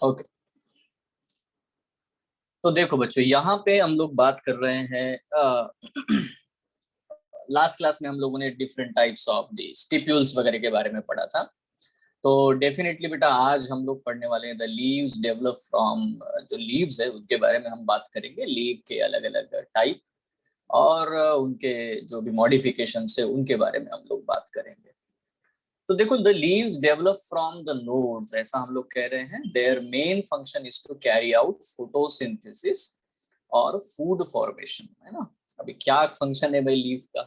Okay, तो देखो बच्चों, यहाँ पे हम लोग बात कर रहे हैं लास्ट क्लास में हम लोगों ने different types of the stipules वगैरह के बारे में पढ़ा था। तो डेफिनेटली बेटा आज हम लोग पढ़ने वाले हैं द लीव्स डेवलप फ्रॉम, जो लीव्स है उनके बारे में हम बात करेंगे, लीव के अलग अलग टाइप और उनके जो भी मॉडिफिकेशन है उनके बारे में हम लोग बात करेंगे। तो देखो, the leaves develop from the nodes, ऐसा हम लोग कह रहे हैं। Their main function is to carry out photosynthesis और फूड फॉर्मेशन, है ना। अभी क्या फंक्शन है भाई लीफ का,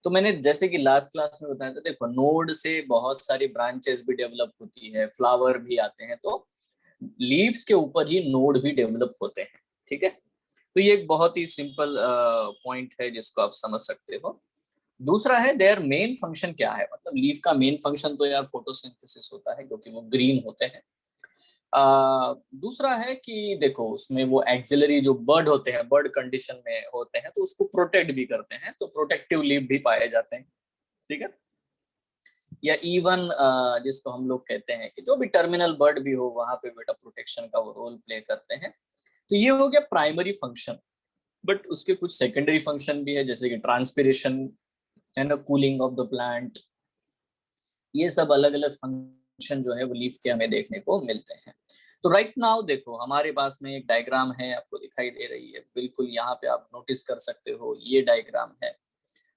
तो मैंने जैसे कि लास्ट क्लास में बताया था, देखो नोड से बहुत सारी ब्रांचेस भी डेवलप होती है, फ्लावर भी आते हैं, तो लीव्स के ऊपर ही नोड भी डेवलप होते हैं। ठीक है, तो ये एक बहुत ही सिंपल पॉइंट है जिसको आप समझ सकते हो। दूसरा है देयर मेन फंक्शन क्या है, मतलब लीफ का मेन फंक्शन तो यार फोटोसिंथेसिस होता है क्योंकि वो ग्रीन होते हैं। दूसरा है कि देखो उसमें वो एक्सिलरी जो बर्ड होते हैं, बर्ड कंडीशन में होते हैं तो उसको प्रोटेक्ट भी करते हैं, तो प्रोटेक्टिव लीव भी पाए जाते हैं। ठीक है, या इवन जिसको हम लोग कहते हैं कि जो भी टर्मिनल बर्ड भी हो वहां पे बेटा प्रोटेक्शन का वो रोल प्ले करते हैं। तो ये हो गया प्राइमरी फंक्शन, बट उसके कुछ सेकेंडरी फंक्शन भी है, जैसे कि ट्रांसपिरेशन, है ना, कूलिंग ऑफ द प्लांट। ये सब अलग अलग फंक्शन जो है वो लीफ के हमें देखने को मिलते हैं। तो राइट नाउ देखो हमारे पास में एक डायग्राम है, आपको दिखाई दे रही है बिल्कुल, यहाँ पे आप नोटिस कर सकते हो, ये डायग्राम है।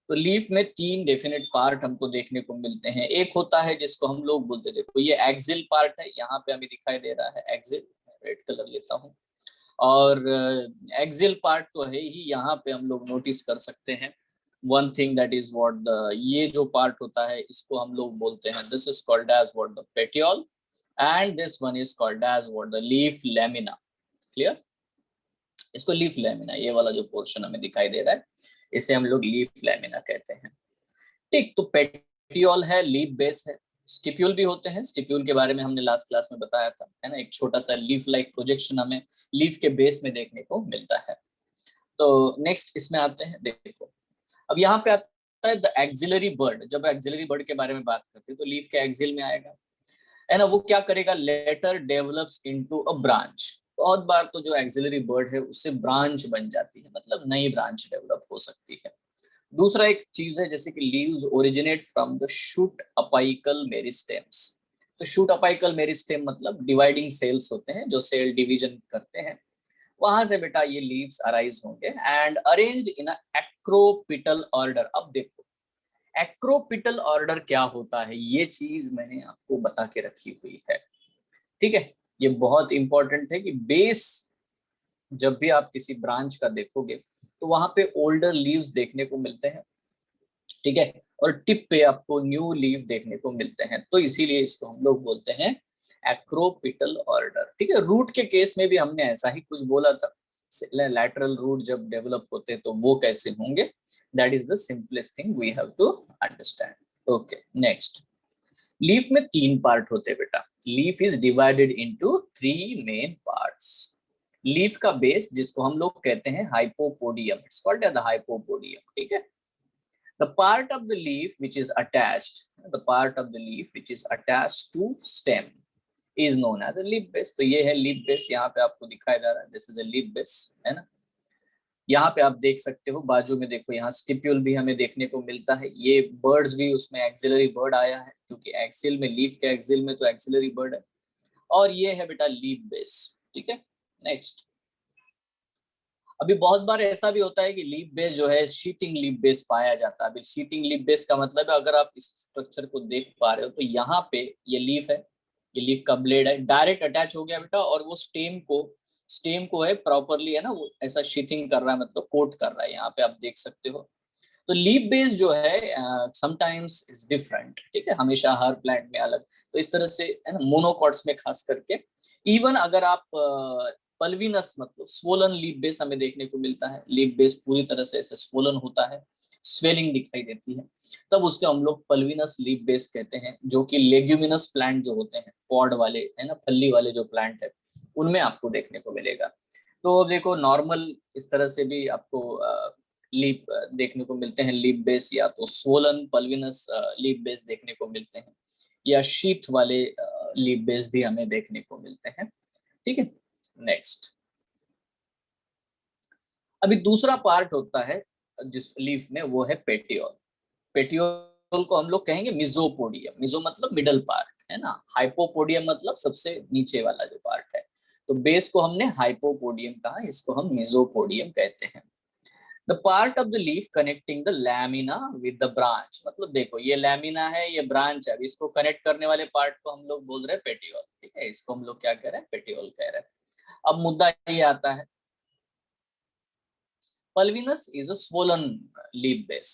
तो लीफ में तीन डेफिनेट पार्ट हमको देखने को मिलते हैं। एक होता है जिसको हम लोग बोलते हैं, देखो ये एक्सिल पार्ट है, यहाँ पे हमें दिखाई दे रहा है एक्सिल, रेड कलर लेता हूँ। और एक्सिल पार्ट तो है ही, यहाँ पे हम लोग नोटिस कर सकते हैं one thing that is what the, ये जो पार्ट होता है इसको हम लोग बोलते हैं, this is called as what the petiole, and this one is called as what the leaf lamina. Clear, इसको लीफ लैमिना, ये वाला जो पोर्शन हमें दिखाई दे रहा है इसे हम लोग लीफ लैमिना कहते हैं। ठीक, तो पेटियोल है, लीफ बेस है। स्टिप्यूल भी होते हैं, स्टिप्यूल के बारे में हमने लास्ट क्लास में बताया था, है ना, एक छोटा सा लीफ लाइक प्रोजेक्शन हमें लीफ के बेस में देखने को मिलता है। तो नेक्स्ट इसमें आते हैं, देखो अब यहाँ पे आता है द एक्सिलरी बर्ड। जब एक्सिलरी बर्ड के बारे में बात करते हैं तो लीफ के एक्सिल में आएगा, है ना, वो क्या करेगा, later develops into a branch. बहुत बार तो जो एक्सिलरी बर्ड है उससे ब्रांच बन जाती है, मतलब नई ब्रांच डेवलप हो सकती है। दूसरा एक चीज है जैसे कि leaves originate from the shoot apical meristems. तो शूट अपाइकल मेरिस्टेम मतलब डिवाइडिंग सेल्स होते हैं जो सेल डिवीजन करते हैं, वहां से बेटा ये लीव्स अराइज होंगे and arranged in acropetal order. अब देखो एक्रोपिटल ऑर्डर क्या होता है, ये चीज मैंने आपको बता के रखी हुई है। ठीक है, ये बहुत इंपॉर्टेंट है कि बेस जब भी आप किसी ब्रांच का देखोगे तो वहां पे ओल्डर लीव्स देखने को मिलते हैं। ठीक है, और टिप पे आपको न्यू लीव देखने को मिलते हैं, तो इसीलिए इसको हम लोग बोलते हैं एक्रोपिटल ऑर्डर। ठीक है, रूट के केस में भी हमने ऐसा ही कुछ बोला था, लैटरल रूट जब डेवलप होते हैं तो वो कैसे होंगे, that is the simplest thing we have to understand. Okay, next, leaf में तीन पार्ट होते हैं बेटा। Leaf is divided into three main parts. Leaf का बेस जिसको हम लोग कहते हैं hypopodium, it's called the hypopodium. ठीक है, the part of the leaf which is attached, the part of the leaf which is attached to stem is known as a leaf base। तो ये है leaf base, यहाँ पे आपको दिखाई दे रहा है, this is a leaf base, है ना। यहाँ पे आप देख सकते हो, बाजू में देखो यहाँ स्टिप्यूल भी हमें देखने को मिलता है। ये बर्ड्स भी उसमें एक्सिलरी बर्ड आया है क्योंकि एक्सिल में, लीफ के एक्सिल में तो एक्सिलरी बर्ड है, और ये है बेटा लीफ बेस। ठीक है, नेक्स्ट, अभी बहुत बार ऐसा भी होता है कि लीफ बेस जो है शीटिंग लीफ बेस पाया जाता है। अभी शीटिंग लीफ बेस का मतलब है, अगर आप इस स्ट्रक्चर को देख पा रहे हो तो यहाँ पे ये लीफ है, ये लीफ का ब्लेड है, डायरेक्ट अटैच हो गया बेटा, और वो स्टेम को है प्रॉपरली, है ना, वो ऐसा शीथिंग कर रहा है, मतलब कोट कर रहा है, यहाँ पे आप देख सकते हो। तो लीफ बेस जो है समटाइम्स इज डिफरेंट। ठीक है, हमेशा हर प्लांट में अलग, तो इस तरह से, है ना, मोनोकॉट्स में खास करके। इवन अगर आप पल्विनस मतलब स्वोलन लीफ बेस हमें देखने को मिलता है, लीफ बेस पूरी तरह से ऐसे स्वोलन होता है, स्वेलिंग दिखाई देती है, तब उसको हम लोग पल्विनस लीफ बेस कहते हैं, जो कि लेग्यूमिनस प्लांट जो होते हैं, पॉड वाले, है ना, फली वाले जो प्लांट है उनमें आपको देखने को मिलेगा। तो देखो नॉर्मल इस तरह से भी आपको लीफ देखने को मिलते हैं, लीफ बेस या तो स्वोलन पल्विनस लीफ बेस देखने को मिलते हैं, या शीथ वाले लीफ बेस भी हमें देखने को मिलते हैं। ठीक है। नेक्स्ट, अभी दूसरा पार्ट होता है जिस लीफ में, वो है पेटियोल। पेटियोल को हम लोग कहेंगे मिजोपोडियम। मिजो मतलब मिडल पार्ट है ना, हाइपोपोडियम मतलब सबसे नीचे वाला जो पार्ट है। तो बेस को हमने हाइपोपोडियम कहा, इसको हम मिजोपोडियम कहते हैं। The part of the leaf connecting the lamina with the branch, मतलब देखो ये लैमिना है, ये ब्रांच है, इसको कनेक्ट करने वाले पार्ट को हम लोग बोल रहे हैं पेटियोल। ठीक है, इसको हम लोग क्या कह रहे हैं, पेटियोल कह रहे हैं। अब मुद्दा ये आता है, pulvinus is a swollen leaf base.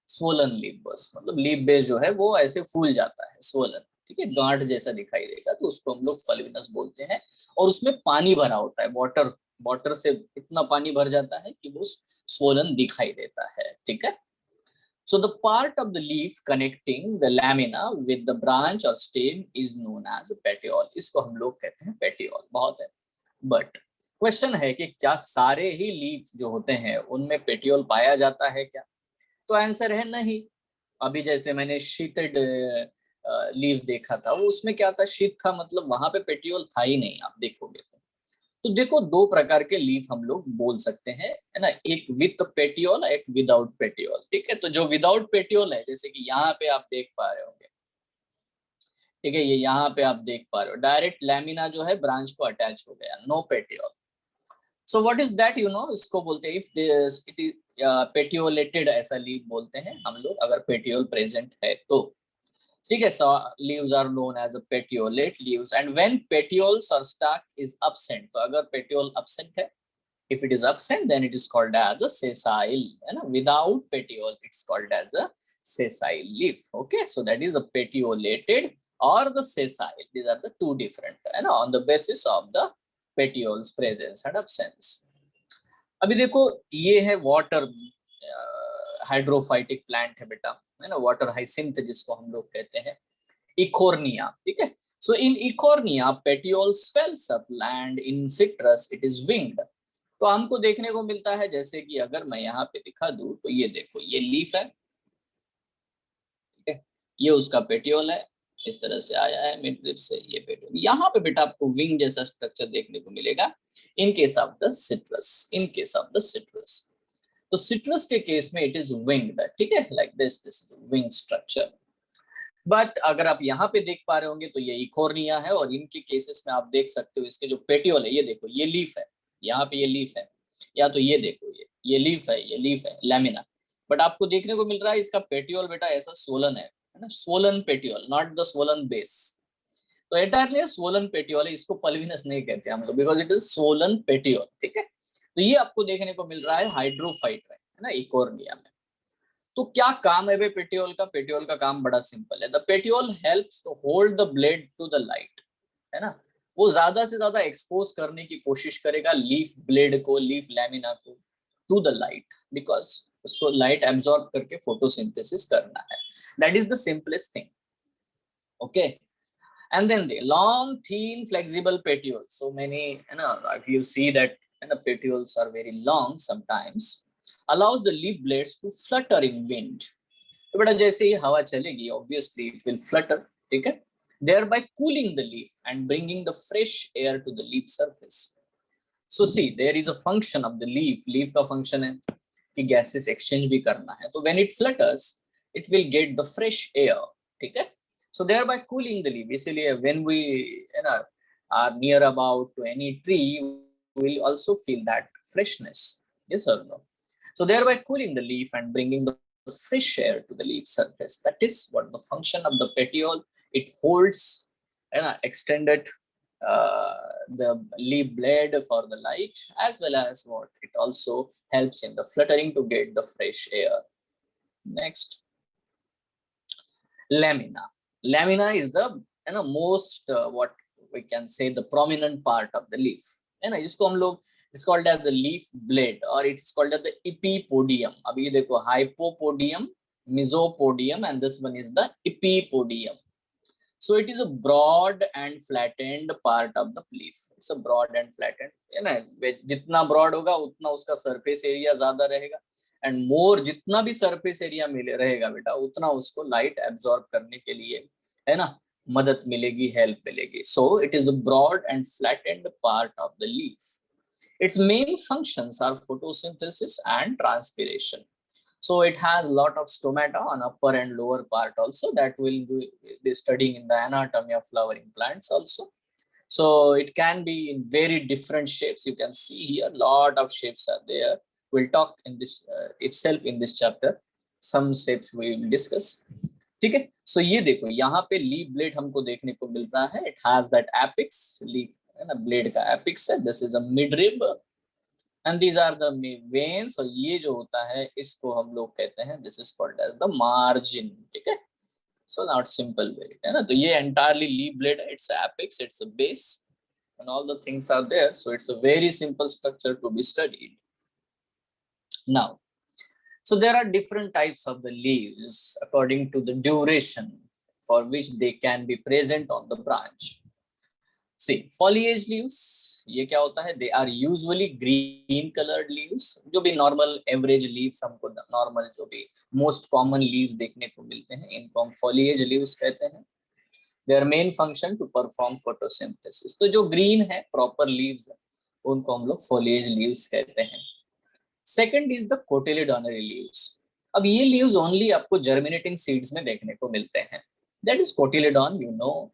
Swollen leaf base मतलब लीफ बेस जो है वो ऐसे फूल जाता है, स्वोलन, ठीक है, गांठ जैसा दिखाई देगा, तो उसको हम लोग पल्विनस बोलते हैं। और उसमें पानी भरा होता है, वाटर, वाटर से इतना पानी भर जाता है कि वो स्वोलन दिखाई देता है। ठीक है, so the part of the leaf connecting the lamina with the branch or stem is known as petiole, इसको हम लोग कहते हैं petiole। बहुत है, बट क्वेश्चन है कि क्या सारे ही लीफ जो होते हैं उनमें पेटियोल पाया जाता है क्या? तो आंसर है नहीं। अभी जैसे मैंने शीटेड लीफ देखा था, वो उसमें क्या था, शीट था, मतलब वहां पे पेटियोल था ही नहीं, आप देखोगे तो देखो दो प्रकार के लीफ हम लोग बोल सकते हैं, है ना, एक विथ पेटियोल, एक विदाउट पेटियोल। ठीक है, तो जो विदाउट पेटियोल है, जैसे कि यहाँ पे आप देख पा रहे होंगे, ठीक है, ये यहाँ पे आप देख पा रहे हो, डायरेक्ट लैमिना जो है ब्रांच को अटैच हो गया, no petiole. So what is that, you know, इसको बोलते हैं, इफ इट इज पेटियोलेटेड, ऐसा लीफ बोलते हैं हम लोग अगर पेटियोल प्रेजेंट है तो। ठीक है, so leaves are known as a petiolate leaves, and when petioles or stalk is absent, तो अगर petiole absent है, if it is absent then it is called as a sessile, है ना, without petiole it's called as a sessile leaf। okay, so that is the petiolated or the sessile, these are the two different, है ना, on the basis of the petioles presence and absence। अभी देखो ये है water hydrophytic plant है बेटा, है ना, वाटर हाइसिंथ जिसको हम लोग कहते हैं, इकोर्निया। ठीक है, so in Eichhornia petiole swells up, land in citrus it is winged. तो हमको देखने को मिलता है, जैसे कि अगर मैं यहाँ पे दिखा दूं तो ये देखो, ये लीफ है, ठीक है, ये उसका पेटियोल है, इस तरह से आया है मिड रिब से, ये पेटियोल, यहाँ पे बेटा आपको विंग जैसा स्ट्रक्चर देखने को मिलेगा इन case of the citrus, in case of the citrus. तो सिट्रस के केस में इट इज विंग्ड, ठीक है, like this wing structure. But अगर आप यहाँ पे देख पा रहे होंगे तो ये इकोर्निया है, और इनके केसेस में आप देख सकते हो इसके जो पेटियोल है, ये देखो ये लीफ है, यहाँ पे ये लीफ है, या तो ये देखो ये लीफ है, ये लीफ है लैमिना। बट आपको देखने को मिल रहा है इसका पेटियोल बेटा ऐसा सोलन है ना, Solan petiole, not the Solan base. तो एंटायरली सोलन पेटियोल है, इसको पल्विनस नहीं कहते हम लोग, because it is Solan petiole. ठीक है, तो ये आपको देखने को मिल रहा है हाइड्रोफाइट में, है ना, इकोर्निया में। तो क्या काम है पेटियोल का? पेटियोल का काम बड़ा सिंपल है, the petiole helps to hold the blade to the light, है ना, वो ज्यादा से ज्यादा एक्सपोज करने की कोशिश करेगा लीफ ब्लेड को, लीफ लैमिना को, टू द लाइट, बिकॉज उसको लाइट एब्जॉर्ब करके फोटोसिंथेसिस करना है। That is the simplest thing. Okay, and then the long thin flexible petioles, so many, you know, if you see that, you know, petioles are very long sometimes, allows the leaf blades to flutter in wind। तो बेटा जैसे ही हवा चलेगी obviously it will flutter, ठीक है, thereby cooling the leaf and bringing the fresh air to the leaf surface। so see, there is a function of the leaf, leaf का function है कि gases exchange भी करना है, तो when it flutters it will get the fresh air, ठीक है, so thereby cooling the leaf। इसलिए when we, you know, are near about to any tree, we will also feel that freshness, yes or no? So thereby cooling the leaf and bringing the fresh air to the leaf surface, that is what the function of the petiole, it holds, you know, extended the leaf blade for the light, as well as what it also helps in the fluttering to get the fresh air। Next, lamina। Lamina is the, you know, most what we can say the prominent part of the leaf, है ना, जिसको हम लोग, it's called as the leaf blade or it's called as the epipodium। अभी ये देखो hypopodium, mesopodium, and this one is the epipodium। so it is a broad and flattened part of the leaf, it's a broad and flattened, है ना, जितना broad होगा उतना उसका surface area ज्यादा रहेगा, एंड मोर जितना भी सरफेस एरिया मिले रहेगा बेटा उतना उसको लाइट एब्जॉर्ब करने के लिए, है ना, मदद मिलेगी, हेल्प मिलेगी. So it is a broad and flattened part of the leaf. Its main functions are photosynthesis and transpiration. So it has a lot of stomata on upper and lower part also that we'll be studying in the anatomy of flowering plants also. So it can be in very different shapes. You can see here a lot of shapes are there. We'll talk in this itself in this chapter. Some shapes we will discuss. ठीक है. सो ये देखो यहाँ पे leaf blade हमको देखने को मिल रहा है. It has that apex, leaf है ना, ब्लेड का एपिक्स है. This is a mid rib and these are the veins. और ये जो होता है इसको हम लोग कहते हैं, this is called as the margin. ठीक है. सो नॉट सिंपल वे है ना. तो ये एंटायरली लीफ ब्लेड है. It's apex, it's a base and all the things are there. So it's a very simple structure to be studied. Now, so there are different types of the leaves according to the duration for which they can be present on the branch. See, foliage leaves, ये क्या होता है? They are usually green colored leaves. जो भी normal average leaves हमको normal जो भी most common leaves देखने को मिलते हैं, इनको हम foliage leaves कहते हैं. Their main function to perform photosynthesis. तो जो green है, proper leaves है, उनको हम लोग foliage leaves कहते हैं. Second is the cotyledonary leaves. अब ये leaves only आपको germinating seeds में देखने को मिलते हैं. That is cotyledon, you know.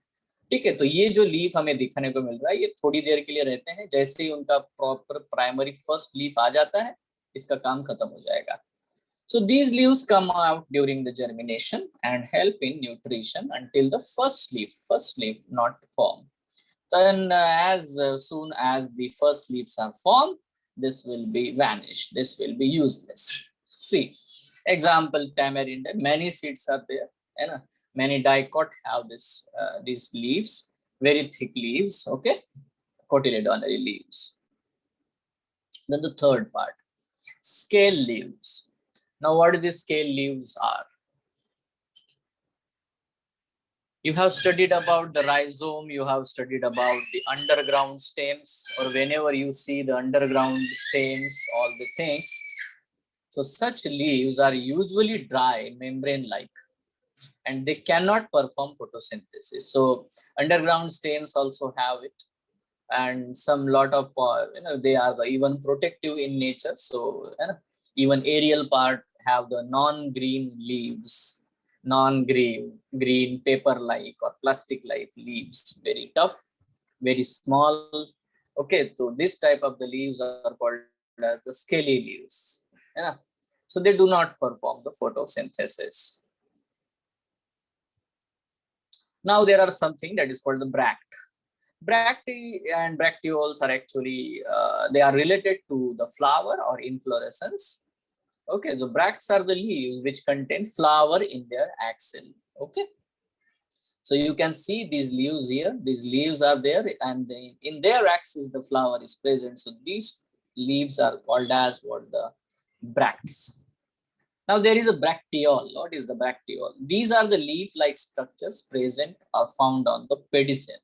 ठीक है. तो ये जो लीफ हमें दिखने को मिल रहा है, ये थोड़ी देर के लिए रहते हैं. जैसे ही उनका प्रॉपर प्राइमरी फर्स्ट लीफ आ जाता है, इसका काम खत्म हो जाएगा. So these leaves come out during the germination and help in nutrition until the first leaf not formed. Then as soon as the first leaves are formed, this will be vanished. This will be useless. See, example tamarind. Many seeds are there, and many dicot have these leaves, very thick leaves. Okay, cotyledonary leaves. Then the third part, scale leaves. Now, what the scale leaves are? You have studied about the rhizome, you have studied about the underground stems, or whenever you see the underground stems, all the things. So such leaves are usually dry, membrane-like, and they cannot perform photosynthesis. So underground stems also have it, and some lot of they are even protective in nature. So even aerial part have the non-green leaves, green paper-like or plastic-like leaves, very tough, very small. Okay, so this type of the leaves are called the scaly leaves. Yeah. So they do not perform the photosynthesis. Now there are something that is called the bract. Bracte and bracteoles are actually they are related to the flower or inflorescence. Okay, so bracts are the leaves which contain flower in their axil. Okay, so you can see these leaves here. These leaves are there, and in their axis the flower is present. So these leaves are called as what? The bracts. Now there is a bracteole. What is the bracteole? These are the leaf-like structures present or found on the pedicel.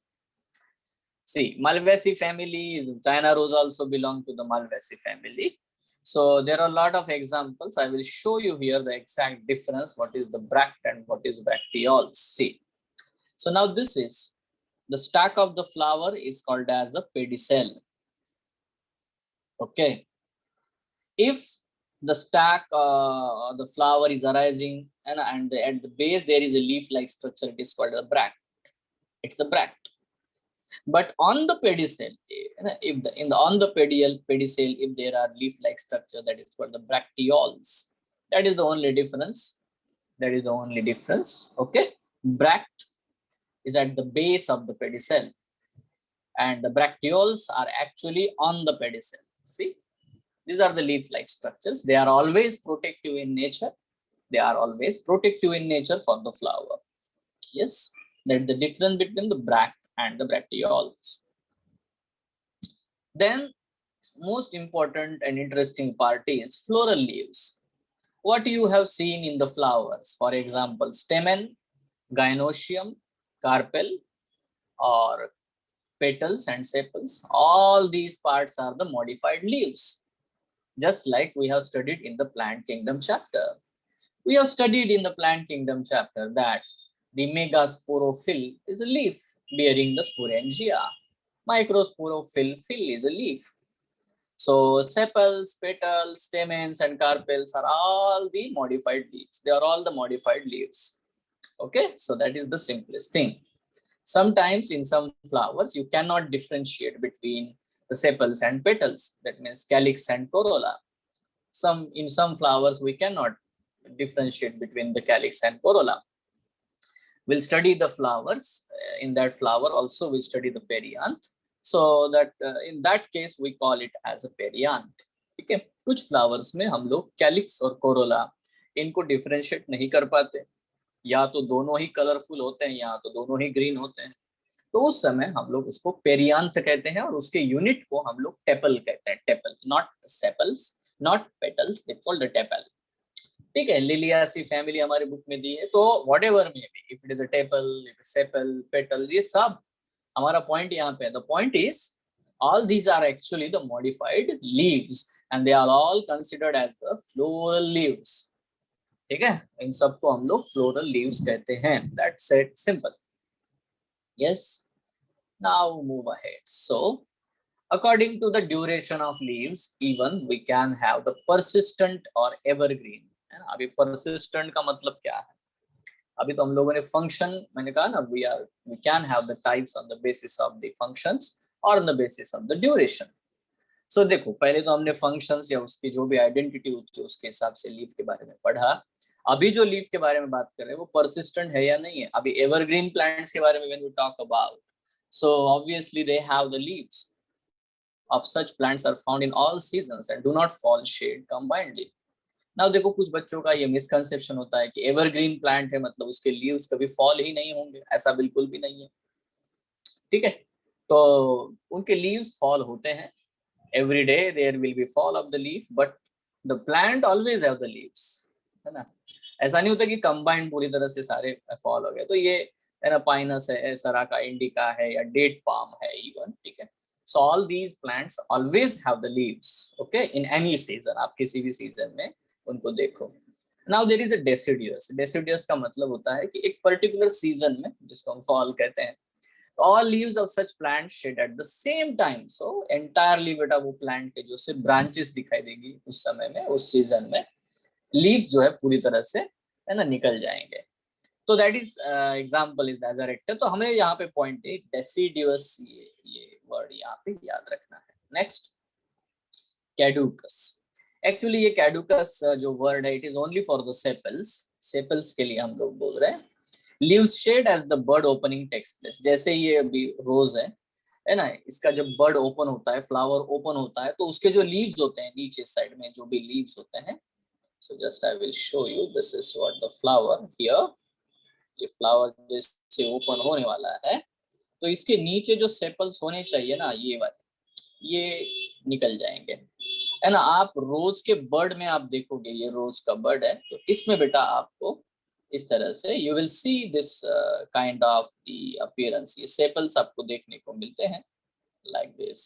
See, Malvaceae family, China rose also belong to the Malvaceae family. So there are a lot of examples. I will show you here the exact difference. What is the bract and what is bracteoles? See. So now this is the stalk of the flower is called as the pedicel. Okay. If the stalk, the flower is arising and at the base there is a leaf-like structure, it is called a bract. It's a bract. But on the pedicel, on the pedicel, if there are leaf-like structure, that is called the bracteoles. That is the only difference. That is the only difference. Okay, bract is at the base of the pedicel, and the bracteoles are actually on the pedicel. See, these are the leaf-like structures. They are always protective in nature. They are always protective in nature for the flower. Yes, that is the difference between the bract and the bracteoles. Then most important and interesting part is floral leaves. What you have seen in the flowers, for example, stamen, gynoecium, carpel, or petals and sepals, all these parts are the modified leaves. Just like we have studied in the plant kingdom chapter. We have studied in the plant kingdom chapter that The megasporophyll is a leaf bearing the sporangia. Microsporophyll is a leaf. So sepals, petals, stamens and carpels are all the modified leaves. They are all the modified leaves. Okay, so that is the simplest thing. Sometimes in some flowers you cannot differentiate between the sepals and petals, that means calyx and corolla. In some flowers we cannot differentiate between the calyx and corolla. We'll study the flowers. In that flower also we'll study the perianth. So that in that case we call it as a perianth. ठीक है, कुछ flowers में हम लोग calyx और Corolla इनको differentiate नहीं कर पाते, या तो दोनों ही कलरफुल होते हैं या तो दोनों ही ग्रीन होते हैं, तो उस समय हम लोग उसको पेरियांथ कहते हैं और उसके यूनिट को हम लोग टेपल कहते हैं. Tepal, not sepals, not petals, they called the tepal. ठीक है, लिलियासी फैमिली हमारी बुक में दी है, तो व्हाटएवर में be, if it is a tepal, if it sepal, petal, ये सब हमारा पॉइंट यहाँ पे है. The point is all these are actually the modified leaves and they are all considered as the floral leaves. ठीक है, इन सबको हम लोग floral leaves कहते हैं. That's it, simple. Yes, now move ahead. So according to the duration of leaves, even we can have the persistent or evergreen. है ना, अभी persistent का मतलब क्या है? अभी तो हम लोगों ने फंक्शन, मैंने कहा ना, we can have the types on the basis of the functions और on the basis of the duration. So देखो, पहले तो हमने functions या उसकी जो भी आइडेंटिटी होती है उसके हिसाब से लीफ के बारे में पढ़ा. अभी जो लीफ के बारे में बात कर रहे हैं वो persistent है या नहीं है. अभी evergreen plants के बारे में when we talk about, so obviously they have the leaves of such plants are found in all seasons and do not fall shade combinedly. Now देखो, कुछ बच्चों का ये मिसकंसेप्शन होता है कि एवरग्रीन प्लांट है मतलब उसके लीव्स कभी फॉल ही नहीं होंगे. ऐसा बिल्कुल भी नहीं है. ठीक है, तो उनके लीव्स फॉल होते हैं. Every day there will be fall of the leaf, but the plant always have the leaves. है ना, ऐसा नहीं होता कि कंबाइंड पूरी तरह से सारे फॉल हो गए. तो ये है ना, पाइनस है, सराका इंडिका है, या डेट पाम है इवन. ठीक है, so all these plants always have the leaves, okay, in any season. आप किसी भी सीजन में उनको देखो. Now there is a deciduous. Deciduous का मतलब होता है कि एक पर्टिकुलर सीजन में, जिसको हम फॉल कहते हैं, all leaves of such plants shed at the same time. So entirely बेटा वो प्लांट के जो सिर्फ ब्रांचेस दिखाई देगी उस समय में, उस सीजन में लीव्स जो है पूरी तरह से, है ना, निकल जाएंगे. तो दैट इज एग्जांपल इज एजरेक्टर. तो हमें यहाँ पे पॉइंट है डेसिडियस, ये वर्ड यहाँ पे याद रखना है. नेक्स्ट, कैडुकस. एक्चुअली ये कैडुकस जो वर्ड है, it is only for the sepals. Sepals के लिए हम लोग बोल रहे हैं. Leaves shed as the bud opening takes place. जैसे ये अभी रोज है ना, इसका जब बर्ड ओपन होता है, फ्लावर ओपन होता है, तो उसके जो लीव्स होते हैं नीचे साइड में जो भी लीव्स होते हैं, so just I will show you. This is what the flower here. ये फ्लावर जैसे ओपन होने वाला है, तो इसके नीचे जो सेपल्स होने चाहिए ना, ये वाले, ये निकल जाएंगे. है ना, आप रोज के बर्ड में आप देखोगे, ये रोज का बर्ड है, तो इसमें बेटा आपको इस तरह से you will see this kind of the appearance. ये सेपल्स आपको देखने को मिलते हैं like this,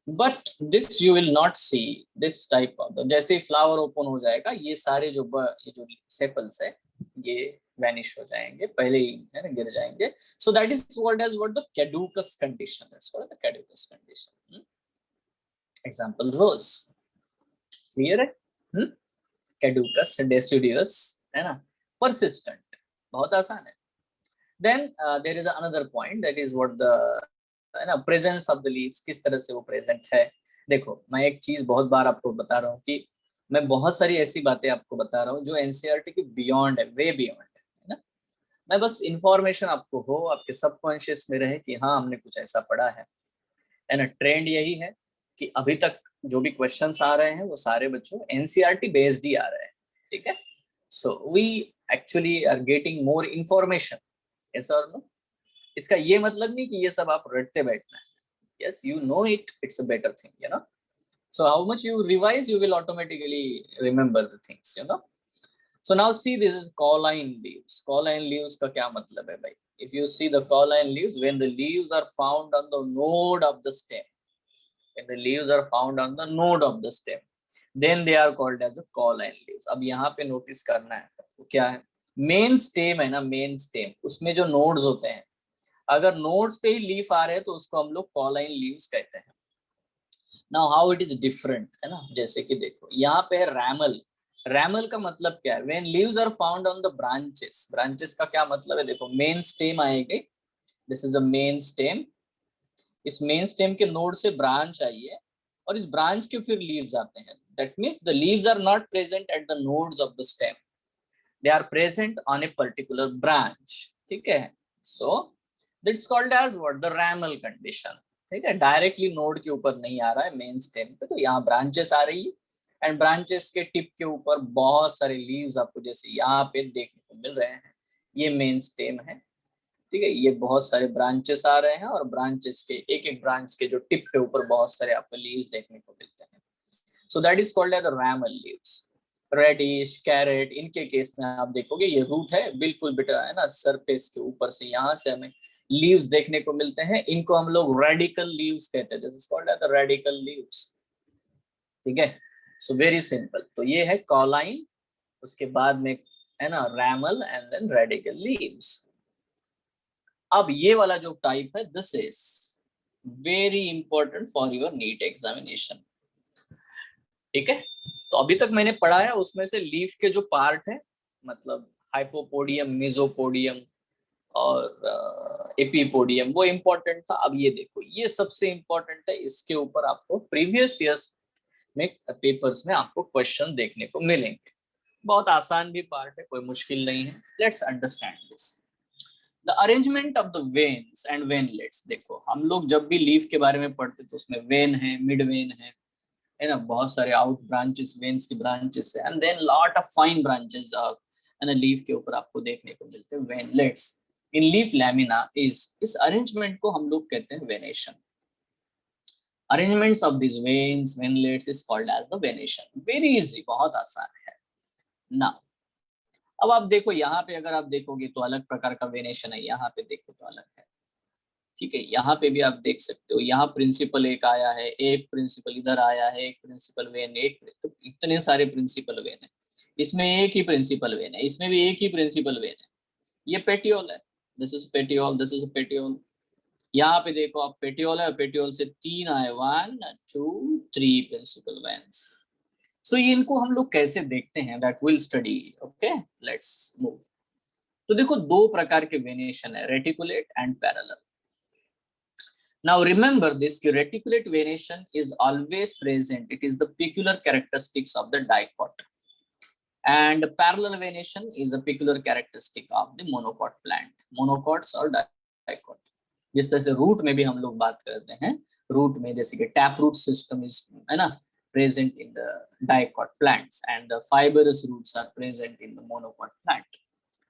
but this you will not see this type of. जैसे ही फ्लावर ओपन हो जाएगा, ये सारे ये जो सेपल्स है ये वैनिश हो जाएंगे, पहले ही, है ना, गिर जाएंगे. So that is called as what the caducous condition. That's called the caducous condition. Example rose. Clear है? कैडुकस, डेसिडियस, है ना, persistent, बहुत आसान है. Then there is another point, that is what the, है ना, presence of the leaves, किस तरह से वो present है. देखो, मैं एक चीज बहुत बार आपको बता रहा हूँ कि मैं बहुत सारी ऐसी बातें आपको बता रहा हूँ जो एनसीईआरटी के बियॉन्ड है, वे बियॉन्ड है ना. मैं बस इंफॉर्मेशन आपको हो, आपके सबकॉन्शियस में रहे कि हाँ हमने कुछ ऐसा पढ़ा है ना. ट्रेंड यही है कि अभी तक जो भी क्वेश्चंस आ रहे हैं वो सारे बच्चों एनसीईआरटी बेस्ड ही आ रहे हैं. ठीक है, so we actually are getting more information. Yes और नो? इसका ये मतलब नहीं कि ये सब आप रटते बैठना है. Yes, you know it, it's a better thing, you know. So how much you revise, you will automatically remember the things, you know. So now see, this is cauline leaves. Cauline leaves का क्या मतलब है भाई? If you see the cauline leaves, when the leaves are found on the node of the stem, when the leaves are found on the node of the stem, then they are called as the cauline leaves. अब यहाँ पे notice करना है तो क्या है, main stem है ना, मेन स्टेम, उसमें जो नोड्स होते हैं, अगर नोड्स पे ही लीफ आ रहे हैं तो उसको हम लोग कॉलाइन लीव्स कहते हैं। Now how it is different, है ना, जैसे कि देखो यहाँ पे है रैमल। रैमल का मतलब क्या है? When leaves are found on the branches. Branches का क्या मतलब है? देखो मेन स्टेम आएगी, this is a main stem, इस मेन स्टेम के नोड से ब्रांच आई है और इस ब्रांच के फिर लीव्स आते हैं। That means the leaves are not present at the nodes of the stem, they are present on a particular branch. ठीक है, so that's called as what, the रैमल condition. ठीक है, डायरेक्टली नोड के ऊपर नहीं आ रहा है मेन स्टेम पे, तो यहाँ ब्रांचेस आ रही है एंड ब्रांचेस के टिप के ऊपर बहुत सारे लीव्स आपको जैसे यहाँ पे देखने को मिल रहे हैं, ये मेन स्टेम है। ठीक है, ये बहुत सारे ब्रांचेस आ रहे हैं और ब्रांचेस के एक एक ब्रांच के जो टिप के ऊपर बहुत सारे आपको लीव्स देखने को मिलते हैं। So that is called as the ramal leaves. Radish, carrot, इनके केस में आप देखोगे ये रूट है बिल्कुल बेटा, है ना, सरफेस के ऊपर से यहाँ से हमें लीव्स देखने को मिलते हैं, इनको हम लोग रेडिकल लीव्स कहते हैं। This is called as the radical leaves. ठीक है, सो वेरी सिंपल। तो ये है कॉलाइन, उसके बाद में है ना ramal and then radical leaves. अब ये वाला जो टाइप है, this is very important for your NEET examination. ठीक है, तो अभी तक मैंने पढ़ा है उसमें से लीफ के जो पार्ट है, मतलब हाइपोपोडियम, मेसोपोडियम और एपीपोडियम, वो इंपॉर्टेंट था। अब ये देखो, ये सबसे इंपॉर्टेंट है, इसके ऊपर आपको प्रीवियस ईयर्स में पेपर्स में आपको क्वेश्चन देखने को मिलेंगे। बहुत आसान भी पार्ट है, कोई मुश्किल नहीं है। Let's understand this, the arrangement of the veins and veinlets. देखो हम लोग जब भी लीफ के बारे में पढ़ते तो उसमें वेन है, मिड वेन है ना, बहुत सारे आउट ब्रांचेस, वेन्स की ब्रांचेस है, and then lot of fine branches of, है ना, लीफ के ऊपर आपको देखने को मिलते हैं वेनलेट्स इन लीफ लैमिना। इस अरेंजमेंट को हम लोग कहते हैं venation. Arrangements of this veins, veinlets is called as the venation. Very easy, बहुत आसान है ना। अब आप देखो यहाँ पे, अगर आप देखोगे तो अलग प्रकार का वेनेशन है, यहाँ पे देखो तो अलग है। ठीक है, यहाँ पे भी आप देख सकते हो, यहाँ प्रिंसिपल एक आया है, एक प्रिंसिपल इधर आया है, एक प्रिंसिपल वेन, एक, तो इतने सारे प्रिंसिपल वेन है। इसमें एक ही प्रिंसिपल वेन है, इसमें भी एक ही प्रिंसिपल वेन है। ये पेटियोल है, this is petiole, this is petiole. यहाँ पे देखो आप, पेटियोल है, पेटियोल से तीन आए, 1 2 3 प्रिंसिपल वेन्स। सो ये इनको हम लोग कैसे देखते हैं, that will study. Okay, let's move. तो देखो दो प्रकार के वेनेशन है, reticulate and parallel. Now remember this, reticulate venation is always present. It is the peculiar characteristics of the dicot. And parallel venation is a peculiar characteristic of the monocot plant. Monocots और dicot. जिस तरह से root में भी हम लोग बात करते हैं, रूट में जैसे कि टैप रूट सिस्टम इज, है ना, present in the dicot plants and the fibrous roots are present in the monocot plant.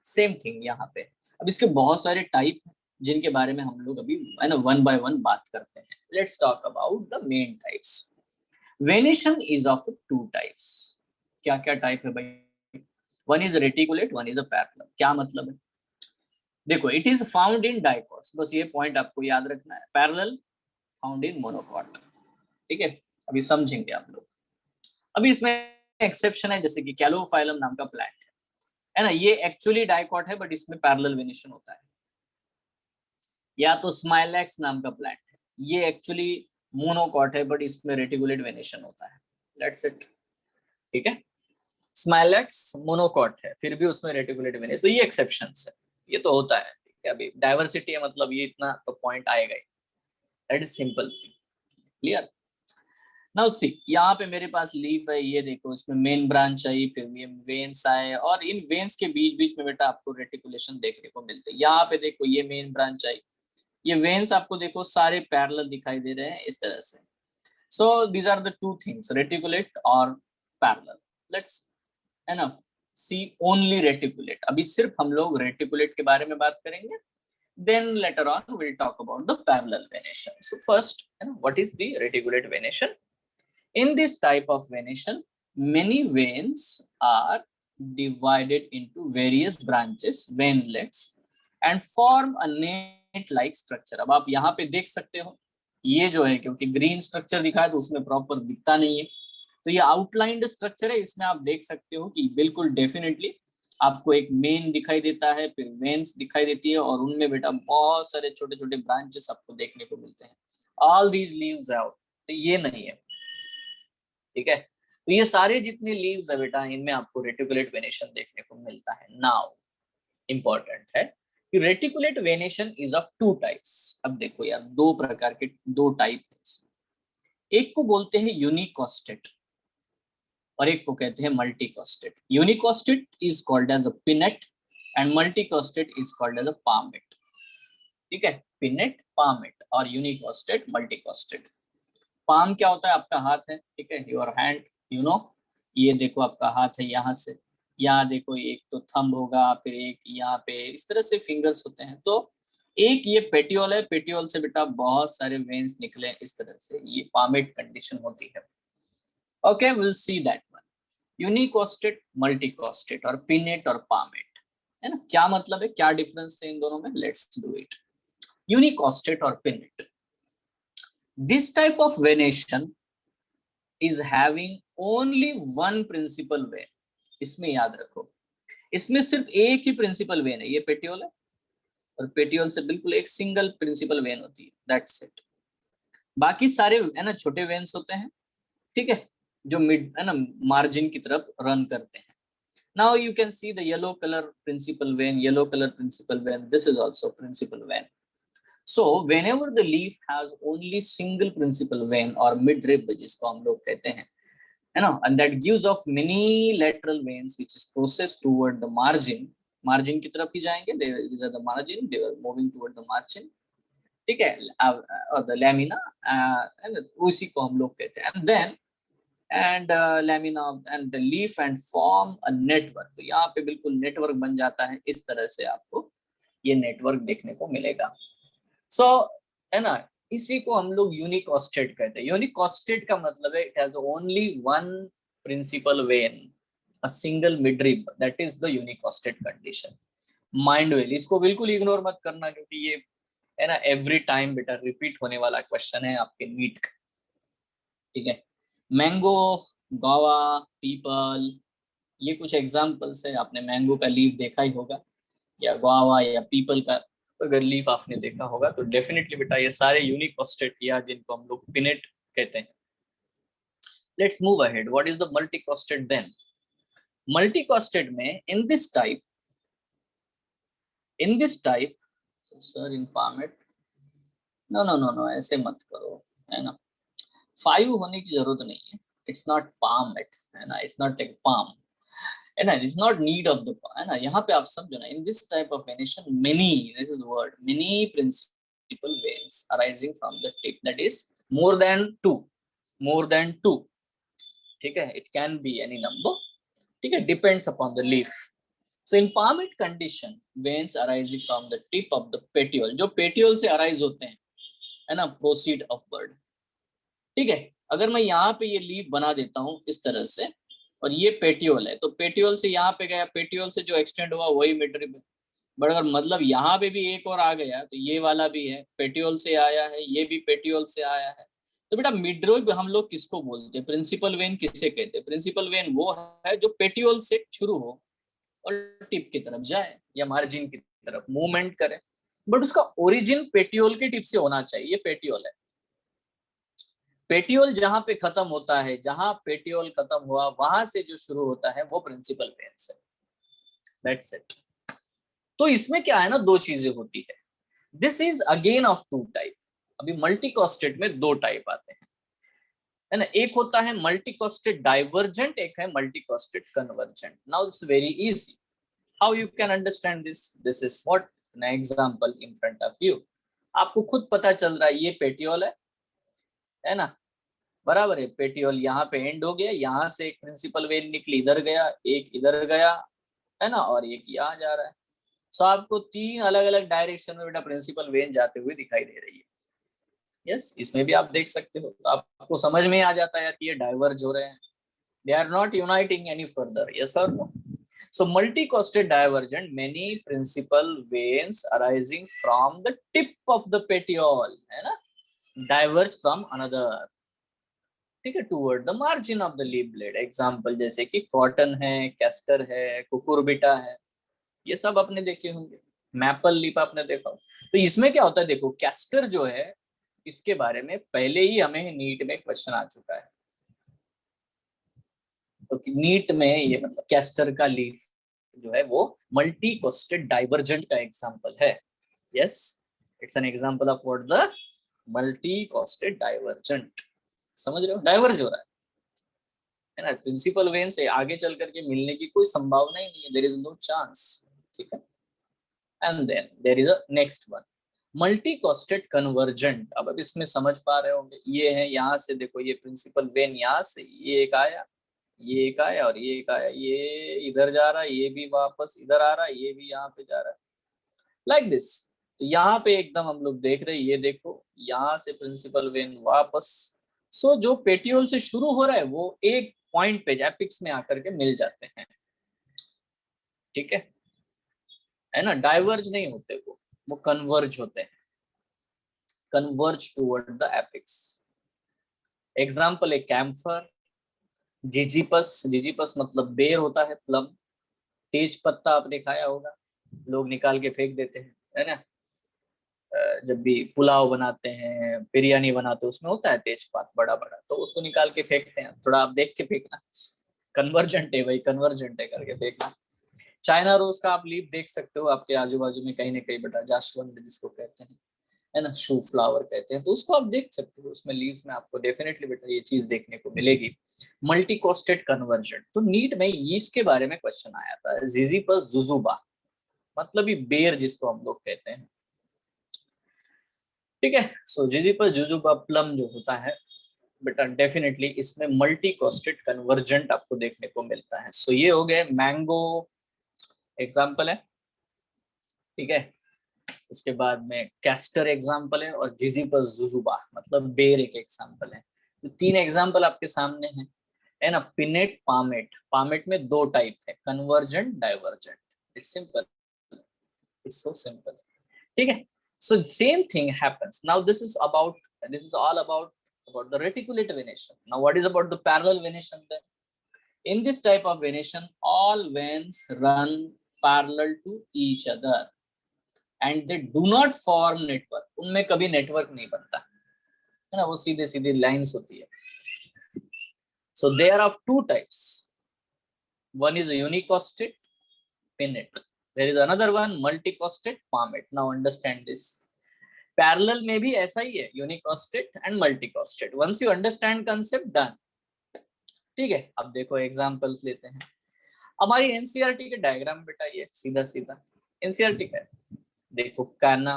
Same thing यहाँ पे। अब इसके बहुत सारे टाइप जिनके बारे में हम लोग अभी, है ना, वन बाय वन बात करते हैं। Let's talk about the main types. Venation is of two types. क्या क्या टाइप है भाई? One is reticulate, one is a parallel. क्या मतलब है? देखो, it is found in dicots, बस ये पॉइंट आपको याद रखना है। Parallel found in monocot. ठीक है, अभी समझेंगे आप लोग। अभी इसमें एक्सेप्शन है, जैसे कि कैलोफाइलम नाम का प्लांट है ना, ये एक्चुअली डाइकॉट है बट इसमें पैरेलल वेनेशन होता है। या तो स्माइलैक्स नाम का प्लांट है, ये एक्चुअली मोनोकॉट है बट इसमें रेटिकुलेट वेनेशन होता है। That's it. ठीक है, स्माइलैक्स मोनोकॉट है फिर भी उसमें रेटिकुलेट वेनेशन, तो ये एक्सेप्शंस है, ये तो होता है। ठीक है, अभी डाइवर्सिटी है मतलब ये इतना तो पॉइंट आएगा ही। That is simple, clear. Now see, यहाँ पे मेरे पास लीफ है, ये देखो इसमें मेन ब्रांच आई, फिर ये वेन्स आए, और इन वेन्स के बीच बीच में बेटा आपको रेटिकुलेशन देखने को मिलते हैं। यहाँ पे देखो ये मेन ब्रांच आई, ये वेन्स आपको देखो सारे पैरेलल दिखाई दे रहे हैं इस तरह से। So these are the two things, reticulate और पैरेलल। लेट्स, है ना, सी ओनली रेटिकुलेट। अभी सिर्फ हम लोग रेटिकुलेट के बारे में बात करेंगे, then later on we'll talk about the parallel venation. So first, what is the reticulate venation? In this type of venation, many veins are divided into various branches, veinlets, and form a net-like structure. अब आप यहाँ पे देख सकते हो, ये जो है क्योंकि ग्रीन स्ट्रक्चर दिखा है तो उसमें प्रॉपर दिखता नहीं है, तो ये आउटलाइंड स्ट्रक्चर है। इसमें आप देख सकते हो कि बिल्कुल डेफिनेटली आपको एक मेन दिखाई देता है, फिर वेन्स दिखाई देती है, और उनमें बेटा बहुत सारे छोटे छोटे ब्रांचेस आपको देखने को मिलते हैं। ऑल दीज लीव्स आउट, तो ये नहीं है, ठीक है। तो ये सारे जितने लीव्स है बेटा, इनमें आपको रेटिकुलेट वेनेशन देखने को मिलता है। नाउ इंपॉर्टेंट है कि reticulate venation is of two types. अब देखो यार, दो प्रकार के, दो टाइप है इसमें। एक को बोलते हैं यूनिकोस्टेट और एक को कहते हैं multicostate. Unicostate is called as a pinnate and multicostate is called as a palmate, ठीक है। पिनेट, पामेट और यूनिकोस्टेट, मल्टीकोस्टेट। पाम क्या होता है? आपका हाथ है, ठीक है, योर हैंड, यू नो। ये देखो आपका हाथ है, यहाँ से यहाँ देखो, एक तो थंब होगा, फिर एक यहाँ पे, इस तरह से फिंगर्स होते हैं। तो एक ये पेटियोल है, पेटियोल से बेटा बहुत सारे वेन्स निकले इस तरह से, ये पामेट कंडीशन होती है। Okay, will see that one. Unicostate, multicostate और पिनेट और पामेट, है ना। क्या मतलब है, क्या डिफरेंस है इन दोनों में? Let's do it. यूनिकोस्टेट और pinnate, this type of venation is having only one principal vein। इसमें याद रखो, इसमें सिर्फ एक ही प्रिंसिपल वेन है, ये पेटियोल है, और पेटियोल से बिल्कुल एक सिंगल प्रिंसिपल वेन होती है, दैट्स इट। बाकी सारे है ना छोटे वेन्स होते हैं, ठीक है, जो मिड है ना मार्जिन की तरफ रन करते हैं। Now you can see the yellow colour principal vein, yellow colour principal vein, this is also principal vein. So whenever the leaf has only single principal vein or midrib, जिसको हम लोग कहते हैं, है ना, and that gives off many lateral veins which is processed toward the margin, margin की तरफ ही जाएंगे, these are the margin, they were moving toward the margin, ठीक है, और the lamina, and उसी को हम लोग कहते हैं, and then and lamina and the leaf and form a network। तो यहाँ पे बिल्कुल नेटवर्क बन जाता है, इस तरह से आपको ये नेटवर्क देखने को मिलेगा। सो है ना, इसी को हम लोग यूनिकोस्टेट कहते हैं। यूनिकोस्टेट का मतलब है it has only one principal vein, a single midrib, that is the unicostate condition. Mind well, इसको बिल्कुल इग्नोर मत करना, क्योंकि ये है ना एवरी टाइम बेटा रिपीट होने वाला क्वेश्चन है आपके नीट का, ठीक है। मैंगो, गोवा, पीपल, ये कुछ एग्जांपल्स है। आपने मैंगो का लीफ देखा ही होगा, या गुआवा या पीपल का अगर लीफ आपने देखा होगा, तो डेफिनेटली बेटा ये सारे यूनिकोस्टेट या जिनको हम लोग पिनेट कहते हैं। Let's move ahead, what is the multicostate then? Multicostate में in this type sir in palmate, no no no no, ऐसे मत करो, है ना, 5 होने की जरूरत नहीं है, इट्स नॉट पामेट, है ना, इट्स नॉट लाइक पाम, है ना, it's not need of the, है ना। यहाँ पे आप समझो ना, in this type of venation many, this is word, many principal veins arising from the tip, that is more than two, ठीक है, it can be any number, ठीक है, depends upon the leaf. So in palmate condition, veins arising from the tip of the petiole, जो petiole से arise होते हैं, है ना, प्रोसीड अपवर्ड, ठीक है। अगर मैं यहाँ पे ये लीफ बना देता हूँ इस तरह से, और ये पेटियोल है, तो पेटियोल से यहाँ पे गया, पेटियोल से जो एक्सटेंड हुआ वही मिडरिब है। बट अगर मतलब यहाँ पे भी एक और आ गया, तो ये वाला भी है, पेटियोल से आया है, ये भी पेटियोल से आया है। तो बेटा मिडरिब हम लोग किसको बोलते हैं? प्रिंसिपल वेन किसे कहते हैं? प्रिंसिपल वेन वो है जो पेटियोल से शुरू हो और टिप की तरफ जाए या मार्जिन की तरफ मूवमेंट करे, बट उसका ओरिजिन पेटियोल के टिप से होना चाहिए। ये पेटियोल है, पेटियोल जहां पे खत्म होता है, जहां पेटियोल खत्म हुआ वहां से जो शुरू होता है वो प्रिंसिपल वेन्स है, दैट्स इट। तो इसमें क्या है ना, दो चीजें होती है, this is again of two type. अभी मल्टीकोस्टेट में दो टाइप आते हैं, है ना, एक होता है मल्टीकोस्टेट डाइवर्जेंट, एक है multicostate convergent. Now it's very easy, how you can understand this? This is what an example in front of you. आपको खुद पता चल रहा है ये पेटियोल है ना, बराबर है। पेटियोल यहाँ पे एंड हो गया, यहाँ से एक प्रिंसिपल वेन निकली, इधर गया, एक इधर गया, है ना, और एक यहाँ जा रहा है। सो आपको तीन अलग अलग डायरेक्शन में बेटा प्रिंसिपल वेन जाते हुए दिखाई दे रही है। यस, इसमें भी आप देख सकते हो, तो आपको समझ में आ जाता है कि ये डाइवर्ज हो रहे हैं, they are not uniting any further, yes और no. So multi-costed divergent, many principal veins arising from the tip of the petiole, है ना, diverge from another, ठीक है, toward the margin of the leaf blade. Example जैसे कि cotton है, castor है, Cucurbita है, ये सब आपने देखे होंगे। मैपल लीफ आपने देखा हो। तो इसमें क्या होता है, देखो कैस्टर जो है इसके बारे में पहले ही हमें नीट में क्वेश्चन आ चुका है। तो नीट में ये मतलब कैस्टर का लीफ जो है वो मल्टी कोस्टेड डाइवर्जेंट का एग्जांपल है। Yes, it's an example of what the multi costate divergent. समझ रहे हो, डाइवर्ज हो रहा है ना। प्रिंसिपल वेन से आगे चल करके मिलने की कोई संभावना ही नहीं है, देयर इज नो चांस। ठीक है, and then there is a next one multi costate convergent. अब इसमें समझ पा रहे होंगे, ये है यहाँ से देखो, ये प्रिंसिपल वेन यहाँ से ये एक आया, ये एक आया और ये एक आया, ये इधर जा रहा है, ये भी वापस इधर आ रहा है, ये भी यहाँ पे जा रहा है, लाइक दिस। तो यहाँ पे एकदम हम लोग देख रहे हैं, ये देखो यहाँ से प्रिंसिपल वेन वापस। सो जो पेटियोल से शुरू हो रहा है वो एक पॉइंट पे एपिक्स में आकर के मिल जाते हैं। ठीक है ना, डाइवर्ज नहीं होते, वो कन्वर्ज होते हैं, converge toward the apex. Example है कैम्फर, जिजीपस। जिजीपस मतलब बेर होता है, प्लम। तेज पत्ता आपने खाया होगा, लोग निकाल के फेंक देते हैं, है ना। जब भी पुलाव बनाते हैं, बिरयानी बनाते हैं, उसमें होता है तेजपात बड़ा बड़ा, तो उसको निकाल के फेंकते हैं। थोड़ा आप देख के फेंकना, कन्वर्जेंट है भाई, कन्वर्जेंट है करके फेंकना। चाइना रोज का आप लीफ देख सकते हो आपके आजू बाजू में कहीं ना कहीं, बेटा जासवंत जिसको कहते हैं, है ना, शू फ्लावर कहते हैं, तो उसको आप देख सकते हो, उसमें लीव्स में आपको डेफिनेटली बेटा ये चीज देखने को मिलेगी, मल्टी कोस्टेड कन्वर्जेंट। तो नीट में इसके बारे में क्वेश्चन आया था, जिजीपस जुजुबा, मतलब ये बेर जिसको हम लोग कहते हैं। ठीक है, सो जिजीपस जुजुबा प्लम जो होता है बेटा, डेफिनेटली इसमें मल्टी कोस्टेड कन्वर्जेंट आपको देखने को मिलता है। सो ये हो गए मैंगो एग्जाम्पल है। ठीक है, उसके बाद में कैस्टर एग्जाम्पल है और जिजीपस जुजुबा मतलब बेर एक एग्जाम्पल है। तो तीन एग्जाम्पल आपके सामने हैं, है ना। Pinnate, palmate. पामेट में दो टाइप है, convergent, divergent. It's simple, it's so simple. ठीक है, so same thing happens now. This is all about the reticulated venation. Now what is about the parallel venation then? In this type of venation, all veins run parallel to each other and they do not form network. उनमें कभी network नहीं बनता, है ना, वो सीधे सीधे lines होती है। So they are of two types. One is a unicosted pinnate. There is another one multicosted palmate. Now understand this. Parallel में भी ऐसा ही है, unicostate and multicostate. Once you understand concept, done. ठीक है, अब देखो एग्जांपल्स लेते हैं। हमारी एनसीईआरटी के डायग्राम बेटा ये सीधा सीधा एनसीईआरटी का है। देखो काना,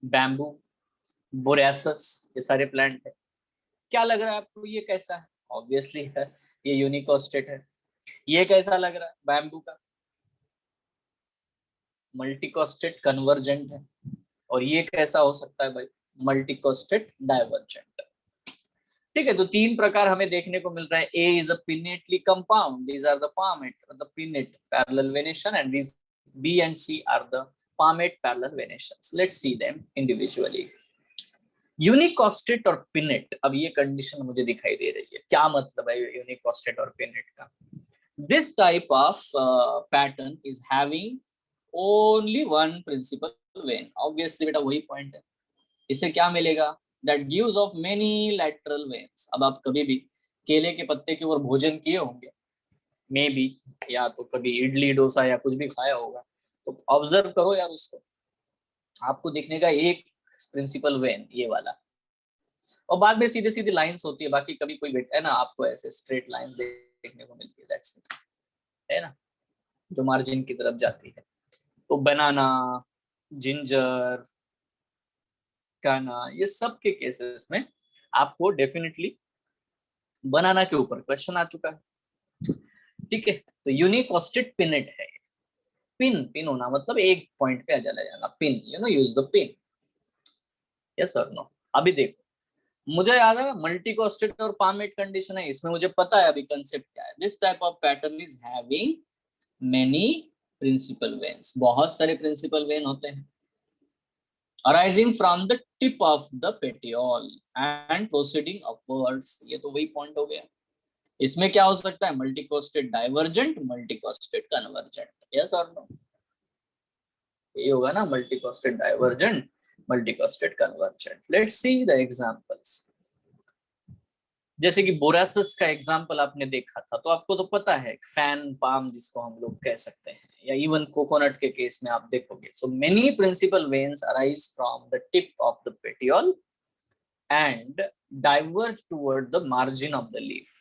बैम्बू, बोरेसस, ये सारे प्लांट है। क्या लग रहा है आपको, ये कैसा है? ऑब्वियसली है, ये यूनिकॉस्टेड है। ये कैसा लग रहा है? बैम्बू का मल्टीकॉस्टेड कन्वर्जेंट है। और ये कैसा हो सकता है भाई? मल्टीकोस्टेड डाइवर्जेंट। ठीक है, तो तीन प्रकार हमें देखने को मिल रहा है। A is a pinnately compound, these are the palmate the pinnate parallel venation, and these B and C are the palmate parallel venations. Let's see them individually. Unicostate और पिनेट, अब ये कंडीशन मुझे दिखाई दे रही है, क्या मतलब है यूनिकॉस्टेड और पिनेट का? This type of pattern is having only one principal vein. Obviously बेटा वही पॉइंट है, इसे क्या मिलेगा? That gives off many lateral veins. अब आप कभी भी केले के पत्ते के ऊपर भोजन किए होंगे, मे बी, या तो कभी इडली डोसा या कुछ भी खाया होगा, तो ऑब्जर्व करो यार उसको, आपको दिखने का एक प्रिंसिपल वेन ये वाला, और बाद में सीधे सीधे लाइंस होती है। बाकी कभी कोई है ना, आपको ऐसे स्ट्रेट लाइन देखने को मिलती है, दैट्स इट, है ना, जो मार्जिन की तरफ जाती है। तो बनाना, जिंजर, काना, ये सब के केसेस में आपको डेफिनेटली बनाना के ऊपर क्वेश्चन आ चुका है। ठीक है, तो यूनिकॉस्टेड पिनेट है। पिन होना मतलब एक पॉइंट पे चला जाना, pin, you know, use the pin. Yes और नो? अभी देखो, मुझे याद है मल्टीकॉस्टेड और पामेट कंडीशन है, इसमें मुझे पता है अभी कंसेप्ट क्या है। This type of pattern is having many principal veins, बहुत सारे प्रिंसिपल वेन होते हैं, arising from the tip of the petiole and proceeding upwards. ये तो वही पॉइंट हो गया। इसमें क्या हो सकता है, multicostate divergent, multicostate convergent, yes और नो? ये होगा ना, multicostate divergent, multicostate convergent. Let's see the examples. जैसे कि बोरासिस का एग्जांपल आपने देखा था, तो आपको तो पता है फैन पाम जिसको हम लोग कह सकते हैं, या इवन कोकोनट के केस में आप देखोगे। So many principal veins arise from the tip of the petiole and diverge toward the margin of the leaf.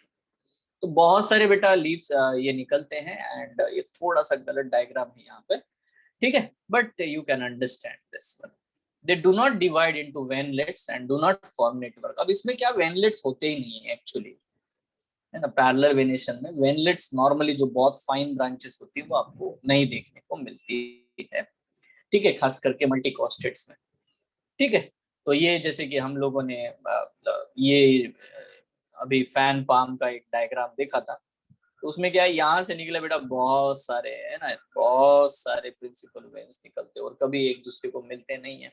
तो बहुत सारे बेटा लीव्स ये निकलते हैं, एंड ये थोड़ा सा गलत डायग्राम है यहाँ पे, ठीक है, but you can understand this one. They do not divide into venlets and do not form network। अब इसमें क्या, venlets होते ही नहीं है एक्चुअली, है ना। पैरेलल वेनेशन में वेनलेट्स नॉर्मली जो बहुत फाइन ब्रांचेस होती है वो आपको नहीं देखने को मिलती है, ठीक है, खास करके मल्टीकोस्टेट्स में, ठीक है। तो ये जैसे कि हम लोगों ने ये अभी फैन पाम का एक डायग्राम देखा था, तो उसमें क्या है, यहाँ से निकले बेटा बहुत सारे, है ना, बहुत सारे प्रिंसिपल वेन्स निकलते और कभी एक दूसरे को मिलते नहीं है।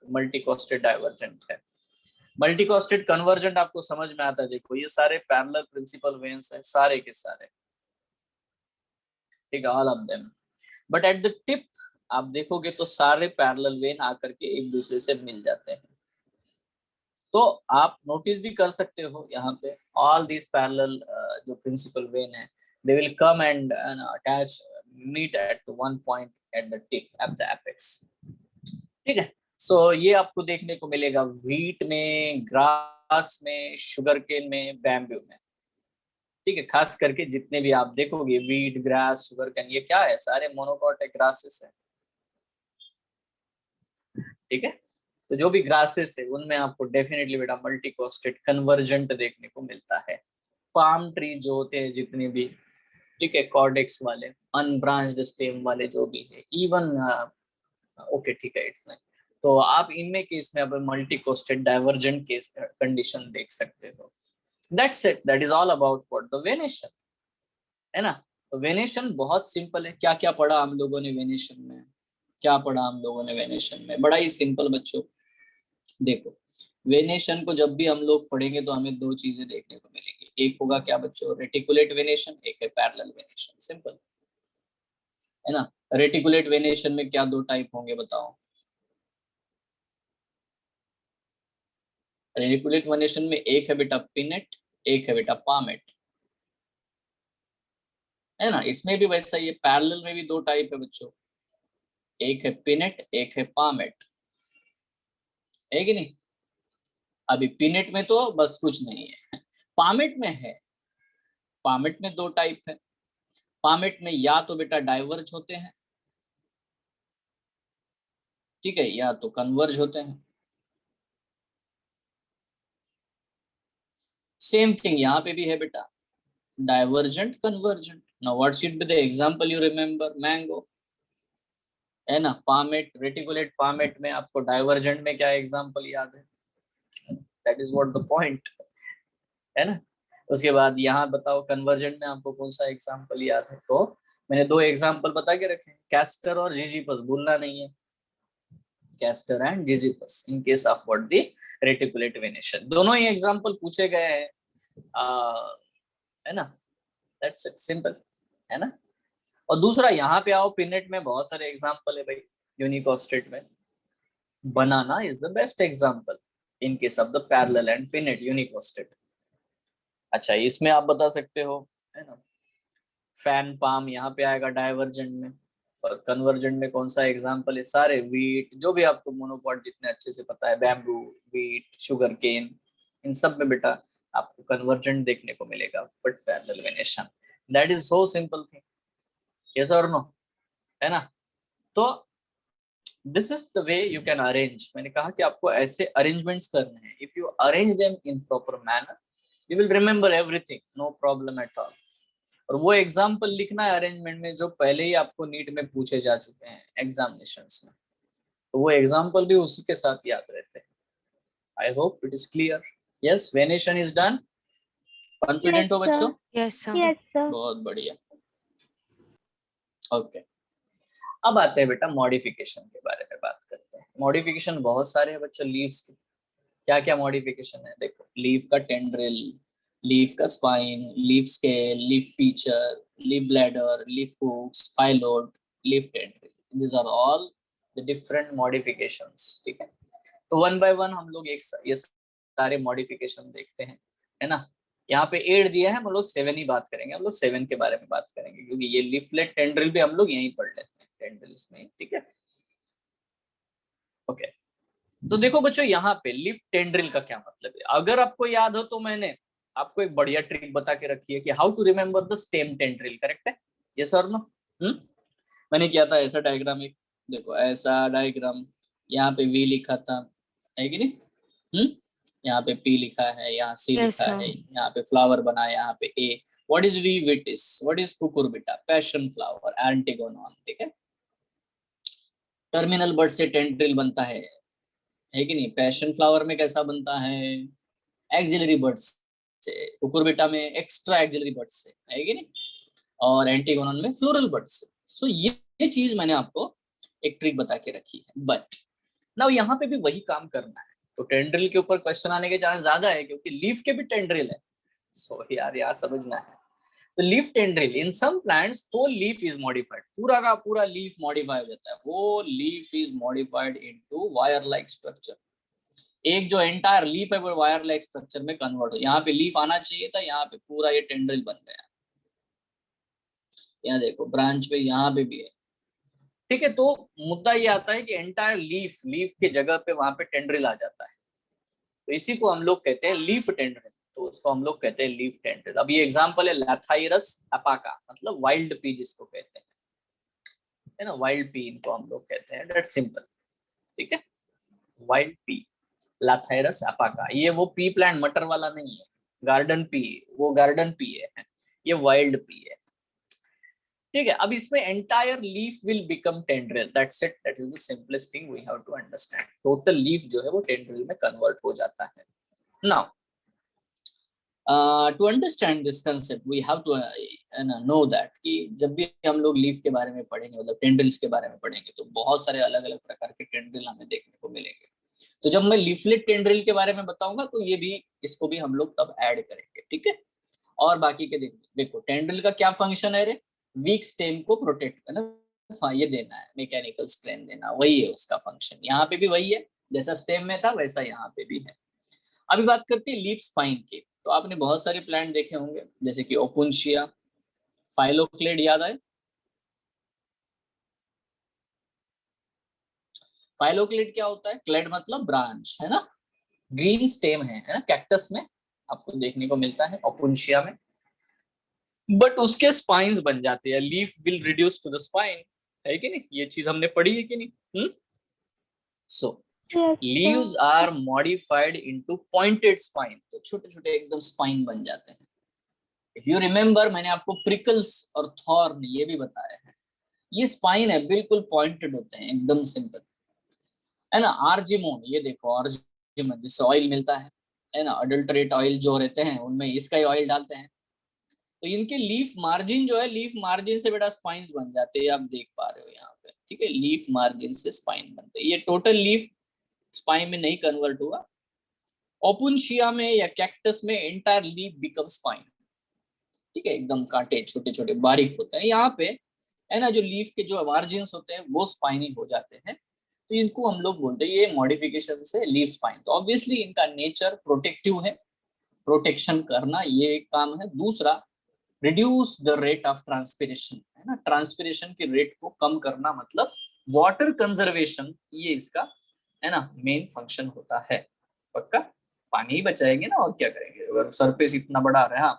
मल्टीकोस्टेड डाइवर्जेंट है। मल्टीकोस्टेड कन्वर्जेंट आपको समझ में आता है, देखो ये सारे पैरेलल प्रिंसिपल वेन्स हैं, सारे के सारे, ठीक है, all of them. But at the tip आप देखोगे तो सारे पैरेलल वेन आकर के एक दूसरे से मिल जाते हैं। तो आप नोटिस भी कर सकते हो यहाँ पे, ऑल दिस पैरेलल जो प्रिंसिपल वेन है, they will come and attach, meet at one point at the tip, at the apex, ठीक है। सो ये आपको देखने को मिलेगा व्हीट में, ग्रास में, शुगर केन में, बैम्बू में, ठीक है। खास करके जितने भी आप देखोगे व्हीट, ग्रास, शुगर केन, ये क्या है, सारे मोनोकोटिक ग्रासेस है, ठीक है। तो जो भी ग्रासेस है उनमें आपको डेफिनेटली बेटा मल्टीकोस्टेड कन्वर्जेंट देखने को मिलता है। पाम ट्री जो होते हैं जितने भी, ठीक है, कॉर्डेक्स वाले, अनब्रांच्ड स्टेम वाले जो भी है, इवन ओके, ठीक है, इट्स, तो आप इनमें केस में अब मल्टीकोस्टेड डाइवर्जेंट केस कंडीशन देख सकते हो। That's it, that is all about what the venation, है ना। तो वेनेशन बहुत सिंपल है। क्या क्या पढ़ा हम लोगों ने वेनेशन में, क्या पढ़ा हम लोगों ने वेनेशन में, बड़ा ही सिंपल बच्चों। देखो वेनेशन को जब भी हम लोग पढ़ेंगे तो हमें दो चीजें देखने को मिलेंगी, एक होगा क्या बच्चों, रेटिकुलेट वेनेशन, एक है पैरेलल वेनेशन, सिंपल, है ना। रेटिकुलेट वेनेशन में क्या दो टाइप होंगे बताओ? रेटिकुलेट वेनेशन में एक है बेटा पिनेट, एक है बेटा पामेट, है ना। इसमें भी वैसा ही है, पैरेलल में भी दो टाइप है बच्चों, एक है पिनेट, एक है पामेट, है कि नहीं। अभी पिनेट में तो बस कुछ नहीं है, पामेट में है, पामेट में दो टाइप है। पामेट में या तो बेटा डाइवर्ज होते हैं, ठीक है, या तो कन्वर्ज होते हैं। सेम थिंग यहाँ पे भी है बेटा, divergent, convergent. Now what should be the example, you remember, mango, है ना। पामेट, रेटिकुलेट पामेट में आपको डाइवर्जेंट में क्या एग्जांपल याद है? That is what the point, है ना। उसके बाद यहाँ बताओ कन्वर्जेंट में आपको कौन सा एग्जांपल याद है? तो मैंने दो एग्जांपल बता के रखे, कैस्टर और जिजिपस, भूलना नहीं है, castor and Zizyphus in case of what the reticulate venation. दोनों ही एग्जांपल पूछे गए हैं, है ना। दैट्स इट, सिंपल, है ना। और दूसरा यहाँ पे आओ, पिनेट में बहुत सारे एग्जांपल है भाई, यूनिकोस्टेट में banana is the best example in case of the parallel and pinnate unicostate. अच्छा, इसमें आप बता सकते हो, है ना, फैन पाम यहाँ पे आएगा डाइवर्जेंट में, और कन्वर्जेंट में कौन सा एग्जांपल है? सारे व्हीट, जो भी आपको मोनोपॉट जितने अच्छे से पता है, बैम्बू, व्हीट, शुगर केन, इन सब में बेटा आपको कन्वर्जेंट देखने को मिलेगा, but parallel venation, that is so simple thing, yes और नो, है ना। तो this is the way you can arrange. मैंने कहा कि आपको ऐसे अरेंजमेंट्स करने हैं, if you arrange them in proper manner you will remember everything, no problem at all. और वो एग्जाम्पल लिखना है अरेंजमेंट में जो पहले ही आपको नीट में पूछे जा चुके हैं एग्जामिनेशंस में, तो वो एग्जाम्पल भी उसी के साथ याद रहते हैं। I hope it is clear. Yes, venation is done, confident हो बच्चों? Yes sir. Yes sir. बहुत बढ़िया, ओके। अब आते हैं बेटा मॉडिफिकेशन के बारे में बात करते हैं। मॉडिफिकेशन बहुत सारे हैं बच्चों लीव्स के। क्या क्या मॉडिफिकेशन है देखो, लीफ का टेंड्रिल, लीफ का spine, leaf scale, leaf feature, leaf bladder, leaf hooks, phyllode, leaf tendril, these are all the different modifications। ठीक है, तो वन बाय वन हम लोग ये सारे मॉडिफिकेशन देखते हैं, है ना। यहाँ पे 8 दिया है, हम लोग 7 ही बात करेंगे, हम लोग 7 के बारे में बात करेंगे, क्योंकि ये लीफलेट टेंड्रिल भी हम लोग यहीं पढ़ लेते हैं टेंड्रिल्स में। ठीक है, ओके। तो देखो बच्चों, यहाँ पे लीफ टेंड्रिल का क्या मतलब है, अगर आपको याद हो तो मैंने आपको एक बढ़िया ट्रिक बता के रखी है कि how to remember the stem tendril, correct है, यस और नो। मैंने किया था ऐसा डायग्राम, एक देखो ऐसा डायग्राम, यहाँ पे वी लिखा था, है कि नहीं। यहाँ पे पी लिखा है, यहाँ सी लिखा है, यहाँ पे फ्लावर बना है, यहाँ पे A. What is we Vitis, what is Cucurbita, passion flower, Antigonon. ठीक है, टर्मिनल बर्ड से टेंड्रिल बनता है कि नहीं। पैशन फ्लावर में कैसा बनता है, एक्सिलरी बर्ड्स से, कुकुरबिटा में एक्स्ट्रा एक्सिलरी बर्ड्स से, है कि नहीं, और एंटीगोनन में फ्लोरल बर्ड्स से। सो ये चीज मैंने आपको एक ट्रिक बता के रखी है। बट नाउ यहाँ पे भी वही काम करना है, तो टेंड्रिल के ऊपर क्वेश्चन आने के चांस ज्यादा है, क्योंकि लीफ के भी टेंड्रिल है। सो यार यहाँ समझना है, तो leaf tendril in some plants whole leaf is modified, पूरा का पूरा लीफ मॉडिफाई हो जाता है, whole leaf is modified into wire like structure. एक जो एंटायर लीफ है वो वायर लाइक स्ट्रक्चर में कन्वर्ट हो, यहाँ पे लीफ आना चाहिए था, यहाँ पे पूरा ये टेंड्रिल बन गया। यहाँ देखो ब्रांच पे यहाँ पे भी है। ठीक है, तो मुद्दा ये आता है कि एंटायर लीफ के जगह पे वहां पे टेंड्रिल आ जाता है, तो इसी को हम लोग कहते हैं लीफ टेंड्रिल, तो उसको हम लोग कहते हैं लीफ टेंड्रिल। अब ये एग्जांपल है लैथाइरस अपाका, मतलब वाइल्ड पी जिसको कहते हैं, है ना, वाइल्ड पी इनको हम लोग कहते हैं, दैट्स सिंपल। ठीक है, वाइल्ड पी, लाथाइरस अपाका, ये वो पी प्लांट मटर वाला नहीं है, गार्डन पी, वो गार्डन पी है, ये वाइल्ड पी है। ठीक है, अब इसमें entire leaf will become tendril, that's it, that is the simplest thing we have to understand. Total leaf जो है वो टेंड्रिल में कन्वर्ट हो जाता है। Now to understand this concept we have to know that कि जब भी हम लोग लीफ के बारे में पढ़ेंगे, मतलब टेंड्रिल्स के बारे में पढ़ेंगे, तो बहुत सारे अलग अलग प्रकार के टेंड्रिल हमें देखने को मिलेंगे। तो जब मैं लीफलेट टेंड्रिल के बारे में बताऊंगा तो ये भी, इसको भी हम लोग तब ऐड करेंगे। ठीक है, और बाकी के देखो टेंड्रिल का क्या फंक्शन है रे, वीक स्टेम को प्रोटेक्ट करना, ये देना है, मैकेनिकल स्ट्रेंथ देना, वही है उसका फंक्शन। यहाँ पे भी वही है, जैसा स्टेम में था वैसा यहाँ पे भी है। अभी बात करते हैं लीफ स्पाइन की, तो आपने बहुत सारे प्लांट देखे होंगे, जैसे कि ओपुंशिया, फाइलोक्लेड, याद आए फाइलोक्लेड क्या होता है, क्लेड मतलब ब्रांच, है ना, ग्रीन स्टेम है ना, कैक्टस में आपको देखने को मिलता है, ओपुंशिया में, बट उसके स्पाइन्स बन जाते हैं, leaf will reduce to the spine, है कि नहीं, ये चीज हमने पढ़ी है कि नहीं। So leaves are modified into pointed spine, तो छोटे छोटे एकदम स्पाइन बन जाते हैं। इफ यू रिमेम्बर, मैंने आपको प्रिकल्स और थॉर्न ये भी बताया है, ये स्पाइन है, बिल्कुल पॉइंटेड होते हैं, एकदम सिंपल, है ना। आर्जिमोन, ये देखो आर्जिमोन, जिससे ऑयल मिलता है ना, अडल्टरेट ऑयल जो रहते हैं उनमें इसका ही ऑयल डालते हैं, तो इनके लीफ मार्जिन जो है, लीफ मार्जिन से बेटा स्पाइन्स बन जाते हैं, आप देख पा रहे हो यहाँ पे। ठीक है, लीफ मार्जिन से स्पाइन बनते हैं, ये टोटल लीफ स्पाइन में नहीं कन्वर्ट हुआ। ओपुंशिया में या कैक्टस में एंटायर लीफ बिकम स्पाइन। ठीक है, एकदम कांटे छोटे छोटे बारीक होते हैं, यहाँ पे है ना, जो लीफ के जो मार्जिन होते हैं वो स्पाइनी हो जाते हैं, तो इनको हम लोग बोलते हैं ये मॉडिफिकेशन से लीफ स्पाइन। तो ऑब्वियसली इनका नेचर प्रोटेक्टिव है, प्रोटेक्शन करना ये एक काम है। दूसरा, reduce the rate of transpiration, है ना, ट्रांसपिरेशन के रेट को कम करना, मतलब वाटर कंजर्वेशन, ये इसका है ना मेन फंक्शन होता है। पक्का, पानी ही बचाएंगे ना, और क्या करेंगे, अगर सरफेस इतना बड़ा रहा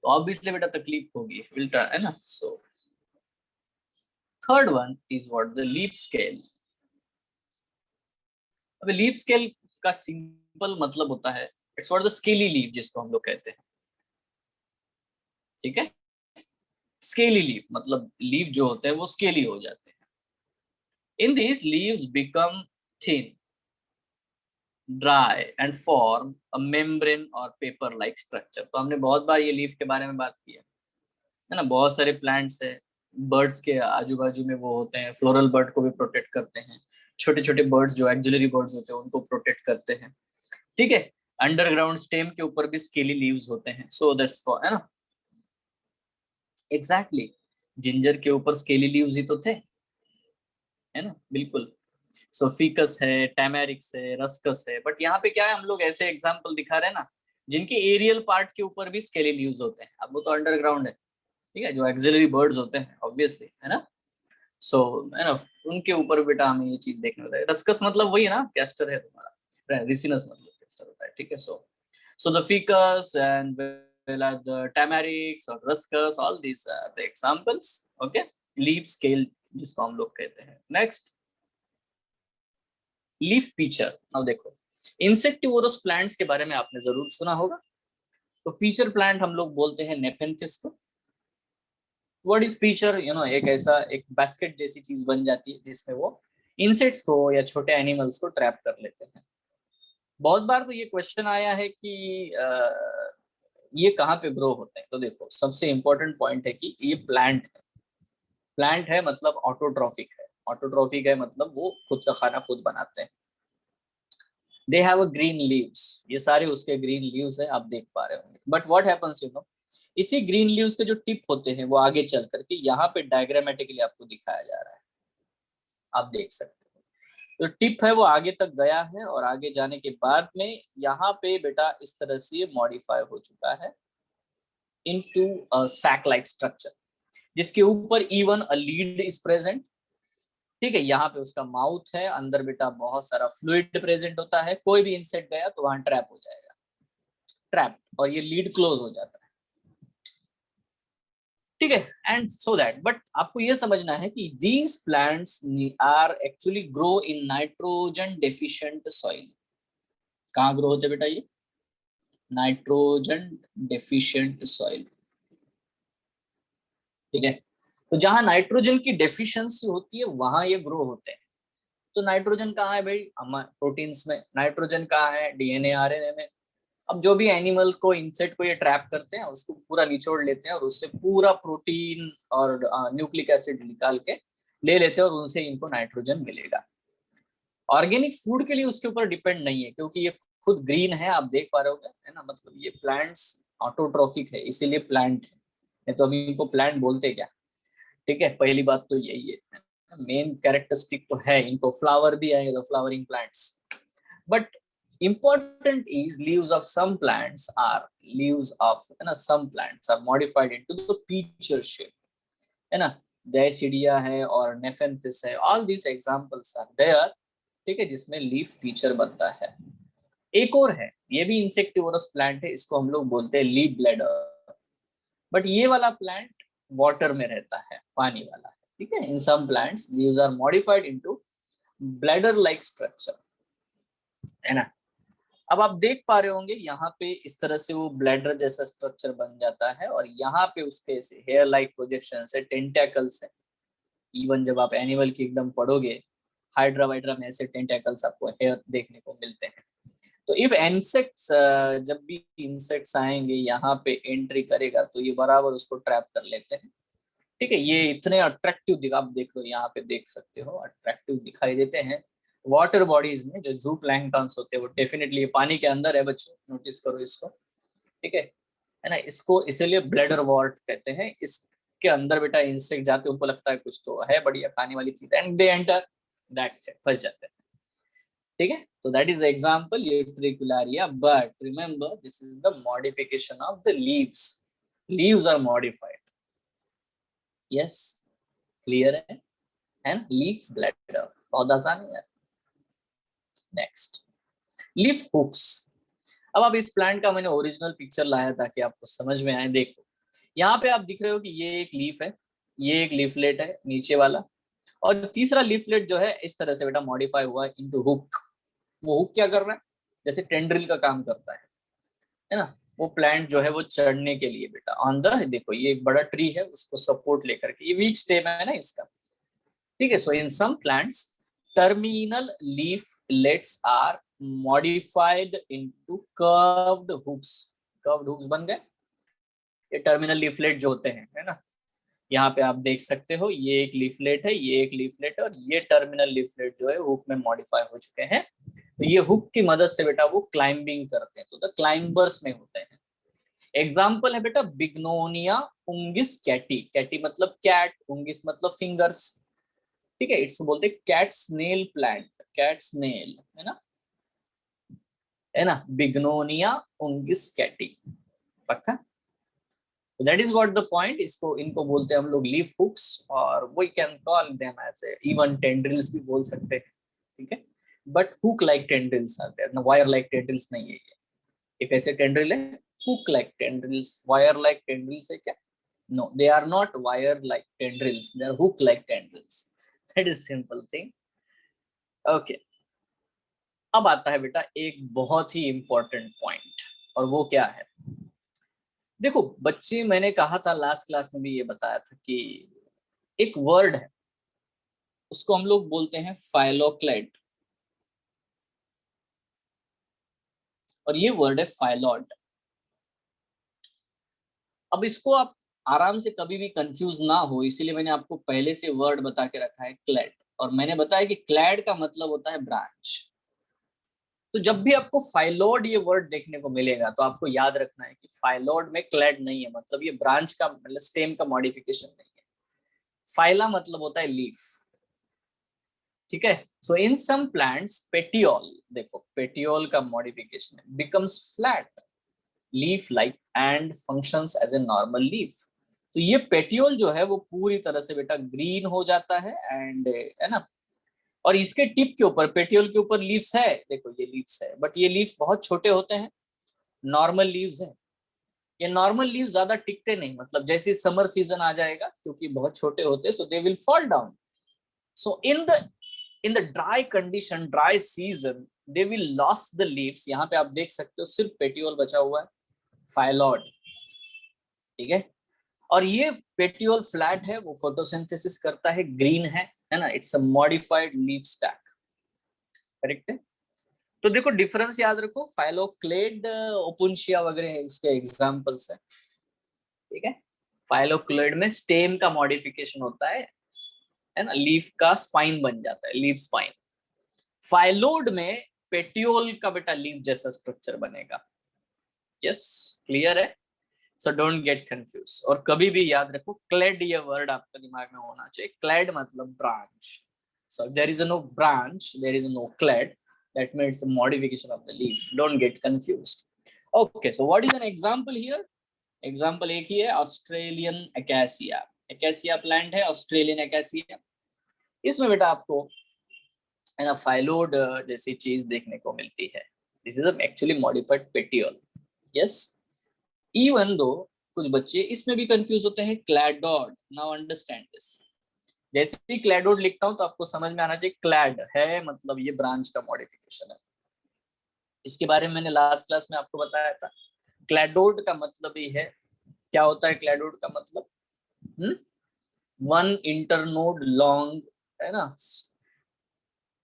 तो ऑब्वियसली बेटा तकलीफ होगी, फिल्टर, है ना। So third one is what, the leaf scale. अब लीफ स्केल का सिंपल मतलब होता है, it's what the scaly leaf जिसको हम लोग कहते हैं। ठीक है, स्केली लीफ मतलब लीफ जो होते हैं वो स्केली हो जाते हैं। In this leaves become thin, dry and form a membrane और पेपर लाइक स्ट्रक्चर। तो हमने बहुत बार ये लीफ के बारे में बात की है ना, बहुत सारे प्लांट्स है बर्ड्स के आजू बाजू में वो होते हैं, फ्लोरल बर्ड को भी प्रोटेक्ट करते हैं, छोटे छोटे बर्ड्स जो एक्सिलरी बर्ड्स होते हैं उनको प्रोटेक्ट करते हैं, ठीक है। अंडरग्राउंड स्टेम के ऊपर भी स्केली लीव्स होते हैं, सो दैट्स है ना, एग्जैक्टली जिंजर के ऊपर स्केली लीव्स ही तो थे, है ना, बिल्कुल। सो फीकस है, टैमेरिक्स है, रस्कस है, बट यहाँ पे क्या है, हम लोग ऐसे एग्जांपल दिखा रहे हैं ना जिनके एरियल पार्ट के ऊपर भी स्केली लीव्स होते हैं, अब वो तो अंडरग्राउंड है, ठीक है, जो एक्सिलरी बर्ड्स होते हैं ऑब्वियसली, है ना। सो है ना, उनके ऊपर बेटा हमें ये चीज देखने को है। रस्कस मतलब वही है ना, कैस्टर है तुम्हारा, रिसिनस मतलब कैस्टर होता है, ठीक है। So the faeces and the tamarix or ruscus, all these are the examples, okay, leaf scale जिसको हम लोग कहते हैं। Next leaf pitcher. अब देखो इंसेक्टिवोरस प्लांट्स के बारे में आपने जरूर सुना होगा, तो पीचर प्लांट हम लोग बोलते हैं नेपेंथिस को। What is pitcher, you know, एक ऐसा एक बास्केट जैसी चीज बन जाती है जिसमें वो इंसेक्ट्स को या छोटे एनिमल्स को ट्रैप कर लेते हैं। बहुत बार तो ये क्वेश्चन आया है कि ये कहाँ पे ग्रो होते हैं, तो देखो सबसे इंपॉर्टेंट पॉइंट है कि ये प्लांट है, प्लांट है मतलब ऑटोट्रॉफिक है, ऑटोट्रॉफिक है मतलब वो खुद का खाना खुद बनाते हैं। They have a green leaves, ये सारे उसके ग्रीन लीव्स है, आप देख पा रहे होंगे। But what happens, you know, इसी ग्रीन लीव्स के जो टिप होते हैं वो आगे चल करके यहाँ पे डायग्रामेटिकली आपको दिखाया जा रहा है, आप देख सकते हो। तो टिप है वो आगे तक गया है और आगे जाने के बाद में यहाँ पे बेटा इस तरह से मॉडिफाई हो चुका है into a sac like structure, जिसके ऊपर even a lid is present, ठीक है। यहाँ पे उसका माउथ है, अंदर बेटा बहुत सारा फ्लूइड प्रेजेंट होता है, कोई भी इंसेक्ट गया तो वहां ट्रैप हो जाएगा, ट्रैप, और ये लीड क्लोज हो जाता है, ठीक है। एंड सो दैट, बट आपको ये समझना है कि these plants are actually grow in nitrogen deficient soil. कहाँ ग्रो होते बेटा ये, नाइट्रोजन डेफिशिएंट सॉइल, ठीक है। तो जहां नाइट्रोजन की डेफिशिएंसी होती है वहां ये ग्रो होते हैं। तो नाइट्रोजन कहाँ है भाई, प्रोटीन्स में, नाइट्रोजन कहाँ है, डीएनए आरएनए में। अब जो भी एनिमल को, इंसेक्ट को ये ट्रैप करते हैं उसको पूरा निचोड़ लेते हैं और उससे पूरा प्रोटीन और न्यूक्लिक एसिड निकाल के ले लेते हैं और उनसे इनको नाइट्रोजन मिलेगा। ऑर्गेनिक फूड के लिए उसके ऊपर डिपेंड नहीं है क्योंकि ये खुद ग्रीन है, आप देख पा रहे होगे, है ना, मतलब ये प्लांट्स ऑटोट्रॉफिक है इसीलिए प्लांट है, नहीं तो अभी इनको प्लांट बोलते क्या, ठीक है। पहली बात तो यही है, मेन कैरेक्टरिस्टिक तो है, इनको फ्लावर भी आएगा, तो flowering plants. But important is leaves of some plants are leaves of, है ना, some plants are modified into the peacher shape, है ना, डायसिडिया है और नेफेंथिस है, all these examples are there, ठीक है, जिसमें लीफ पीचर बनता है। एक और है, ये भी इंसेक्टिवोरस प्लांट है, इसको हम लोग बोलते हैं लीफ ब्लैडर, बट ये वाला प्लांट वाटर में रहता है, पानी वाला है, ठीक है। In some plants leaves are modified into bladder like structure, है ना। अब आप देख पा रहे होंगे यहाँ पे इस तरह से वो ब्लैडर जैसा स्ट्रक्चर बन जाता है और यहाँ पे उसके ऐसे हेयर लाइक प्रोजेक्शन है, टेंटेकल्स है। इवन जब आप एनिमल की एकदम पढ़ोगे हाइड्रा वाइड्रा में ऐसे टेंटेकल्स आपको हेयर देखने को मिलते हैं। तो इफ इंसेक्ट्स, जब भी इंसेक्ट्स आएंगे यहाँ पे एंट्री करेगा तो ये बराबर उसको ट्रैप कर लेते हैं, ठीक है। ये इतने अट्रैक्टिव दिखा, आप देख लो यहाँ पे देख सकते हो, अट्रैक्टिव दिखाई देते हैं वाटर बॉडीज में। जो जू प्लैंक्टन्स होते हैं वो डेफिनेटली पानी के अंदर है बच्चों, नोटिस करो इसको, ठीक है ना। इसको इसीलिए ब्लैडर वॉर्ट कहते हैं। इसके अंदर बेटा इंसेक्ट जाते हैं, उनको लगता है कुछ तो है बढ़िया खाने वाली चीज, and they enter, that's it, फंस जाते हैं, ठीक है। तो that is example Utricularia, but remember this is the modification of the leaves, leaves are modified, yes, clear है, एंड लीफ ब्लैडर बहुत आसान है। Next leaf hooks. अब आप इस प्लांट का मैंने ओरिजिनल पिक्चर लाया ताकि आपको समझ में आए। देखो यहाँ पे आप दिख रहे हो कि ये एक लीफ है, ये एक लीफलेट है नीचे वाला, और तीसरा लीफलेट जो है इस तरह से बेटा मॉडिफाई हुआ है इनटू हुक। वो हुक क्या कर रहा है, जैसे टेंड्रिल का काम करता है ना। वो प्लांट जो है वो चढ़ने के लिए बेटा ऑन द, देखो ये एक बड़ा ट्री है उसको सपोर्ट लेकर के, ये वीक स्टेम है ना इसका, ठीक है। So in some plants terminal leaflets are modified into curved hooks, curved hooks बन गए, ये टर्मिनल लीफलेट जो होते हैं, है ना, यहाँ पे आप देख सकते हो, ये एक लीफलेट है, ये एक लीफलेट है, और ये टर्मिनल लीफलेट जो है हुक में मॉडिफाई हो चुके हैं। तो ये हुक की मदद से बेटा वो क्लाइंबिंग करते हैं, तो द क्लाइंबर्स में होते हैं। एग्जाम्पल है बेटा बिग्नोनिया उंगिस कैटी, कैटी मतलब कैट, उंगिस मतलब फिंगर्स, ठीक है। इट्स बोलते cat snail plant, cat snail है ना, बिग्नोनिया उंगिस कैटी, पक्का। That is what the point. इसको इनको बोलते हैं हम लोग लीफ हुक्स, और we can call them as even tendrils भी बोल सकते हैं, ठीक है। But hook like tendrils are there ना, वायर लाइक टेंड्रिल्स नहीं है ये। एक ऐसे टेंड्रिल है, hook like tendrils, wire like tendrils है क्या? No, they are not wire like tendrils, they are hook like tendrils. That is simple thing. Okay. अब आता है बेटा एक बहुत ही इंपॉर्टेंट पॉइंट, और वो क्या है? देखो बच्चे, मैंने कहा था लास्ट क्लास में भी ये बताया था कि एक वर्ड है, उसको हम लोग बोलते हैं फाइलोक्लेड, और ये वर्ड है फाइलॉड। अब इसको आप आराम से कभी भी कंफ्यूज ना हो, इसीलिए मैंने आपको पहले से वर्ड बता के रखा है क्लेड, और मैंने बताया कि क्लैड का मतलब होता है ब्रांच। तो जब भी आपको फाइलोड ये वर्ड देखने को मिलेगा तो आपको याद रखना है कि फाइलोड में क्लैड नहीं है, मतलब ये ब्रांच का मतलब स्टेम का मॉडिफिकेशन नहीं है। फाइला मतलब होता है लीफ, ठीक है। So in some plants petiole, देखो पेटियोल का मॉडिफिकेशन है, becomes flat leaf like and functions as a normal leaf. तो ये पेटियोल जो है वो पूरी तरह से बेटा ग्रीन हो जाता है, एंड है ना, और इसके टिप के ऊपर, पेटियोल के ऊपर लीव्स है, देखो ये लीव्स है, बट ये लीव्स बहुत छोटे होते हैं, नॉर्मल लीव्स है। ये नॉर्मल लीव्स ज्यादा टिकते नहीं, मतलब जैसे समर सीजन आ जाएगा, क्योंकि बहुत छोटे होते हैं, so they will fall down. So in the dry condition, dry season, they will loss the leaves. यहाँ पे आप देख सकते हो सिर्फ पेटियोल बचा हुआ है, फाइलॉड, ठीक है। और ये पेटियोल फ्लैट है, वो फोटोसिंथेसिस करता है, ग्रीन है ना, it's a modified leaf stack, correct है। तो देखो डिफरेंस याद रखो, फाइलोक्लेड, ओपुंशिया वगैरह इसके एग्जांपल्स है, ठीक है। फाइलोक्लेड में स्टेम का मॉडिफिकेशन होता है ना, लीफ का स्पाइन बन जाता है, लीफ स्पाइन। फाइलोड में पेटियोल का बेटा लीफ जैसा स्ट्रक्चर बनेगा। यस, क्लियर है। सो डोंट गेट कंफ्यूज, और कभी भी याद रखो क्लेड ये वर्ड आपके दिमाग में होना चाहिए। क्लेड मतलब branch, so there is no branch, there is no clade, that means the modification of the leaf, don't get confused. Okay, so what is an example here? Example एक ही है, Australian acacia, acacia plant है, Australian acacia. इसमें बेटा आपको है ना phyllode जैसी चीज देखने को मिलती है। This is actually modified petiole. Yes, even though कुछ बच्चे इसमें भी कंफ्यूज होते हैं, क्लैडोड। नाउ अंडरस्टैंड दिस, जैसे ही क्लैडोड लिखता हूं तो आपको समझ में आना चाहिए क्लैड है मतलब ये ब्रांच का मॉडिफिकेशन है। इसके बारे में मैंने लास्ट क्लास में आपको बताया था। क्लैडोड का मतलब ही है, क्या होता है क्लैडोड का मतलब? वन इंटरनोड लॉन्ग, है ना,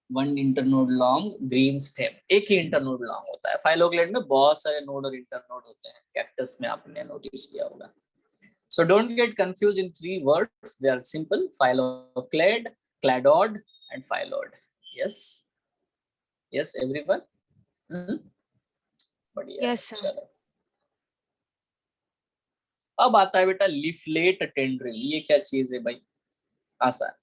one internode long green stem, एक ही इंटरनोड लॉन्ग होता है। फाइलोक्लेड में बहुत सारे नोड और इंटरनोड होते हैं, कैक्टस में आपने नोटिस किया होगा। So don't get confused in three words. They are simple: phyloclade, cladod, and phylod. Yes, yes, everyone. बढ़िया है, यस सर। चलो। अब आता है बेटा लीफलेट टेंड्रिल। ये क्या चीज है भाई? आसान।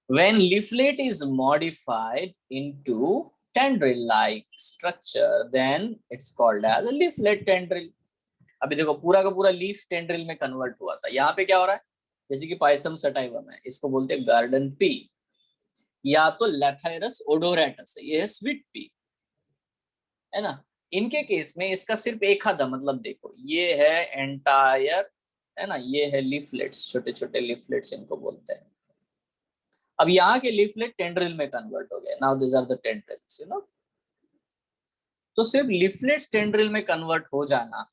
When leaflet is modified into tendril-like structure, then it's called as a leaflet tendril. अभी देखो पूरा का पूरा लीफ टेंड्रिल में कन्वर्ट हुआ था। यहाँ पे क्या हो रहा है, जैसे कि पाइसम सटाइवम है, इसको बोलते हैं गार्डन पी, या तो लैथाइरस ओडोरेटस है, ये है स्वीट पी, है ना। इनके केस में इसका सिर्फ एक आधा मतलब देखो, ये है एंटायर, है ना, ये है लीफलेट्स, छोटे छोटे लीफलेट्स इनको बोलते हैं। अब यहाँ के लीफलेट टेंड्रिल में कन्वर्ट हो गए, now this are the tendrils, you know. तो सिर्फ लीफलेट्स टेंड्रिल में कन्वर्ट हो जाना,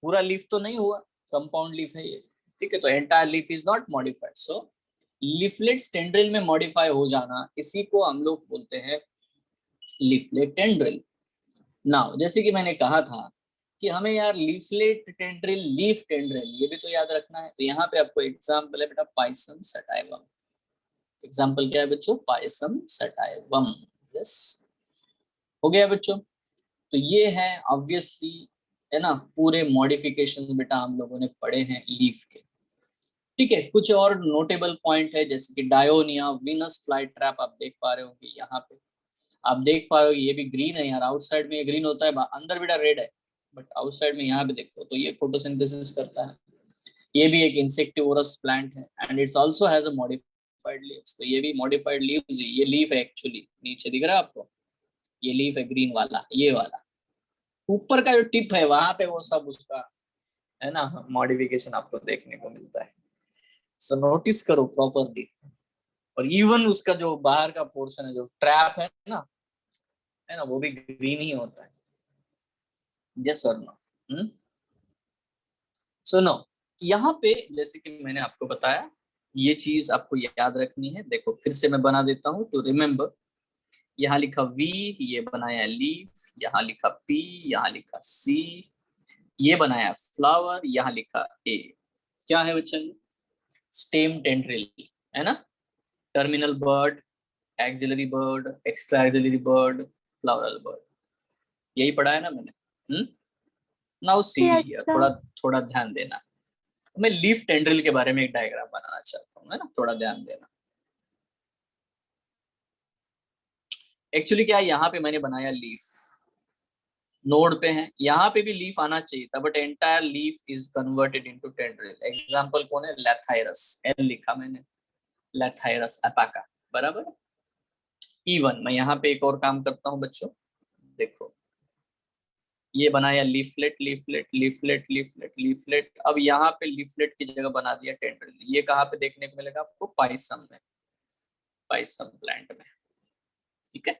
पूरा लीफ तो नहीं हुआ, कंपाउंड लीफ है ये, ठीक है। तो entire leaf is not modified, so leaflets tendril में मॉडिफाई हो जाना, इसी को हम लोग बोलते हैं लीफलेट टेंड्रिल। नाउ जैसे कि मैंने कहा था कि हमें यार लीफलेट टेंड्रिल, लीफ टेंड्रिल ये भी तो याद रखना है। तो यहाँ पे आपको एग्जाम्पल है बेटा पाइसम सटाइवम। एग्जाम्पल क्या है बच्चों? Pisum sativum. यस, हो गया बच्चों। तो ये है ऑब्वियसली, है ना, पूरे मॉडिफिकेशन बेटा हम लोगों ने पढ़े हैं लीफ के। ठीक है, कुछ और नोटेबल पॉइंट है जैसे कि डायोनिया, वीनस फ्लाई ट्रैप आप देख पा रहे होंगे यहाँ पे। आप देख पा रहे हो ये भी ग्रीन है यार, आउटसाइड में ये ग्रीन होता है, अंदर बेटा रेड है, बट आउटसाइड में यहाँ पे देखो तो ये फोटोसिंथेसिस करता है। ये भी एक इंसेक्टिवोरस प्लांट है and it's also has a modified leaves. तो ये भी मॉडिफाइड लीव्स, ये लीफ है एक्चुअली, नीचे दिख रहा है आपको, ये लीफ है ग्रीन वाला, ये वाला ऊपर का जो टिप है वहां पे वो सब उसका, है ना, मॉडिफिकेशन आपको देखने को मिलता है। सो नोटिस करो प्रॉपरली। और इवन उसका जो बाहर का पोर्शन है, जो ट्रैप है ना, वो भी ग्रीन ही होता है। यस और नो? सुनो, यहाँ पे जैसे कि मैंने आपको बताया, ये चीज आपको याद रखनी है। देखो फिर से मैं बना देता हूँ टू रिमेम्बर। यहाँ लिखा वी, ये बनाया लीफ, यहाँ लिखा पी, यहाँ लिखा सी, ये बनाया फ्लावर, यहाँ लिखा ए। क्या है बच्चन? स्टेम टेंड्रिल, है ना, terminal bird, axillary bird, extra axillary bird, floral bird, यही पढ़ा है ना मैंने। Now see, yes sir. थोड़ा थोड़ा ध्यान देना। मैं लीफ टेंड्रिल के बारे में एक डायग्राम बनाना चाहता हूँ, है ना, थोड़ा ध्यान देना। एक्चुअली क्या है, यहाँ पे मैंने बनाया लीफ, नोड पे है, यहाँ पे भी लीफ आना चाहिए था, but entire leaf is converted into tendril. Example कौन है? लैथाइरस, एल लिखा मैंने, लैथाइरस एपाका, बराबर। इवन मैं यहाँ पे एक और काम करता हूँ बच्चों, देखो ये बनाया leaflet, leaflet, leaflet, leaflet, leaflet. अब यहाँ पे लीफलेट की जगह बना दिया टेंड्रिल। ये कहाँ पे देखने को मिलेगा आपको? पाइसम में, पाइसम प्लांट में। ठीक है,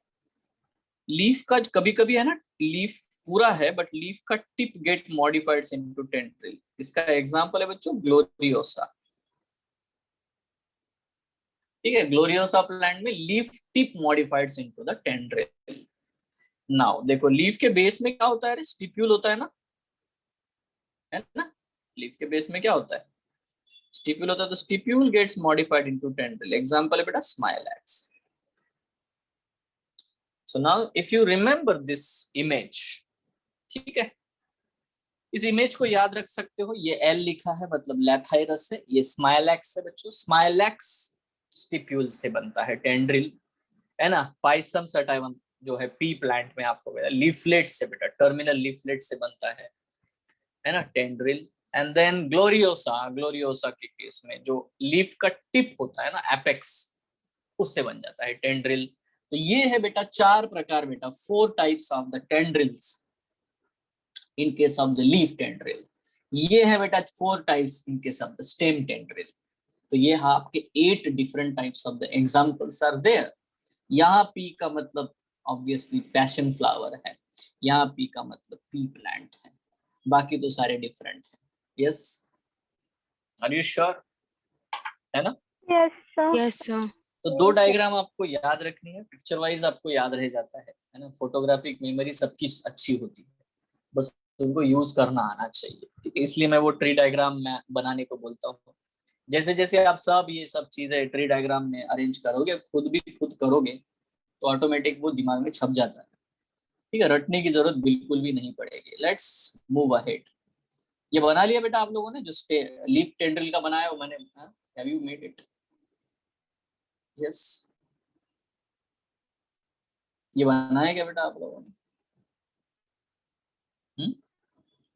लीफ का कभी कभी है ना, लीफ पूरा है बट लीफ का tip gate modified into tendril. इसका एग्जांपल है बच्चों ग्लोरियोसा। ठीक है, ग्लोरियोसा प्लांट में leaf tip modified into the tendril. Now देखो लीफ के बेस में क्या होता है? स्टिप्यूल होता है ना, लीफ के बेस में क्या होता है? स्टिप्यूल होता है। तो stipule gets modified into tendril. Example है बेटा Smilax. So now if you remember this image, ठीक है, इस इमेज को याद रख सकते हो। ये एल लिखा है मतलब लैथाइरस है, ये स्माइलैक्स है बच्चों। स्माइलैक्स स्टिप्यूल से बनता है टेंड्रिल, है ना। पाइसम सटाइवम जो है पी प्लांट में आपको लीफलेट से बेटा, टर्मिनल लीफलेट से बनता है ना, tendril. And then Gloriosa, Gloriosa के केस में जो लीफ का टिप होता है ना, एपेक्स, उससे बन जाता है टेंड्रिल। तो ये है बेटा चार प्रकार बेटा, 4 types of the tendrils in case of the leaf tendril. ये है बेटा 4 types in case of the stem tendril. तो ये आपके 8 different types of the examples are there. यहाँ पी का मतलब ऑब्वियसली पैशन फ्लावर है, यहाँ पी का मतलब पी प्लांट है, बाकी तो सारे डिफरेंट है। Yes, are you sure? है ना? Yes sir. Yes sir. तो 2 डायग्राम आपको याद रखनी है, पिक्चर वाइज आपको याद रह जाता है ना। फोटोग्राफिक मेमोरी सबकी अच्छी होती है, बस उनको यूज करना आना चाहिए। ठीक है, इसलिए मैं वो ट्री डायग्राम में बनाने को बोलता हूँ। जैसे जैसे आप सब ये सब चीजें ट्री डायग्राम में अरेंज करोगे, खुद करोगे, तो ऑटोमेटिक वो दिमाग में छप जाता है। ठीक है, रटने की जरूरत बिल्कुल भी नहीं पड़ेगी। Let's move ahead. ये बना लिया बेटा आप लोगों ने, जो लीफ टेंड्रिल का बनाया वो मैंने, have you made it? Yes, ये बनाया क्या बेटा आप लोगों ने?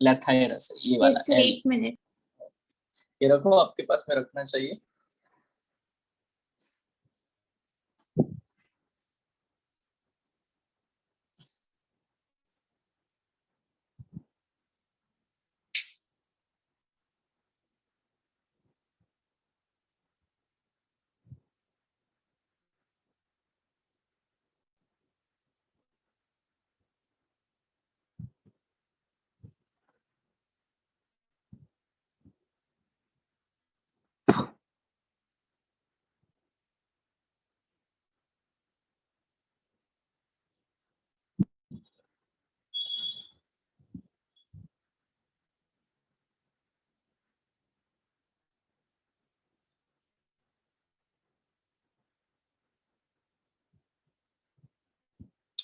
लैथाइरस है ये वाला यस सर, एल। 1 मिनट। ये रखो, आपके पास में रखना चाहिए।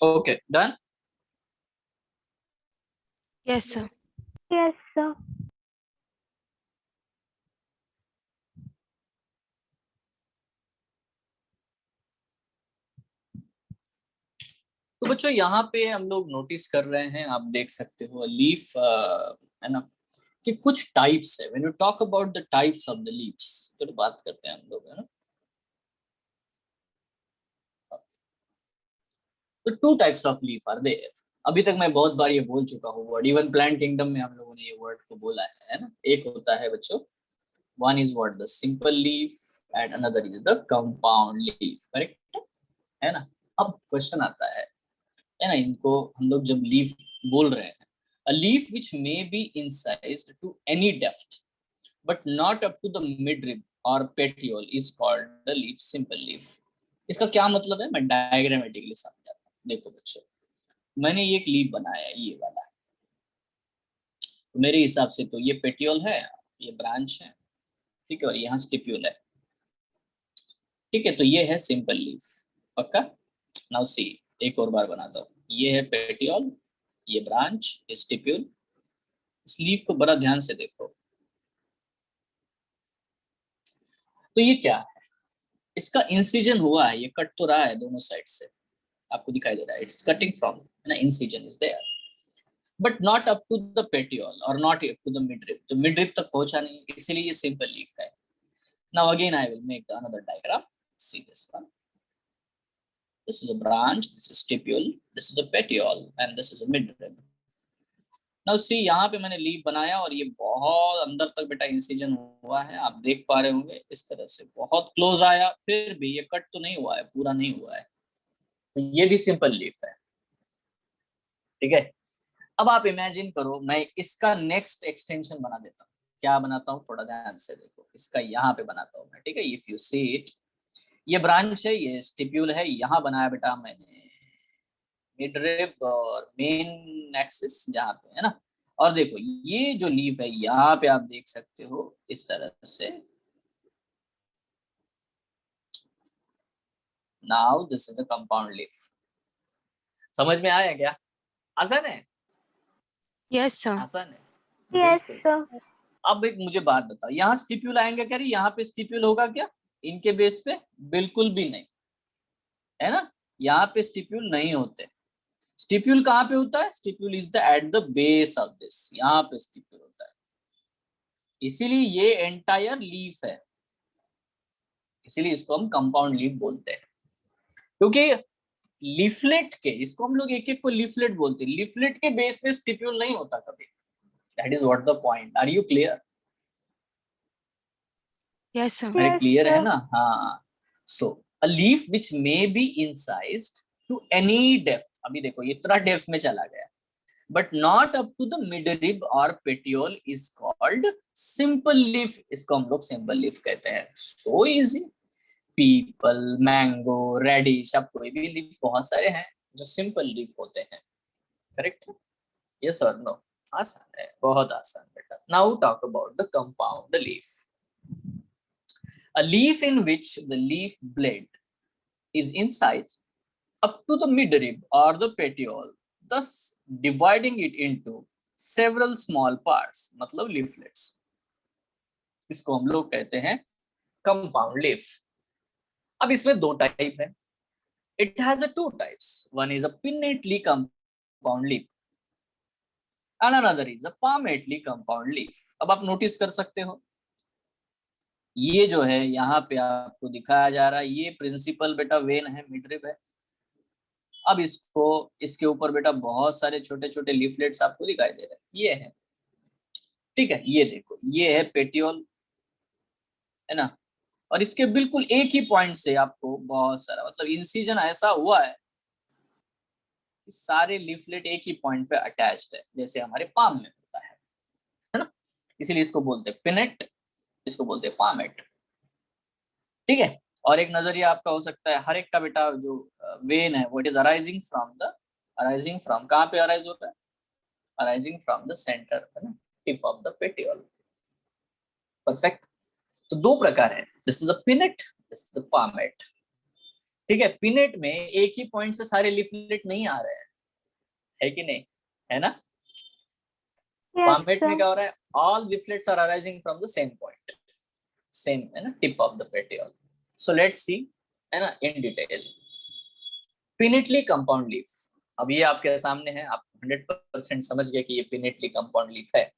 Okay, done. Yes, sir. Yes, sir. तो बच्चों यहाँ पे हम लोग नोटिस कर रहे हैं, आप देख सकते हो लीफ है ना, कि कुछ टाइप्स है। When you talk about the types of the leaves, तो बात करते हैं हम लोग, है ना। तो two types of leaf are there. अभी तक मैं बहुत बार ये बोल चुका हूँ वर्ड, इवन प्लांट किंगडम में हम लोगों ने ये वर्ड को बोला है ना। एक होता है बच्चों, one is what, the simple leaf, and another is the compound leaf, correct है ना। अब क्वेश्चन आता है ना, इनको हम लोग जब लीफ बोल रहे हैं, a leaf which may be incised to any depth but not up to the midrib or petiole is called the leaf, simple leaf। इसका क्या मतलब है, मैं डायग्रामेटिकली समझाता हूँ। देखो बच्चों, मैंने एक लीफ बनाया है, ये वाला, तो मेरे हिसाब से तो ये पेटियोल है, ये ब्रांच है, ठीक है, और यहाँ स्टिप्यूल है, ठीक है। तो ये है सिंपल लीफ, पक्का। नाउ सी, एक और बार बनाता हूँ, ये है पेटियोल, ये ब्रांच, ये स्टिप्यूल। इस लीफ को बड़ा ध्यान से देखो, तो ये क्या है, इसका इंसिजन हुआ है, ये कट तो रहा है दोनों साइड से, आपको दिखाई दे रहा है, इट्स कटिंग फ्रॉम, है ना, incision is there, but not up to the petiole और not up to the midrib, तो मिडरिब तक पहुंचा नहीं, इसीलिए ये सिंपल लीफ है। Now again I will make another diagram, see this one, this is a branch, this is stipule, this is a petiole and this is a midrib. Now see, यहाँ पे मैंने leaf बनाया और ये बहुत अंदर तक बेटा इंसिजन हुआ है, आप देख पा रहे होंगे, इस तरह से बहुत क्लोज आया, फिर भी ये कट तो नहीं हुआ है, पूरा नहीं हुआ है, तो ये भी सिंपल लीफ है, ठीक है। अब आप इमेजिन करो, मैं इसका नेक्स्ट एक्सटेंशन बना देता हूँ। क्या बनाता हूँ, थोड़ा ध्यान से देखो, इसका यहाँ पे बनाता हूँ मैं, ठीक है। इफ यू सी इट, ये ब्रांच है, ये स्टिप्यूल है, यहाँ बनाया बेटा मैंने मिडरिब और मेन एक्सिस जहाँ पे, है ना। और देखो ये जो लीफ है, यहाँ पे आप देख सकते हो इस तरह से। Now this is a compound leaf. समझ में आया क्या, आसान है, Yes, sir. आसान है, Yes, बिल्कुल। sir. अब एक मुझे बात बताओ, यहाँ स्टिप्यूल आएंगे क्या, यहाँ पे स्टिप्यूल होगा क्या इनके बेस पे, बिल्कुल भी नहीं, है ना। यहाँ पे स्टिप्यूल नहीं होते। स्टिप्यूल कहाँ पे होता है, stipule is the at the base of this, यहाँ पे स्टिप्यूल होता है, इसीलिए ये एंटायर लीफ है, इसीलिए इसको हम कंपाउंड लीफ बोलते हैं। क्योंकि लीफलेट के, इसको हम लोग एक एक को लीफलेट बोलते हैं, लीफलेट के बेस में स्टिप्यूल नहीं होता कभी। That is what the point, are you clear. Yes, sir. मेरे Yes, क्लियर है sir. ना, हाँ। So a leaf which may be incised to any depth, अभी देखो ये इतना डेप्थ में चला गया, but not up to the midrib और petiole is called simple leaf, इसको हम लोग सिंपल लीफ कहते हैं। So easy, peepal, mango, radish, अब कोई भी लीफ, बहुत सारे हैं जो सिंपल लीफ होते हैं, करेक्ट है। यस और नो, आसान है, बहुत आसान बेटा। Now talk about the compound leaf. A leaf in which the leaf blade is incised up to the midrib or the petiole, thus dividing it into several small parts, मतलब leaflets, इसको हम लोग कहते हैं कंपाउंड लीफ। अब इसमें दो type है, it has two types, one is a pinnately compound leaf and another is a palmately compound leaf। अब आप नोटिस कर सकते हो, ये जो है यहाँ पे आपको दिखाया जा रहा है, ये प्रिंसिपल बेटा वेन है, मिडरिब है। अब इसको, इसके ऊपर बेटा बहुत सारे छोटे छोटे लीफलेट्स आपको दिखाई दे रहे हैं, ये है, ठीक है। ये देखो, ये है पेटियोल, है ना, और इसके बिल्कुल एक ही पॉइंट से आपको बहुत सारा, मतलब इंसिजन ऐसा हुआ है कि सारे लीफलेट एक ही पॉइंट पे अटैच्ड है, जैसे हमारे पाम में होता है ना। इसीलिए इसको बोलते हैं पिनेट, इसको बोलते हैं पामेट, ठीक है। और एक नजरिया आपका हो सकता है, हर एक का बेटा जो वेन है वो it is arising from the, arising from कहाँ पे अराइज होता है, अराइजिंग फ्रॉम द सेंटर, है ना, tip of the petiole, perfect. तो दो प्रकार है, this is a pinnate, this is a palmate, ठीक है, पिनेट में एक ही पॉइंट से सारे लीफलेट नहीं आ रहे हैं, है कि नहीं, है ना। Yes, पामेट में sir. क्या हो रहा है, all leaflets are arising from the same point, same, है ना, tip of the petiole. So let's see, है ना, in detail. Pinnately compound leaf, अब ये आपके सामने है, आप 100% समझ गए कि ये पिनेटली कंपाउंड लीफ है।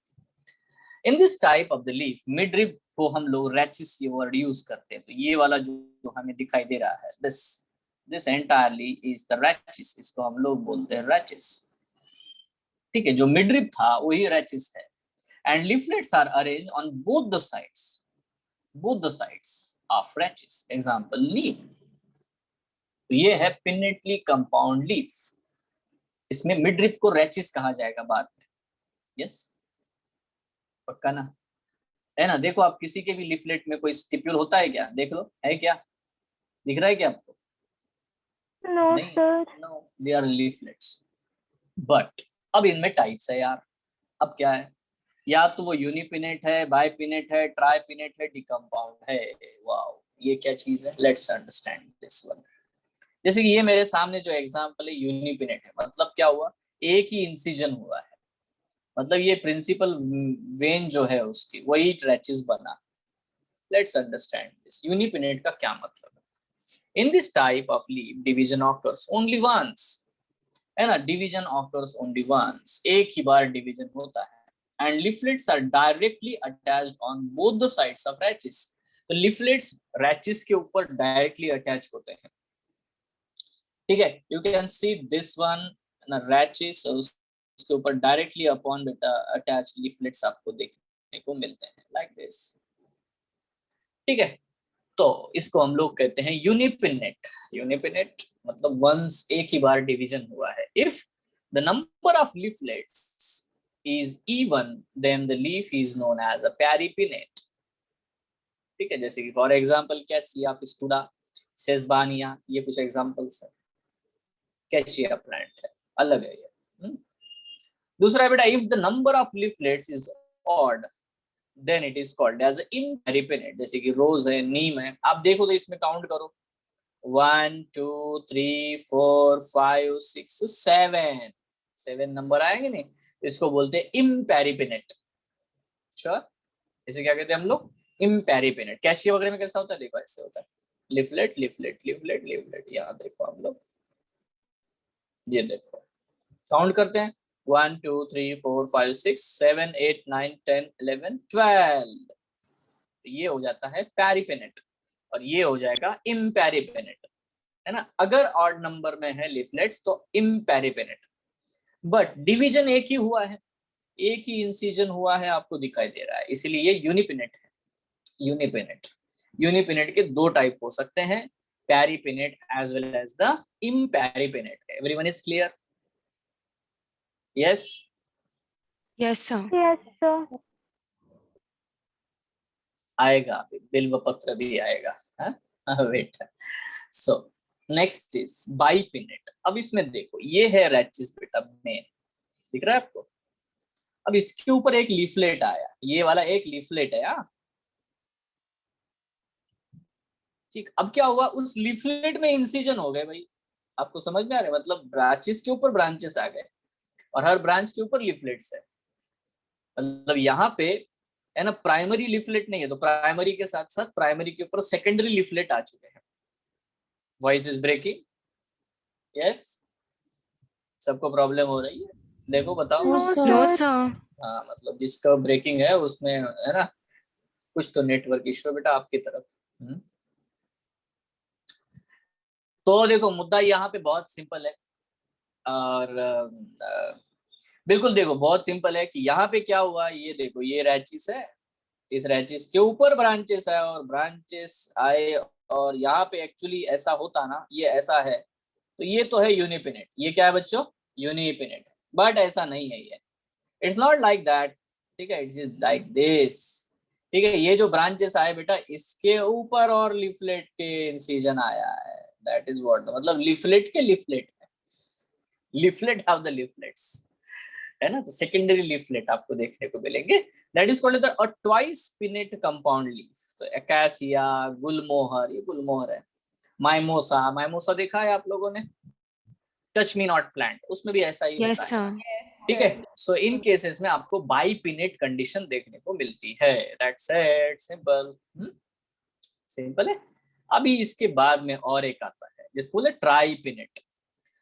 In this type of the leaf mid rib को हम लोग रैचिस ये वर्ड यूज करते हैं, तो ये वाला जो हमें दिखाई दे रहा है, this entirely is the rachis, इसको हम लोग बोलते हैं रैचिस। ठीक है, जो मिड रिब था वही रैचिस है। And leaflets are arrange on both the sides of rachis, example leaf. तो ये है पिनेटली कंपाउंड लीफ, इसमें मिड रिब को रैचिस कहा जाएगा बाद में। यस, पक्का ना, है ना। देखो आप किसी के भी लीफलेट में कोई स्टिप्यूल होता है क्या, देख लो, है क्या, दिख रहा है क्या आपको? No, नहीं, sir. No, they are leaflets. But अब इनमें टाइप्स है यार, अब क्या है, या तो वो यूनिपिनेट है, बाइपिनेट है, ट्राइपिनेट है, डिकम्पाउंड है। वाओ, ये क्या चीज है, लेट्स अंडरस्टैंड दिस वन। जैसे कि ये मेरे सामने जो एग्जांपल है यूनिपिनेट है, मतलब क्या हुआ, एक ही इंसिजन हुआ है, मतलब ये प्रिंसिपल वेन जो है उसकी वही रैचिस बना। लेट्स अंडरस्टैंड दिस, यूनिपिनेट का क्या मतलब है। In this type of leaf division occurs only once, है ना, डिवीजन ऑकर्स ओनली वंस, एक ही बार डिवीजन होता है। And leaflets are directly attached on both the sides of rachis, तो लीफलेट्स रैचिस के ऊपर डायरेक्टली अटैच होते हैं। ठीक है, you can see this one, rachis, उसके ऊपर डायरेक्टली अपॉन बेटा अटैच लीफलेट्स आपको देखने को मिलते हैं, लाइक दिस। ठीक है, तो इसको हम लोग कहते हैं यूनिपिनेट। यूनिपिनेट मतलब वंस, एक ही बार डिवीजन हुआ है। If the number of leaflets is even then the leaf is known as a paripinnate. ठीक है, जैसे कि for example cassia fistula, sesbania, ये कुछ एग्जांपल्स है। कैसिया प्लांट है, अलग है ये। दूसरा बेटा, if the number of leaflets is odd then it is called as imparipinnate. जैसे कि रोज है, नीम है, आप देखो तो इसमें काउंट करो, 1 2 3 4 5 6 7, 7 नंबर आएंगे नहीं, इसको बोलते हैं इम्पेरिपिनेट। श्योर, इसे क्या कहते हैं हम लोग, इम्पेरिपिनेट। कैशिया वगैरह में कैसा होता है, देखो ऐसे होता है, लिफलेट लिफलेट लिफलेट लिफलेट। यहाँ देखो हम लोग, ये देखो, काउंट करते हैं, 1 2 3 4 5 6 7 8 9 10 11 12, ये हो जाता है पैरिपेनेट, और ये हो जाएगा इम्पेरिपेनेट, है ना। अगर ऑड नंबर में है लिफलेट्स तो इम्पेरिपेनेट, बट डिवीजन एक ही हुआ है, एक ही इंसिजन हुआ है, आपको दिखाई दे रहा है, इसीलिए ये यूनिपिनेट है। यूनिपिनेट, यूनिपिनेट के दो टाइप हो सकते हैं, paripinnate as well as the imparipinnate. Everyone is clear? Yes, Yes, sir. Yes, sir. आएगा, बिल्व पत्र भी आएगा, wait. So next is bipinnate. अब इसमें देखो, ये है रैचिस बेटा मेन, दिख रहा है आपको। अब इसके ऊपर एक लीफलेट आया, ये वाला एक लीफलेट है, ठीक। अब क्या हुआ, उस लीफलेट में इंसिजन हो गए भाई, आपको समझ में आ रहा है, मतलब ब्रांचेस के ऊपर ब्रांचेस आ गए, और हर ब्रांच के ऊपर लीफलेट्स है। मतलब यहाँ पे, है ना, प्राइमरी लीफलेट नहीं है, तो प्राइमरी के साथ साथ प्राइमरी के ऊपर सेकेंडरी लीफलेट आ चुके हैं। वॉइस इज ब्रेकिंग, यस, सबको प्रॉब्लम हो रही है, देखो बताओ। No, No, sir. sir. हाँ, मतलब जिसका ब्रेकिंग है उसमें, है ना, कुछ तो नेटवर्क इश्यू है बेटा आपकी तरफ। तो देखो, मुद्दा यहाँ पे बहुत सिंपल है, और बिल्कुल देखो बहुत सिंपल है कि यहाँ पे क्या हुआ, ये देखो, ये रैचिस है, इस रैचिस के ऊपर ब्रांचेस है, और ब्रांचेस आए, और यहाँ पे एक्चुअली ऐसा होता ना, ये ऐसा है, तो ये तो है यूनिपिनेट। ये क्या है बच्चों, यूनिपिनेट, बट ऐसा नहीं है ये, इट्स नॉट लाइक दैट। ठीक है, इट्स इज लाइक दिस। ठीक है, ये जो ब्रांचेस आए बेटा, इसके ऊपर और लीफलेट के इंसिजन आया है, दैट इज व्हाट, मतलब लीफलेट के लीफलेट है, लीफलेट ऑफ द लीफलेट्स, है ना। तो सेकेंडरी लीफलेट आपको देखने को मिलेंगे, that is called the twice pinnate compound leaf. तो एकासिया, गुलमोहर, ये गुलमोहर है, माइमोसा, माइमोसा देखा है आप लोगों ने? टच मी नॉट प्लांट, उसमें भी ऐसा ही Yes, होता है। sir. ठीक है, सो इन केसेस में आपको बाइपिनेट कंडीशन देखने को मिलती है। That's it, simple. सिंपल है। अभी इसके बाद में और एक आता है जिसको बोले ट्राइपिनेट।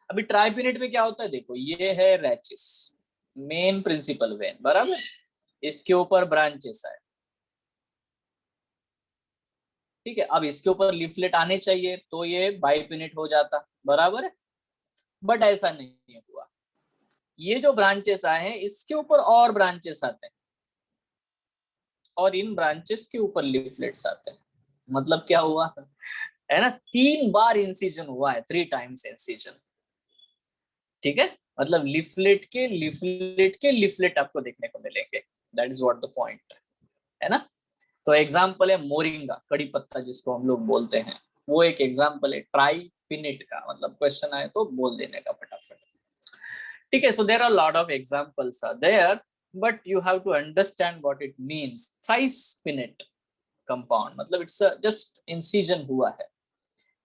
अभी ट्राइपिनेट में क्या होता है, देखो ये है रैचिस, मेन प्रिंसिपल वेन, बराबर, इसके ऊपर ब्रांचेस है। ठीक है, अब इसके ऊपर लीफलेट आने चाहिए तो ये बाइपिनेट हो जाता, बराबर है, बट ऐसा नहीं हुआ। ये जो ब्रांचेस आए हैं इसके ऊपर और ब्रांचेस आते हैं और इन ब्रांचेस के ऊपर लीफलेट्स आते हैं। मतलब क्या हुआ है ना, 3 बार इंसिजन हुआ है, 3 टाइम्स इंसिजन। ठीक है, मतलब लिफलेट आपको देखने को मिलेंगे। That is what the point है ना। तो एग्जाम्पल है मोरिंगा, कड़ी पत्ता जिसको हम लोग बोलते हैं, वो एक एग्जाम्पल है ट्राइपिनेट का। मतलब क्वेश्चन आए तो बोल देने का फटाफट। ठीक है, so there are lot of examples are there, but you have to understand what it means. Thrice pinnate compound मतलब इट्स जस्ट इंसिजन हुआ है।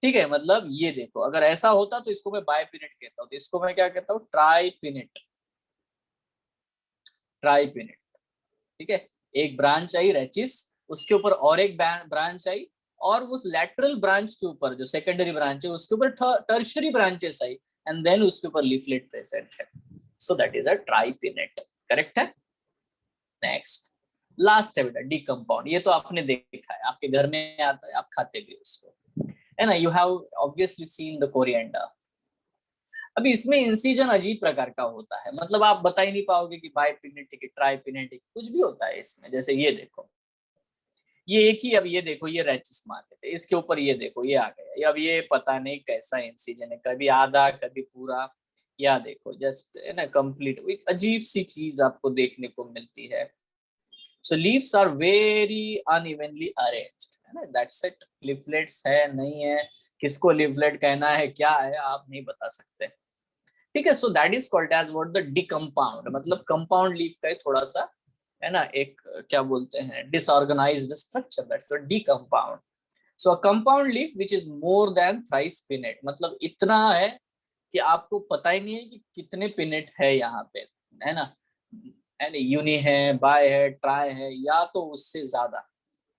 ठीक है, मतलब ये देखो, अगर ऐसा होता तो इसको मैं बाइपिनेट कहता हूँ, तो इसको मैं क्या कहता हूँ, ट्राइपिनेट। ट्राइपिनेट। ठीक है, एक ब्रांच आई रेचिस, उसके ऊपर और एक ब्रांच आई, और उस लैटरल ब्रांच के ऊपर जो सेकेंडरी ब्रांच है उसके ऊपर टर्शियरी ब्रांचेस आई, एंड देन उसके ऊपर लीफलेट प्रेजेंट है। So that is a tripinnate. Correct है। नेक्स्ट, लास्ट है बेटा डी कंपाउंड। ये तो आपने देखा है, आपके घर में आता है, आप खाते भी उसको, है ना। You have obviously seen the coriander. अभी इसमें इंसिजन अजीब प्रकार का होता है, मतलब आप बता ही नहीं पाओगे कि बाइपिनेटिक, ट्राइपिनेटिक, कुछ भी होता है इसमें। जैसे ये देखो, ये एक ही, अब ये देखो ये रैचिस मान लेते, इसके ऊपर ये देखो ये आ गया, अब ये पता नहीं कैसा इंसिजन है, कभी आधा कभी पूरा, या देखो जस्ट है ना कंप्लीट, एक अजीब सी चीज आपको देखने को मिलती है। So leaves are very unevenly arranged, है ना। That's it. लिफलेट्स है नहीं है, किसको लिफलेट कहना है क्या है आप नहीं बता सकते। ठीक है, so that is called as what the decompound, मतलब कंपाउंड लीफ का थोड़ा सा है ना, एक क्या बोलते हैं, disorganized structure, that's the decompound. So a compound leaf which is more than thrice pinnate, मतलब इतना है कि आपको पता ही नहीं है कि कितने पिनेट है यहाँ पे, है ना, यूनि है, बाय है, ट्राई है, या तो उससे ज्यादा।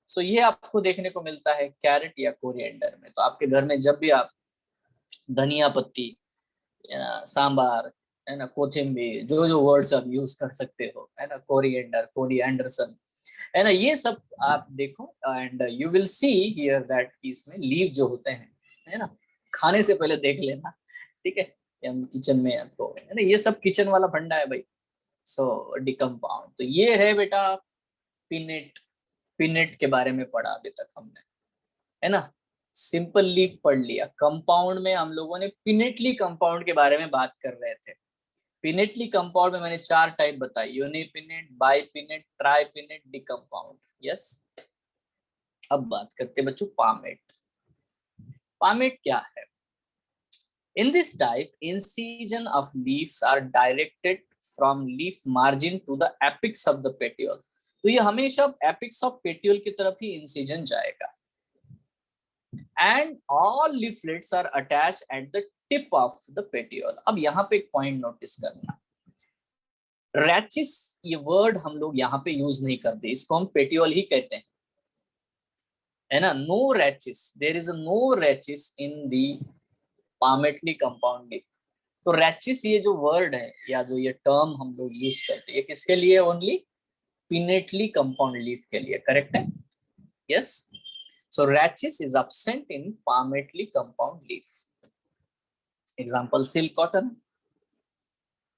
सो ये आपको देखने को मिलता है कैरेट या कोरिएंडर में। तो आपके घर में जब भी आप धनिया पत्ती, सांबार, है ना, कोथिम्बीर, जो जो वर्ड्स आप यूज कर सकते हो, है ना, कोरिएंडर, कोरिएंडरसन, है ना, ये सब आप देखो, and you will see here that इसमें लीव जो होते हैं, है ना, खाने से पहले देख लेना। ठीक है, हम किचन में आपको, है ना, ये सब किचन वाला भंडा है भाई। सो डिकम्पाउंड, तो ये है बेटा पिनेट। पिनेट के बारे में पढ़ा अभी तक हमने, है ना। सिंपल लीफ पढ़ लिया। कंपाउंड में हम लोगों ने पिनेटली कंपाउंड के बारे में बात कर रहे थे। पिनेटली कंपाउंड में मैंने 4 टाइप बताई, यूनिपिनेट, बाइपिनेट, ट्राइपिनेट, डिकम्पाउंड। यस, अब बात करते हैं बच्चों पामेट। पामेट क्या है? In this type, incision of leaves are directed from leaf margin to the apex of the petiole. तो ये हमेशा apex of petiole की तरफ ही incision जाएगा। And all leaflets are attached at the tip of the petiole. अब यहाँ पे एक पॉइंट नोटिस करना, रैचिस ये वर्ड हम लोग यहाँ पे यूज नहीं करते, इसको हम पेटियोल ही कहते हैं, है ना। No rachis, there is no rachis in the palmately compound leaf. तो रैचिस ये जो वर्ड है या जो ये टर्म हम लोग यूज करते हैं, किसके लिए? ओनली पिनेटली कंपाउंड लीफ के लिए। करेक्ट है। Yes, so rachis is absent in palmately compound leaf. Example silk cotton.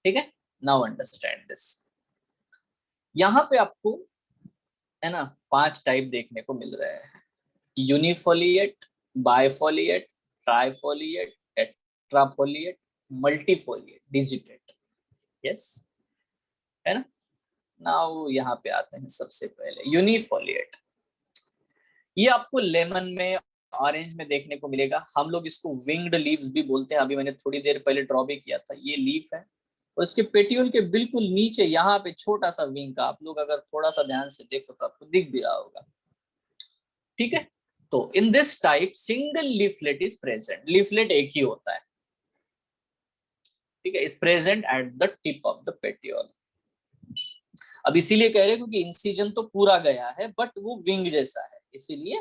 ठीक है, नाउ अंडरस्टैंड दिस। यहाँ पे आपको, है ना, 5 टाइप देखने को मिल रहे हैं, यूनिफोलिएट, बाइफोलिएट, ट्राइफोलिएट, टेट्राफोलिएट, मल्टीफोलिएट, डिजिटेट। यस, है ना। नाउ यहाँ पे आते हैं सबसे पहले यूनिफोलिएट। ये आपको लेमन में, ऑरेंज में देखने को मिलेगा। हम लोग इसको विंग्ड लीव्स भी बोलते हैं, अभी मैंने थोड़ी देर पहले ड्रॉ भी किया था। ये लीफ है और इसके पेटियोल के बिल्कुल नीचे यहाँ पे छोटा सा विंग का, आप लोग अगर थोड़ा सा ध्यान से देखो तो आपको दिख भी रहा होगा। ठीक है, तो in this type single leaflet is present, leaflet एक ही होता है, ठीक है, is present at the tip of the petiole. अब इसीलिए कह रहे हैं क्योंकि इंसिजन तो पूरा गया है बट वो विंग जैसा है, इसीलिए,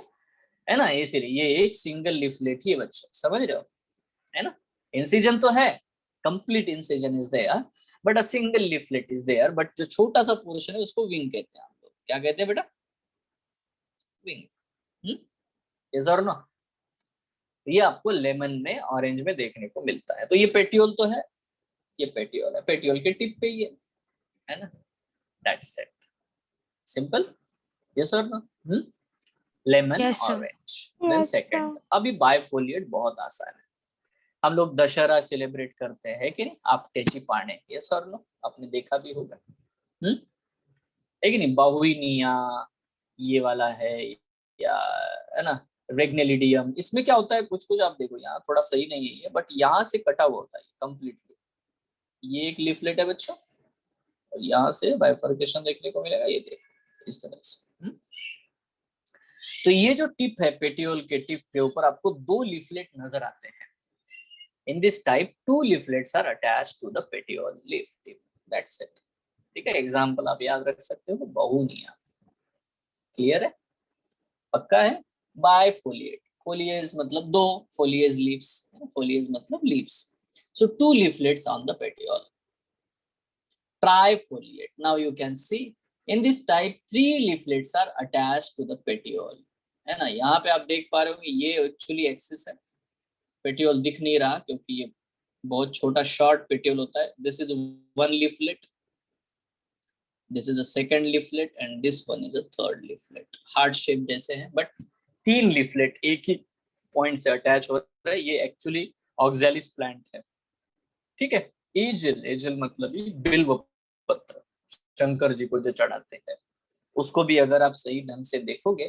है ना, इसीलिए ये एक सिंगल लीफलेट ही है बच्चों, समझ रहे हो, है ना। इंसिजन तो है, complete incision is there but a single leaflet is there, but जो छोटा सा पोर्शन है उसको विंग कहते हैं हम लोग। क्या कहते हैं बेटा? विंग। यस और नो? ये आपको लेमन में, ऑरेंज में देखने को मिलता है। तो ये पेटियोल तो है, ये पेटियोल है, पेटियोल के टिप पे ही है ना, दैट्स इट, सिंपल। यस और no? Lemon Yes, sir. Orange. Then Yes, second, sir. अभी बायफोलिएट बहुत आसान है, हम लोग दशहरा सेलिब्रेट करते हैं कि नहीं, आप टेची पाने, यस और नो, आपने देखा भी होगा, है कि नहीं, बाहुइनिया ये वाला है, या है ना, रेग्नेलिडियम, इसमें क्या होता है, कुछ कुछ आप देखो यहाँ थोड़ा सही नहीं है ये, बट यहाँ से कटा हुआ होता है कंप्लीटली, ये एक लीफलेट है बच्चों, और यहाँ से बाइफर्केशन देखने को मिलेगा, ये देखो इस तरह से। तो ये जो टिप है पेटियोल के टिप के ऊपर आपको दो लीफलेट नजर आते हैं। In this type two leaflets are attached to the petiole leaf tip, that's it, ठीक है। एग्जांपल आप याद रख सकते हो, बहुनिया, क्लियर है, पक्का है। बायफोलिएट, फोलिएज मतलब दो, फोलिएज लीव्स, फोलिएज मतलब leaves, so two leaflets on the petiole. Trifoliate, now you can see in this type three leaflets are attached to the petiole, है ना। यहाँ पे आप देख पा रहे हो ये एक्चुअली एक्सिस है, पेटियोल दिख नहीं रहा क्योंकि ये बहुत छोटा शॉर्ट पेटियोल होता है। This is one leaflet, this is a second leaflet and this one is a third leaflet, heart shape जैसे हैं बट तीन लीफलेट एक ही पॉइंट से अटैच हो रहा है। ये एक्चुअली ऑक्सैलिस प्लांट है, ठीक है। एजिल, एजिल मतलब ये बिल्व पत्र, शंकर जी को जो चढ़ाते हैं, उसको भी अगर आप सही ढंग से देखोगे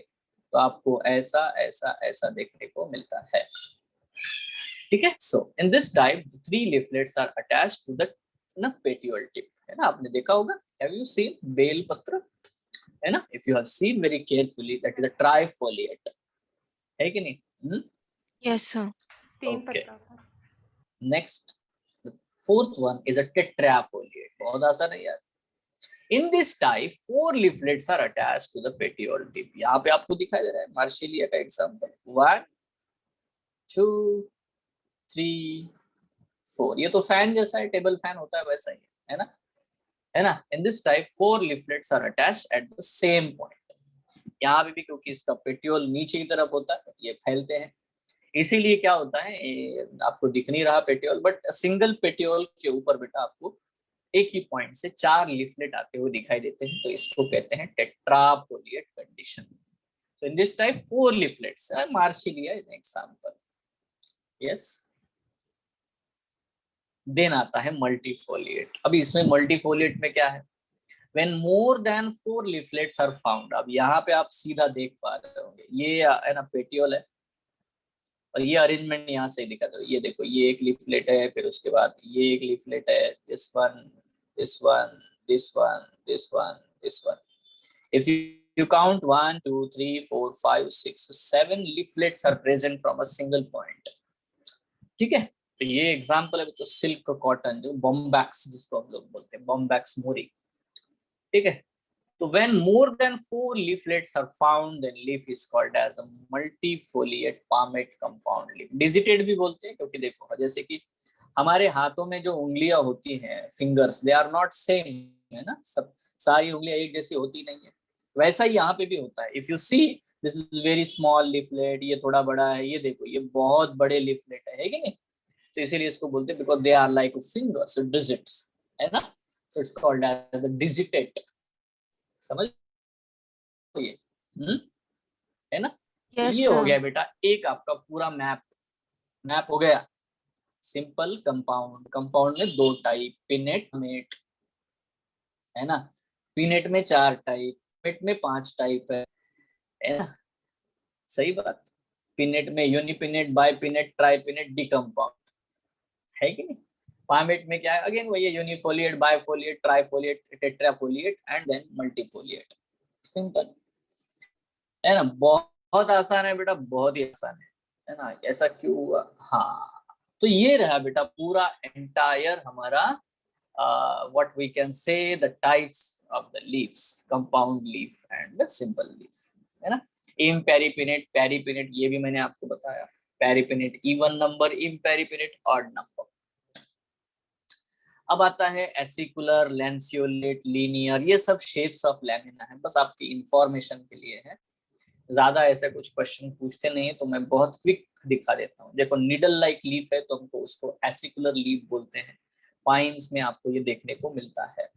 तो आपको ऐसा ऐसा ऐसा देखने को मिलता है, ठीक है। So in this type three leaflets are attached to the petiole tip, है ना, आपने देखा होगा, हैव यू सीन बेल पत्र, है ना, if you have seen very carefully that is a trifoliate, है कि नहीं? Yes, sir. Okay, next fourth one is a tetrafoliate, बहुत आसान है यार। In this type four leaflets are attached to the petiole tip, यहाँ पे आपको दिखाई दे रहा है मार्सिलिया का एग्जांपल, 1 2 3 4, ये तो फैन जैसा है, टेबल फैन होता है वैसा ही है ना, है ना। In this type four leaflets are attached at the same point, यहाँ पे भी क्योंकि इसका पेटियोल नीचे की तरफ होता है, ये फैलते हैं, इसीलिए क्या होता है, आपको दिख नहीं रहा पेटियोल, बट सिंगल पेटियोल के ऊपर बेटा आपको एक ही पॉइंट से चार लीफलेट आते हुए दिखाई देते हैं, तो इसको कहते हैं tetrafoliate condition. So in this type four leaflets, marsilea is an example, yes. देन आता है मल्टीफोलिएट। अभी इसमें मल्टीफोलिएट में क्या है, when more than four leaflets are found, अब यहाँ पे आप सीधा देख पा रहे होंगे, ये है ना पेटियोल है, और ये अरेंजमेंट यहाँ से दिखा दो, ये देखो ये एक लीफलेट है, फिर उसके बाद ये एक लीफलेट है, this one this one this one this one this one, if you count 1 2 3 4 5 6 7 leaflets are present from a single point, ठीक है। तो ये एग्जांपल है बच्चों सिल्क कॉटन, जो बॉम्बैक्स जिसको हम लोग बोलते हैं, बॉम्बैक्स मोरी, ठीक है। तो when more than four leaflets are found, then leaf is called as a multifoliate palmate compound leaf. Digitated भी बोलते हैं क्योंकि देखो जैसे कि हमारे हाथों में जो उंगलियां होती हैं, fingers, they are not same, है ना, सब सारी उंगलियां एक जैसी होती नहीं है, वैसा ही यहाँ पे भी होता है। If you C this is very small leaflet, ये थोड़ा बड़ा है, ये देखो ये बहुत बड़े लीफलेट है कि नहीं, तो इसीलिए इसको बोलते हैं because they are like fingers, digits, है ना, so it's called as the digitate, समझ ये, है ना। तो Yes, ये हो sir. गया बेटा एक आपका पूरा मैप, मैप हो गया। सिंपल कंपाउंड, कंपाउंड में दो टाइप, पिनेट मेट, है ना, पिनेट में चार टाइप, मेट में पांच टाइप है ना, सही बात। पिनेट में यूनिपिनेट, बाइपिनेट, ट्राइपिनेट, डिकम्पाउंड, है कि नहीं। पामेट में क्या है, अगेन वही है, यूनिफोलिएट, बाइफोलिएट, trifoliate, टेट्राफोलिएट and then multifoliate, simple, है ना। बहुत बहुत आसान है बेटा, बहुत ही आसान है ना? ऐसा क्यों हुआ? हाँ, तो ये रहा बेटा पूरा एंटायर हमारा what we can say the types of the leaves, compound leaf and the simple leaf, है ना? इम्पेरिपिनेट, पेरिपिनेट ये भी मैंने आपको बताया। Paripinnate even number, imparipinnate odd number. अब आता है एसिकुलर, लैंसियोलेट, लीनियर, ये सब शेप्स ऑफ लैमिना है, बस आपकी इंफॉर्मेशन के लिए है। ज्यादा ऐसे कुछ क्वेश्चन पूछते नहीं है तो मैं बहुत क्विक दिखा देता हूँ। देखो निडल लाइक लीफ है तो हमको उसको एसिकुलर लीफ बोलते हैं। पाइन्स में आपको ये देखने को मिलता है।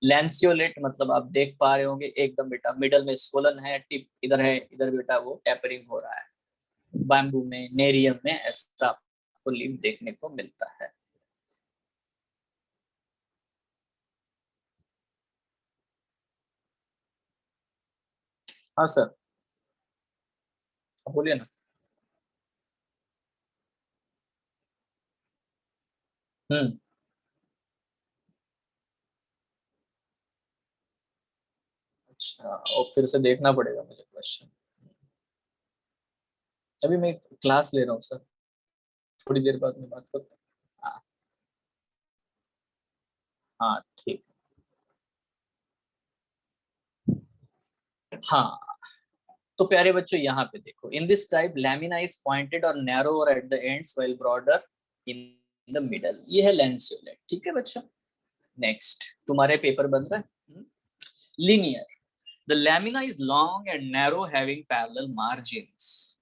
लैंसियोलेट मतलब आप देख पा रहे होंगे एकदम बेटा मिडल में सोलन है, टिप इधर है, इधर बेटा वो टेपरिंग हो रहा है। बैम्बू में, नेरियम में ऐसा आपको लीफ देखने को मिलता है। हाँ सर, बोलिए ना। हम्म, अच्छा, और फिर से देखना पड़ेगा मुझे क्वेश्चन। अभी मैं क्लास ले रहा हूँ सर, थोड़ी देर बाद में बात करते हैं। हाँ हाँ ठीक। हाँ, तो प्यारे बच्चों यहाँ पे देखो, in this type lamina is pointed और narrower at the ends while broader in the middle. ये है लैंसियोलेट, ठीक है बच्चों। नेक्स्ट तुम्हारे पेपर बन रहा है linear. The lamina is long and narrow having parallel margins.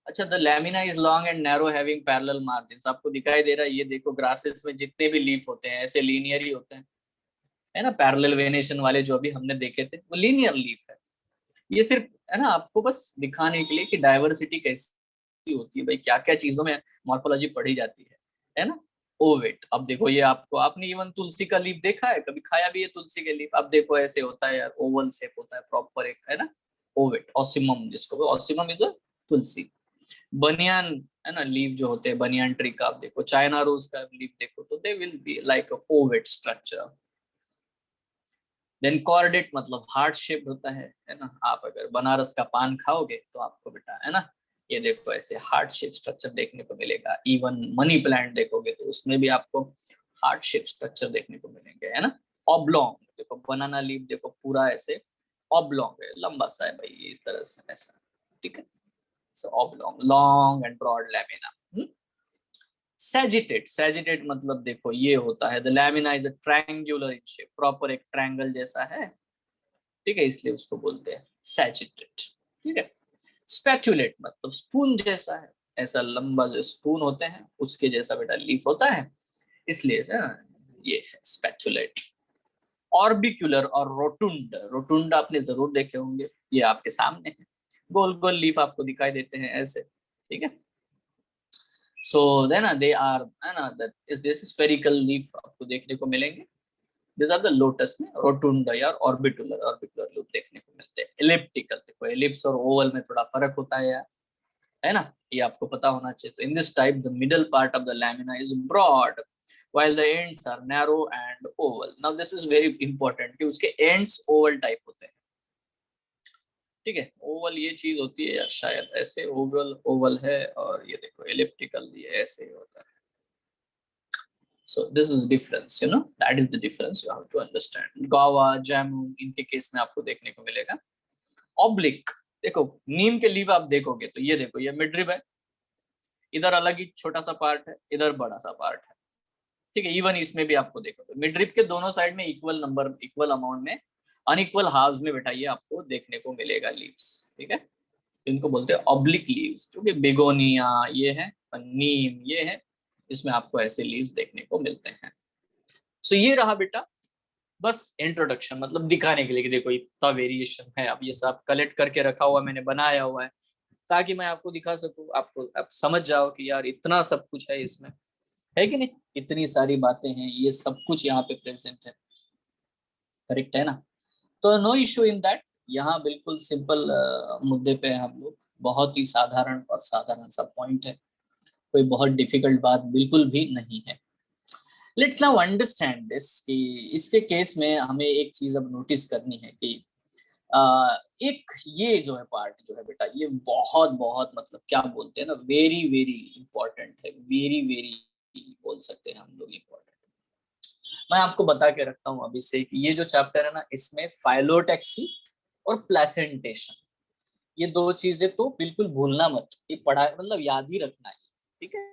अच्छा, the lamina is long and narrow having parallel margins, आपको दिखाई दे रहा है? ये देखो ग्रासेस में जितने भी लीफ होते हैं ऐसे लीनियर ही होते हैं, है ना? पैरेलल वेनेशन वाले जो भी हमने देखे थे वो लीनियर लीफ है। ये सिर्फ है ना आपको बस दिखाने के लिए कि डाइवर्सिटी कैसी होती है भाई, क्या क्या चीजों में मॉर्फोलॉजी पढ़ी जाती है ना? ओवेट, अब देखो ये आपको, आपने इवन तुलसी का लीफ देखा है कभी? खाया भी है तुलसी के लीफ? अब देखो ऐसे होता है यार, ओवल शेप होता है प्रॉपर एक, है ना? ओवेट, ऑसिमम जिसको, ऑसिमम इज अ तुलसी। बनियान, है ना, लीफ जो होते हैं बनियान ट्री का, आप देखो चाइना रोज का लीफ देखो तो they will be like a ovate structure. Then cordate मतलब हार्ट शेप होता है ना? आप अगर बनारस का पान खाओगे तो आपको बेटा, है ना, ये देखो ऐसे हार्ट शेप स्ट्रक्चर देखने को मिलेगा। इवन मनी प्लांट देखोगे तो उसमें भी आपको हार्ट शेप स्ट्रक्चर देखने को मिलेंगे, है ना? ऑब्लोंग, देखो बनाना लीफ देखो पूरा ऐसे ऑब्लोंग है, लंबा सा है भाई, इस तरह से ऐसा, ठीक है? सो ऑब्लोंग, लॉन्ग एंड ब्रॉड लैमिना। सैजिटेट, सैजिटेट मतलब देखो ये होता है, the lamina is a triangular in shape, proper एक ट्रायंगल जैसा है, ठीक है, इसलिए उसको बोलते हैं सैजिटेट, ठीक है? स्पैचुलेट मतलब स्पून जैसा है, ऐसा लंबा जो स्पून होते हैं उसके जैसा बेटा लीफ होता है, इसलिए ये है स्पैचुलेट। ऑर्बिक्यूलर और रोटुंड, रोटुंड आपने जरूर देखे होंगे, ये आपके सामने है, गोल गोल लीफ आपको दिखाई देते हैं ऐसे, ठीक है? सो देन दे आर, है ना, that is this spherical leaf आपको देखने को मिलेंगे। दिस आर द लोटस में रोटुंडा या ऑर्बिकुलर, ऑर्बिकुलर लूप देखने को मिलते हैं। एलिप्टिकल, देखो एलिप्स और ओवल में थोड़ा फर्क होता है यार, है ना? ये आपको पता होना चाहिए। तो in this type the middle part of the lamina is broad while the ends are narrow and oval. Now this is very important कि उसके ends oval type होते हैं, ठीक है? ओवल ये चीज होती है यार, शायद ऐसे ओवल, ओवल है, और ये देखो एलिप्टिकल ये ऐसे होता है। So this is difference, that is the difference you have to understand. Guava, jamun, इनके केस में आपको देखने को मिलेगा। ऑब्लिक, देखो नीम के लीफ आप देखोगे तो ये देखो ये मिडरिब है, इधर अलग ही छोटा सा पार्ट है, इधर बड़ा सा पार्ट है, ठीक है? इवन इसमें भी आपको देखोगे मिडरिब के दोनों साइड में इक्वल नंबर, इक्वल अमाउंट में, अनइक्वल हाफ्स में बेटा ये आपको देखने को मिलेगा लीव्स, ठीक है? इनको बोलते हैं ऑब्लिक लीव्स, जो कि बेगोनिया ये है, नीम ये है, इसमें आपको ऐसे लीव्स देखने को मिलते हैं। सो ये रहा बेटा बस इंट्रोडक्शन, मतलब दिखाने के लिए कि देखो इतना वेरिएशन है। अब ये सब कलेक्ट करके रखा हुआ मैंने, बनाया हुआ है ताकि मैं आपको दिखा सकूं, आपको आप समझ जाओ कि यार इतना सब कुछ है इसमें, है कि नहीं? इतनी सारी बातें हैं, ये सब कुछ यहाँ पे प्रेजेंट है, करेक्ट है ना? तो नो इश्यू इन दैट, यहाँ बिल्कुल सिंपल मुद्दे पे हम लोग, बहुत ही साधारण और साधारण सा पॉइंट है, कोई बहुत डिफिकल्ट बात बिल्कुल भी नहीं है। लेट्स नाउ अंडरस्टैंड दिस कि इसके केस में हमें एक चीज अब नोटिस करनी है कि एक ये जो है पार्ट जो है बेटा, ये बहुत बहुत मतलब क्या बोलते हैं ना, वेरी वेरी इंपॉर्टेंट है, वेरी वेरी बोल सकते हैं हम लोग इम्पोर्टेंट। मैं आपको बता के रखता हूँ अभी से कि ये जो चैप्टर है ना, इसमें फाइलोटैक्सी और प्लेसेंटेशन, ये दो चीजें तो बिल्कुल भूलना मत, ये पढ़ा मतलब याद ही रखना है, ठीक है।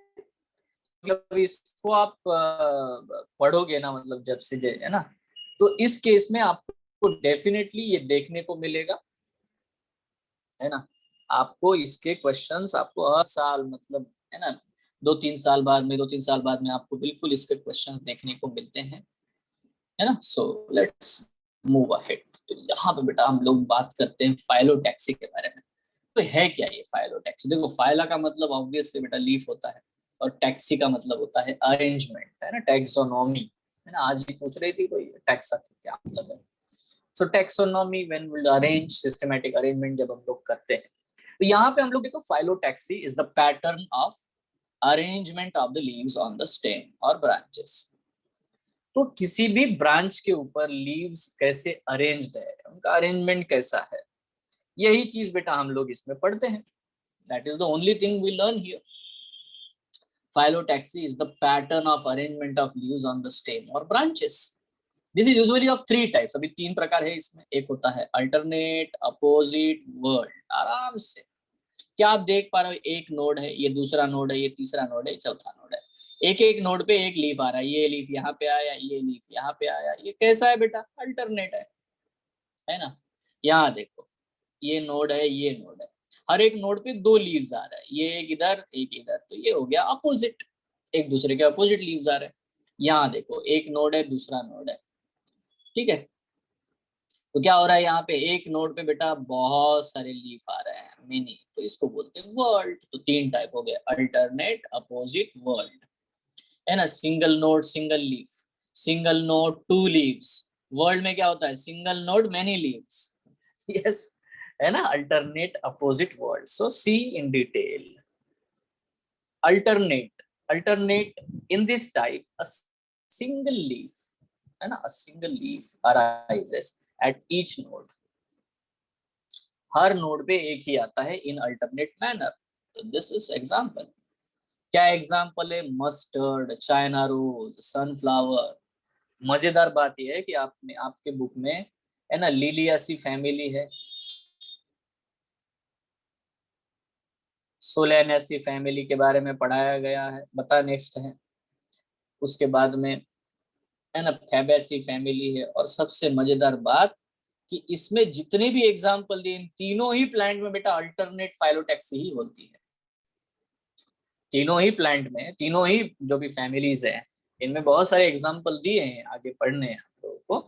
मतलब इसको आप पढ़ोगे ना, मतलब जब से है ना, तो इस केस में आपको डेफिनेटली ये देखने को मिलेगा, है ना। आपको इसके क्वेश्चंस आपको हर साल मतलब, है ना, 2-3 साल बाद में, 2-3 साल बाद में आपको बिल्कुल इसके क्वेश्चंस देखने को मिलते हैं, है ना। So let's move ahead. तो यहाँ पे बेटा हम लोग बात करते हैं फाइलोटैक्सी के बारे में। तो है क्या ये फाइलोटैक्सी? देखो, फाइला का मतलब ऑब्वियसली बेटा लीफ होता है, और टैक्सी का मतलब होता है अरेंजमेंट, है ना, टैक्सोनॉमी, है ना। आज ही पूछ रही थी कोई टैक्स का क्या मतलब है। सो taxonomy when will arrange, systematic arrangement जब हम लोग करते हैं। तो यहाँ पे हम लोग देखो, phyllotaxy is the pattern of arrangement of the leaves on the stem और ब्रांचेस। तो किसी भी ब्रांच के ऊपर लीव्स कैसे अरेंज्ड है, उनका अरेंजमेंट कैसा है, यही चीज बेटा हम लोग इसमें पढ़ते हैं। That is the only thing we learn here. Phyllotaxy is the pattern of arrangement of leaves on the stem or branches. This is usually of 3 types. अभी 3 प्रकार है इसमें। एक होता है अल्टरनेट, अपोजिट, वर्ल्ड। आराम से क्या आप देख पा रहे हो, एक नोड है, ये दूसरा नोड है, ये तीसरा नोड है, चौथा नोड है। एक एक नोड पे एक लीफ आ रहा है, ये लीफ यहाँ पे आया, ये लीफ यहाँ पे आया, ये कैसा है बेटा? अल्टरनेट है ना। यहाँ देखो, ये नोड है, ये नोड है, हर एक नोड पे 2 लीव्स आ रहा है, ये एक इधर एक इधर, तो ये हो गया अपोजिट, एक दूसरे के अपोजिट लीव्स आ रहे हैं। यहाँ देखो, एक नोड है, दूसरा नोड है, ठीक है। तो क्या हो रहा है यहाँ पे, एक नोड पे बेटा बहुत सारे लीफ आ रहे हैं, मिनी, तो इसको बोलते हैं वर्ल्ड। तो 3 टाइप हो गए, अल्टरनेट, अपोजिट, वर्ल्ड, है ना। Single node, single leaf, single node, 2 leaves. Whorl में क्या होता है, single node, many leaves. Yes, है ना, alternate, opposite, whorl. So see in detail. alternate in this type, a single leaf, है ना, a single leaf arises at each node। हर node पे एक ही आता है इन अल्टरनेट मैनर। तो दिस इज एग्जांपल। क्या एग्जांपल है? Mustard, China rose, sunflower. मजेदार बात यह है कि आपने आपके बुक में, है ना, लिलियासी फैमिली है, सोलेनेसी फैमिली के बारे में पढ़ाया गया है, बता नेक्स्ट है। उसके बाद में, है ना, फैबेसी फैमिली है। और सबसे मजेदार बात कि इसमें जितने भी एग्जांपल दिए, इन तीनों ही प्लांट में बेटा अल्टरनेट फाइलोटैक्सी ही होती है। तीनों ही प्लांट में, तीनों ही जो भी फैमिलीज है, इनमें बहुत सारे एग्जांपल दिए हैं, आगे पढ़ने हैं हम लोगों को।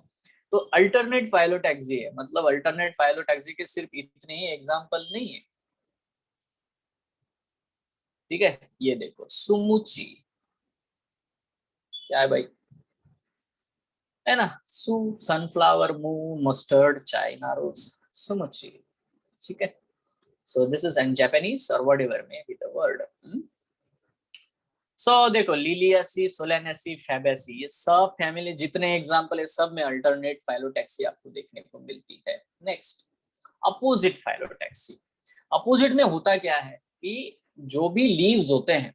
तो अल्टरनेट फाइलोटैक्सी है, मतलब अल्टरनेट फाइलोटैक्सी के सिर्फ इतने ही एग्जांपल नहीं है, ठीक है। ये देखो, सुमुची, क्या है भाई, है ना, सू, sunflower, moon, mustard, China rose, सुमुची, ठीक है। So this is in Japanese और whatever may be the word. So देखो, लिलियासी, सोलेनेसी, फैबेसी, ये सब फैमिली जितने एग्जांपल है, सब में अल्टरनेट फाइलोटैक्सी आपको देखने को मिलती है। Next, opposite phyllotaxy. अपोजिट में होता क्या है कि जो भी लीव्स होते हैं,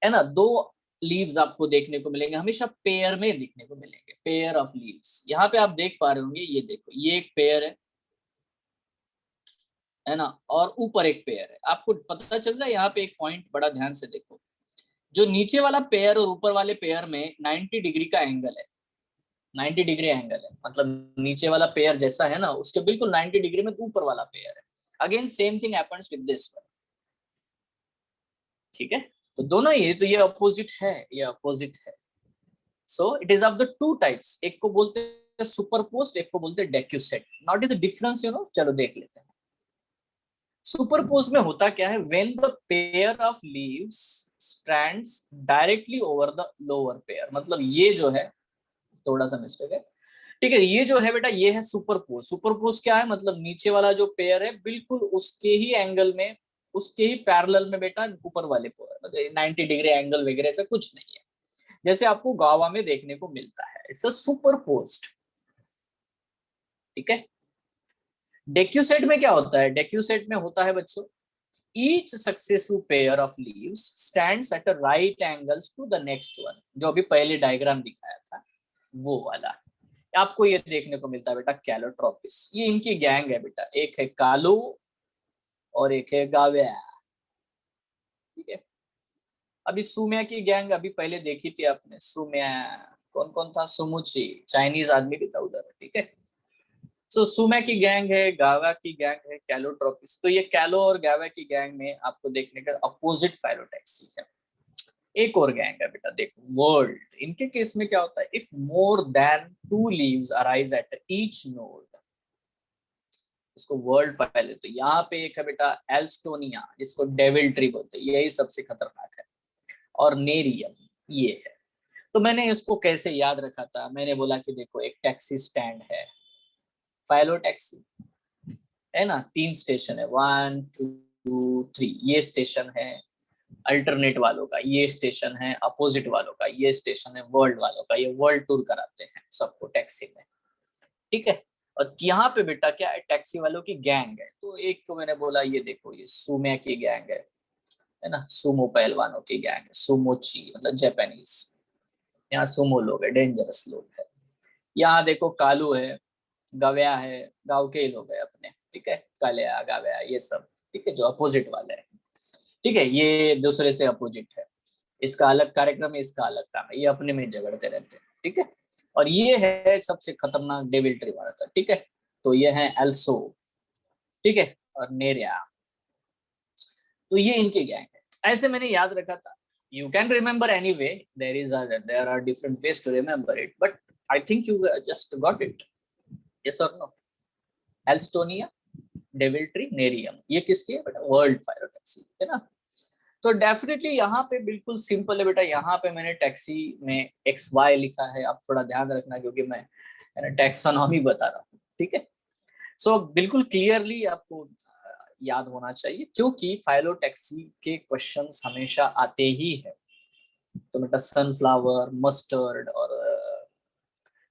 है ना, 2 लीव्स आपको देखने को मिलेंगे, हमेशा पेयर में देखने को मिलेंगे, पेयर ऑफ लीव्स। यहाँ पे आप देख पा रहे होंगे, ये देखो, ये एक पेयर है ना, और ऊपर एक पेयर है। आपको पता चल रहा है, यहाँ पे एक पॉइंट बड़ा ध्यान से देखो, जो नीचे वाला पेयर और ऊपर वाले पेयर में 90 डिग्री का एंगल है, 90 डिग्री एंगल है, मतलब नीचे वाला पेयर जैसा है ना, उसके बिल्कुल 90 डिग्री में ऊपर वाला पेयर है। Again same thing happens with this one, ठीक है। तो दोनों ही, तो ये अपोजिट है, ये अपोजिट है। So it is of the 2 types, एक को बोलते हैं सुपरपोज्ड, एक को बोलते हैं डेक्यूसेट। नॉट इज द डिफरेंस, चलो देख लेते हैं। सुपरपोज में होता क्या है, when the pair of leaves strands directly over the lower pair, मतलब ये जो है, थोड़ा सा मिस्टेक है, ठीक है। ये जो है बेटा, ये है सुपरपोज। सुपरपोज क्या है, मतलब नीचे वाला जो पेयर है बिल्कुल उसके ही एंगल में, उसके ही पैरेलल में बेटा ऊपर वाले पेयर, मतलब 90 डिग्री एंगल वगैरह ऐसा कुछ नहीं है, जैसे आपको गावा में देखने को मिलता है। इट्स अ सुपरपोज्ड, ठीक है। डेक्यूसेट में क्या होता है? डेक्यूसेट में होता है बच्चों, each successive pair of leaves stands at a right angles to the next one, जो अभी पहले डायग्राम दिखाया था वो वाला। आपको ये देखने को मिलता है बेटा कैलोट्रोपिस, ये इनकी गैंग है बेटा, एक है कालो और एक है गाविया, ठीक है। अभी सुम्या की गैंग अभी पहले देखी थी आपने, सुम्या कौन कौन था, सुमुची चाइनीज आदमी भी था उधर, ठीक है। सो सुम्या की गैंग है, गावा की गैंग है, कैलोट्रोपिस। तो ये कैलो और गावा की गैंग में आपको देखने का अपोजिट फाइलोटैक्सी है। एक और गैंग है बेटा देखो वर्ल्ड, इनके केस में क्या होता है, if more than 2 leaves arise at each node, इसको वर्ल्ड फाइल है। तो यहाँ पे एक है बेटा एल्स्टोनिया, जिसको डेविल ट्री बोलते हैं, यही सबसे खतरनाक है, और नेरियम ये है। तो मैंने इसको कैसे याद रखा था, मैंने बोला कि देखो एक टैक्सी स्टैंड है, फाइलो टैक्सी है ना, 3 स्टेशन है, 1 2 3, ये स्टेशन है अल्टरनेट वालों का, ये स्टेशन है अपोजिट वालों का, ये स्टेशन है वर्ल्ड वालों का, ये वर्ल्ड टूर कराते हैं सबको टैक्सी में, ठीक है। और यहाँ पे बेटा क्या है, टैक्सी वालों की गैंग है। तो एक को मैंने बोला ये देखो ये सुमे की गैंग है ना, सुमो पहलवानों की गैंग है, सुमोची मतलब जापानीज, यहाँ सुमो लोग है, डेंजरस लोग है। यहाँ देखो कालू है, गव्या है, गांव के लोग है अपने, ठीक है, कालिया गव्या ये सब, ठीक है, जो अपोजिट वाले हैं, ठीक है, ये दूसरे से अपोजिट है, इसका अलग कार्यक्रम है, इसका अलग काम है, ये अपने में झगड़ते रहते हैं, ठीक है। और ये है सबसे खतरनाक डेविल ट्री वाला था, ठीक है। तो ये है एल्सो, ठीक है, और नेरिया, तो ये इनके गैंग है। ऐसे मैंने याद रखा था। You can remember any way, there are different ways to remember it, but I think you just got it, yes और no. Alstonia, devil tree, nerium, ये किसकी है बेटा, वर्ल्ड फाइलोटैक्सी है ना। तो डेफिनेटली यहाँ पे बिल्कुल सिंपल है बेटा, यहाँ पे मैंने टैक्सी में XY लिखा है, आप थोड़ा ध्यान रखना क्योंकि मैं टैक्सोनॉमी बता रहा हूँ, ठीक है। सो बिल्कुल क्लियरली आपको याद होना चाहिए, क्योंकि फाइलोटैक्सी के क्वेश्चंस हमेशा आते ही है। तो बेटा सनफ्लावर, मस्टर्ड और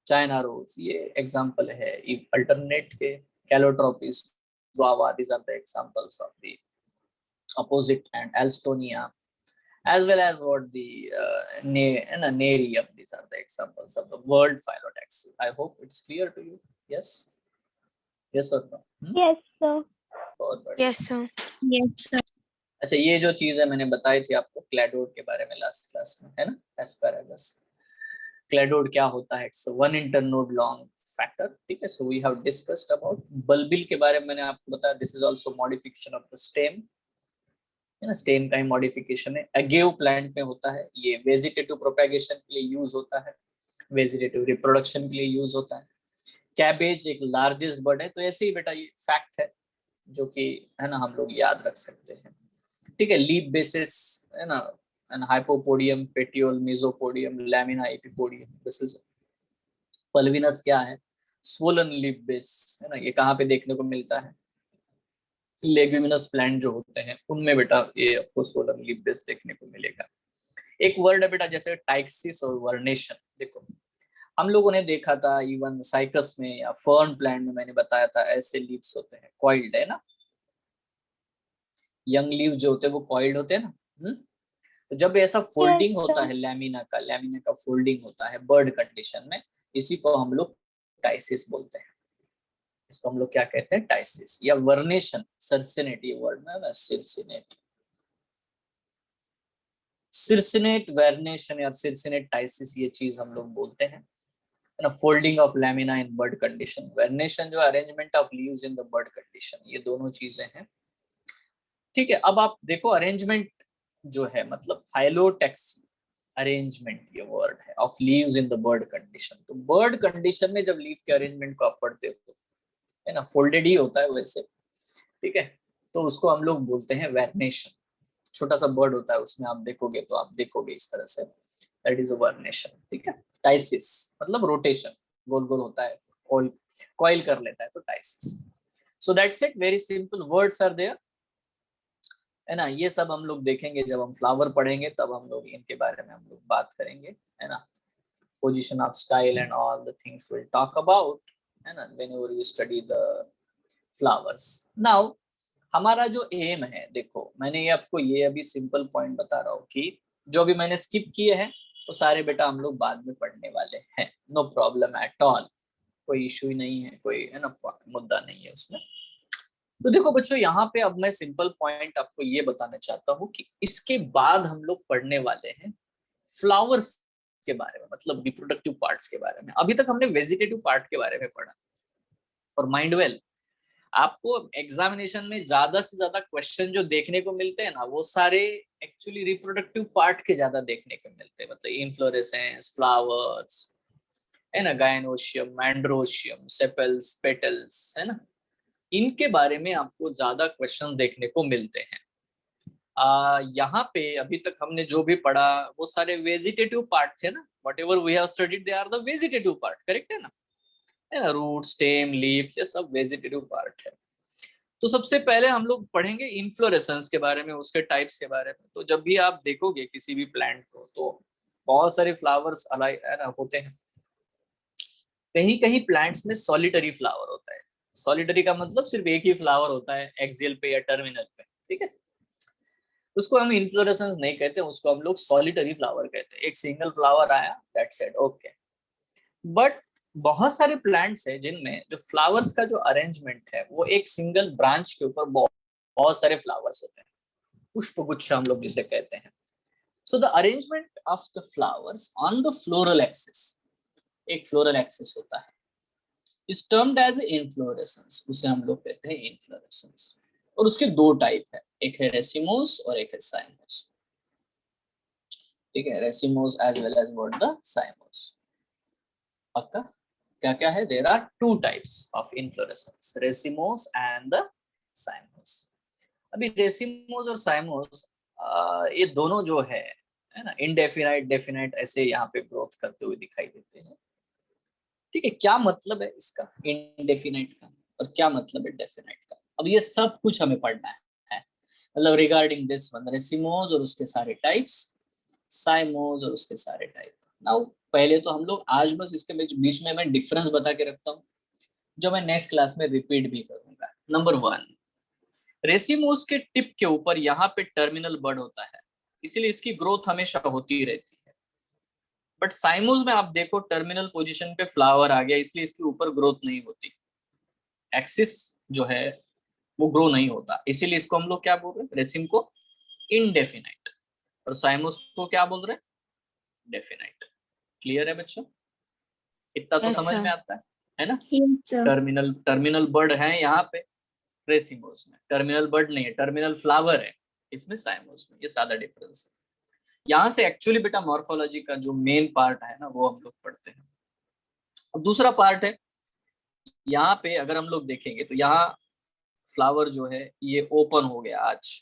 चाइना रोज ये एग्जांपल है अल्टरनेट के, Calotropis, guava, these are the examples of the opposite, and Alstonia, as well as what the Nerium, these are the examples of the world phyllotaxy. I hope it's clear to you. Yes, yes or no? Yes, sir. बहुत बढ़िया। Yes, sir. Yes, sir. अच्छा, ये जो चीज है मैंने बताई थी आपको क्लैडोड के बारे में लास्ट क्लास में, है ना, एस्पैरागस। क्लैडोड क्या होता है, इट्स 1 इंटरनोड लॉन्ग फैक्टर, ठीक है। So we have discussed about bulbil के बारे में, मैंने आपको बताया this is also modification of the stem, है ना, स्टेम का ही मॉडिफिकेशन है। अगेव प्लांट में होता है, ये वेजिटेटिव प्रोपेगेशन के लिए यूज होता है, वेजिटेटिव रिप्रोडक्शन के लिए यूज होता है। कैबेज एक लार्जेस्ट बर्ड है। तो ऐसे ही बेटा ये फैक्ट है जो कि है ना हम लोग याद रख सकते हैं, ठीक है। लीफ बेसिस है ना, and hypopodium, petiole, mesopodium, lamina, epipodium, this is pulvinus क्या है, स्वोलन लीफ बेस, है ना, ये कहाँ पे देखने को मिलता है, लेग्यूमिनस प्लांट जो होते हैं उनमें बेटा ये आपको स्वोलन लीफ बेस देखने को मिलेगा। एक वर्ड है बेटा जैसे टाइक्सिस और वर्नेशन, देखो हम लोगों ने देखा था इवन साइकस में या फर्न प्लांट में, मैंने बताया था ऐसे लीव्स होते हैं, कॉइल्ड है ना, यंग लीव जो होते हैं वो कॉइल्ड होते हैं ना। तो जब ऐसा फोल्डिंग होता है लैमिना का फोल्डिंग होता है बर्ड कंडीशन में, इसी को हम लोग टाइसिस बोलते हैं। इसको हम लोग क्या कहते हैं, टाइसिस या वर्नेशन, सर्सिनेट, ये वर्ड में ना सिरसिनेट, सिरसिनेट वर्नेशन या सिरसिनेट टाइसिस, ये चीज हम लोग बोलते हैं ना। Folding of lamina in bud condition, vernation जो arrangement of leaves in the bud condition, ये दोनों चीजें हैं, ठीक है। अब आप देखो अरेंजमेंट जो है मतलब फाइलोटैक्सी, अरेंजमेंट ये वर्ड है, of leaves in the bud condition. तो बर्ड कंडीशन में जब लीव के अरेंजमेंट को आप पढ़ते हो, है ना, फोल्डेड ही होता है वैसे, ठीक है, तो उसको हम लोग बोलते हैं वर्नेशन। छोटा सा बर्ड होता है उसमें आप देखोगे तो आप देखोगे इस तरह से, दैट इज अ वर्नेशन, ठीक है। टाइसिस मतलब रोटेशन, गोल गोल होता है, कॉइल कर लेता है, तो ptyxis. So that's it, very simple words are there, है ना। ये सब हम लोग देखेंगे जब हम फ्लावर पढ़ेंगे, तब हम लोग इनके बारे में हम लोग बात करेंगे, है ना। Position of style and all the things will talk about, है ना, whenever you study the flowers. Now हमारा जो एम है, देखो मैंने ये आपको ये अभी सिंपल पॉइंट बता रहा हूँ कि जो अभी मैंने स्किप किए हैं तो सारे बेटा हम लोग बाद में पढ़ने वाले हैं, नो प्रॉब्लम एट ऑल, कोई इशू ही नहीं है, कोई है ना मुद्दा नहीं है उसमें। तो देखो बच्चों, यहाँ पे अब मैं सिंपल पॉइंट आपको ये बताना चाहता हूँ कि इसके बाद हम लोग पढ़ने वाले हैं फ्लावर्स के बारे में, मतलब रिप्रोडक्टिव पार्ट्स के बारे में। अभी तक हमने वेजिटेटिव पार्ट के बारे में पढ़ा। और माइंड वेल, आपको एग्जामिनेशन में ज्यादा से ज्यादा क्वेश्चन जो देखने को मिलते हैं ना, वो सारे एक्चुअली रिप्रोडक्टिव पार्ट के ज्यादा देखने को मिलते हैं, मतलब इन्फ्लोरेसेंस, फ्लावर्स, है ना, गायनोशियम, मैंड्रोशियम, सेपल्स, पेटल्स, है ना, इनके बारे में आपको ज्यादा क्वेश्चन देखने को मिलते हैं। यहाँ पे अभी तक हमने जो भी पढ़ा वो सारे वेजिटेटिव पार्ट थे ना, whatever we have studied they are the vegetative part, correct है ना, रूट, स्टेम, लीफ, ये सब वेजिटेटिव पार्ट है। तो सबसे पहले हम लोग पढ़ेंगे इन्फ्लोरेसेंस के बारे में, उसके टाइप्स के बारे में। तो जब भी आप देखोगे किसी भी प्लांट को तो बहुत सारे फ्लावर्स होते हैं। कहीं कहीं प्लांट्स में सॉलिटरी फ्लावर होता है। सॉलिटरी का मतलब सिर्फ एक ही फ्लावर होता है एक्सियल पे या टर्मिनल पे, ठीक है, उसको हम इन्फ्लोरेसेंस नहीं कहते, उसको हम लोग सॉलिटरी फ्लावर कहते हैं। एक सिंगल फ्लावर आया, दैट्स इट, ओके। बट बहुत सारे प्लांट्स है जिनमें जो फ्लावर्स का जो अरेंजमेंट है वो एक सिंगल ब्रांच के ऊपर बहुत सारे फ्लावर्स होते हैं, पुष्प गुच्छ हम लोग जिसे कहते हैं। So the arrangement of the flowers on the floral axis, एक फ्लोरल एक्सिस होता है, इज टर्म्ड एज इन्फ्लोरेसेंस, उसे हम लोग कहते हैं इन्फ्लोरेसेंस। और उसके दो टाइप है, एक है रेसिमोस और एक है साइमोस, ठीक है, racemose as well as what the cymose. पक्का? क्या क्या है? There are two types of inflorescence, racemose and the cymose. अभी रेसिमोस और साइमोस ये दोनों जो है ना, इनडेफिनाइट डेफिनाइट ऐसे यहाँ पे ग्रोथ करते हुए दिखाई देते हैं, ठीक है। क्या मतलब है इसका इनडेफिनाइट का और क्या मतलब है डेफिनाइट का, अब ये सब कुछ हमें पढ़ना है, मतलब रिगार्डिंग दिस वन, रेसिमोस और उसके सारे टाइप्स, साइमोस और उसके सारे टाइप। नाउ पहले तो हम लोग आज बस इसके बीच में मैं डिफरेंस बता के रखता हूँ, जो मैं नेक्स्ट क्लास में रिपीट भी करूंगा। नंबर वन, रेसिमोस के टिप के ऊपर यहाँ पे टर्मिनल बड होता है, इसीलिए इसकी ग्रोथ हमेशा होती रहती है। बट साइमोस में आप देखो टर्मिनल पोजीशन पे फ्लावर आ गया, इसलिए इसके ऊपर ग्रोथ नहीं होती, एक्सिस जो है वो ग्रो नहीं होता, इसीलिए इसको हम लोग क्या बोल रहे हैं, रेसिम को इनडेफिनाइट, और साइमोस को क्या बोल रहे हैं, डेफिनाइट। क्लियर है बच्चों? इतना तो Yes, समझ sir. में आता है ना। Yes, sir. टर्मिनल बर्ड है यहाँ पे रेसिमोस में, टर्मिनल बर्ड नहीं है, टर्मिनल फ्लावर है इसमें साइमोस में, ये सादा डिफरेंस है। यहाँ से एक्चुअली बेटा मॉर्फोलॉजी का जो मेन पार्ट है ना वो हम लोग पढ़ते हैं। अब दूसरा पार्ट है, यहाँ पे अगर हम लोग देखेंगे तो यहाँ फ्लावर जो है ये ओपन हो गया आज,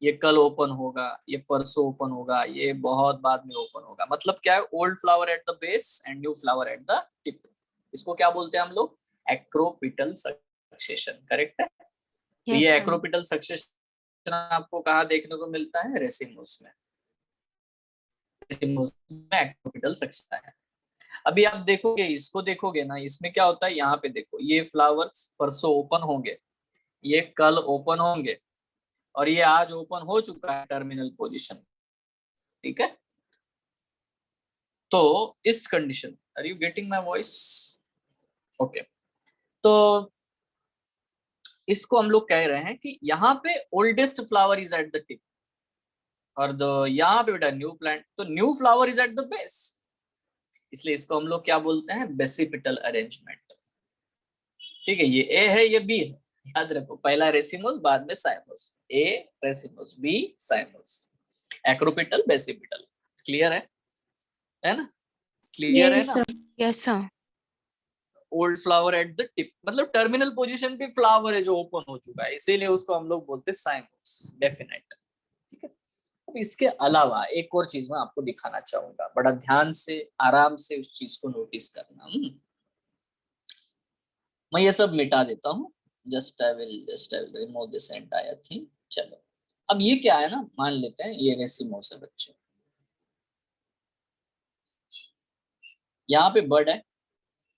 ये कल ओपन होगा, ये परसों ओपन होगा, ये बहुत बाद में ओपन होगा। मतलब क्या है, old flower at the base and new flower at the tip. इसको क्या बोलते हैं हम लोग, एक्रोपिटल सक्सेशन, करेक्ट है। तो Yes, ये sir. एक्रोपिटल सक्सेशन आपको कहाँ देखने को मिलता है, रेसिमोस में, रेसिमोस में एक्रोपिटल सक्सेशन है। अभी आप देखोगे, इसको देखोगे ना, इसमें क्या होता है, यहाँ पे देखो ये फ्लावर्स परसों ओपन होंगे, ये कल ओपन होंगे, और ये आज ओपन हो चुका है टर्मिनल पोजीशन, ठीक है। तो इस condition, are you getting my voice? Okay, तो इसको हम लोग कह रहे हैं कि यहाँ पे oldest flower is eight the tip, और यहाँ पे बेटा न्यू प्लांट, तो new flower is at the base, इसलिए इसको हम लोग क्या बोलते हैं, बेसिपिटल अरेंजमेंट, ठीक है। ये ए है, ये बी है, याद रखो, पहला रेसिमोस बाद में cymose, A racemose, B cymose, acropetal basipetal. Clear है ना, क्लियर है Yes, ना। sir. Yes, sir. Old flower at the tip मतलब टर्मिनल पोजीशन पे फ्लावर है जो ओपन हो चुका है, इसीलिए उसको हम लोग बोलते हैं साइमोस, डेफिनेट, ठीक है। अब इसके अलावा एक और चीज मैं आपको दिखाना चाहूंगा, बड़ा ध्यान से आराम से उस चीज को नोटिस करना। मैं ये सब मिटा देता हूँ, just I will remove this entire thing. चलो, अब ये क्या है ना, मान लेते हैं ये रेसिमोस है बच्चों, यहाँ पे बर्ड है,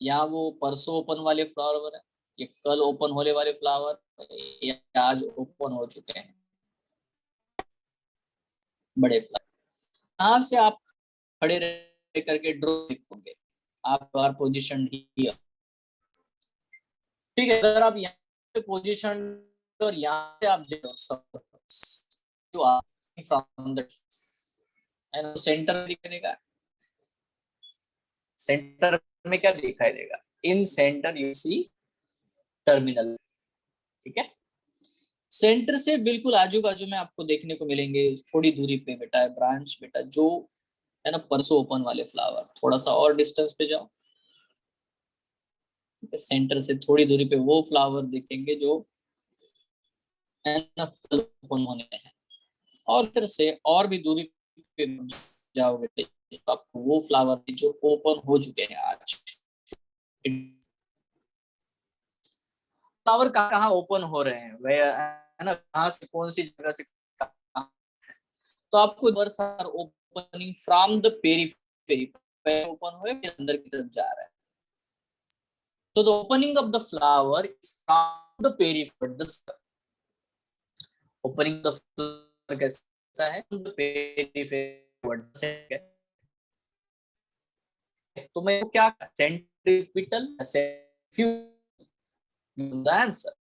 यहाँ वो परसों ओपन वाले फ्लावर है, ये कल ओपन होने वाले फ्लावर या आज ओपन हो चुके हैं बड़े फ्लावर। यहाँ से आप खड़े रह करके ड्रॉ लिखोगे, आप आर पोजीशन हियर, ठीक है। अगर आप यहाँ पे पोजीशन और यहाँ से आप देखो फ्रॉम द सेंटर दिखाई देगा, सेंटर में क्या दिखाई देगा, इन सेंटर यू सी टर्मिनल, ठीक है। सेंटर से बिल्कुल आजू बाजू में आपको देखने को मिलेंगे थोड़ी दूरी पे बेटा है ब्रांच, बेटा जो है ना परसों ओपन वाले फ्लावर, थोड़ा सा और डिस्टेंस पे जाओ, सेंटर से थोड़ी दूरी पे वो फ्लावर दिखेंगे जो है ना कल ओपन होने हैं, और फिर से और भी दूरी पे जाओगे तो आपको वो फ्लावर जो ओपन हो चुके हैं आज। फ्लावर कहाँ ओपन हो रहे हैं वह है ना, कहाँ से कौन सी जगह से, तो आपको opening from the periphery, open हुए फिर अंदर की तरफ जा रहा है। तो the opening of the flower is from the periphery, opening the flower कैसा है, द पेरिफेरी से। तो मैं क्या सेंट्रीपिटल आंसर,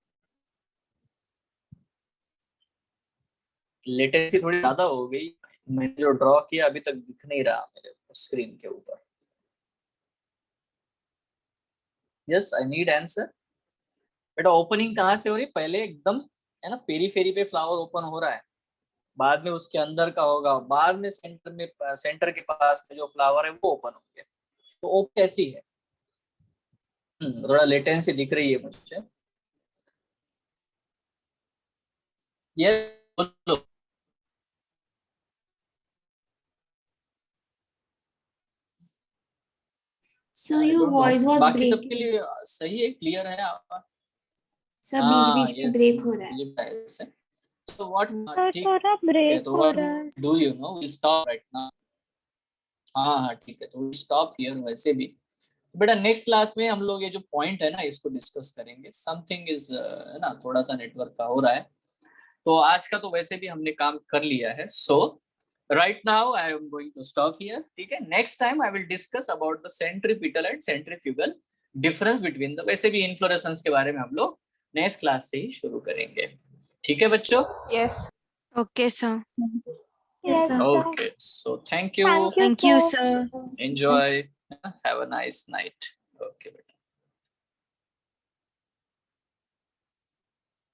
लेटेंसी थोड़ी ज्यादा हो गई, मैंने जो ड्रॉ किया अभी तक दिख नहीं रहा मेरे स्क्रीन के ऊपर। Yes I need answer. बेटा ओपनिंग कहाँ से हो रही है, पहले एकदम है ना पेरीफेरी पे फ्लावर ओपन हो रहा है, बाद में उसके अंदर का होगा, बाद में सेंटर के पास में जो फ्लावर है वो ओपन होंगे। तो ओ कैसी है, थोड़ा लेटेंसी दिख रही है मुझे। ये बोलो, So your voice was बाकी सबके breaking. लिए सही है, क्लियर है आपका? सब बीच में ब्रेक हो रहा है. So what सर ठीक थोड़ा है, ब्रेक तो हो what रहा है। do you know, we'll stop right now। हाँ ठीक है, तो we'll stop here। वैसे भी बेटा नेक्स्ट क्लास में हम लोग ये जो पॉइंट है ना इसको डिस्कस करेंगे। समथिंग इज है ना थोड़ा सा नेटवर्क का हो रहा है, तो आज का तो वैसे भी हमने काम कर लिया है। So right now I am going to stop here, ठीक है। Next time I will discuss about the centripetal and centrifugal difference between the, वैसे भी इन्फ्लोरेसेंस के बारे में हम लोग नेक्स्ट क्लास से ही शुरू करेंगे, ठीक है बच्चों? Yes. Okay, sir. Yes, sir. Okay, so thank you, Thank you, Thank you, sir. sir. enjoy, have a nice night।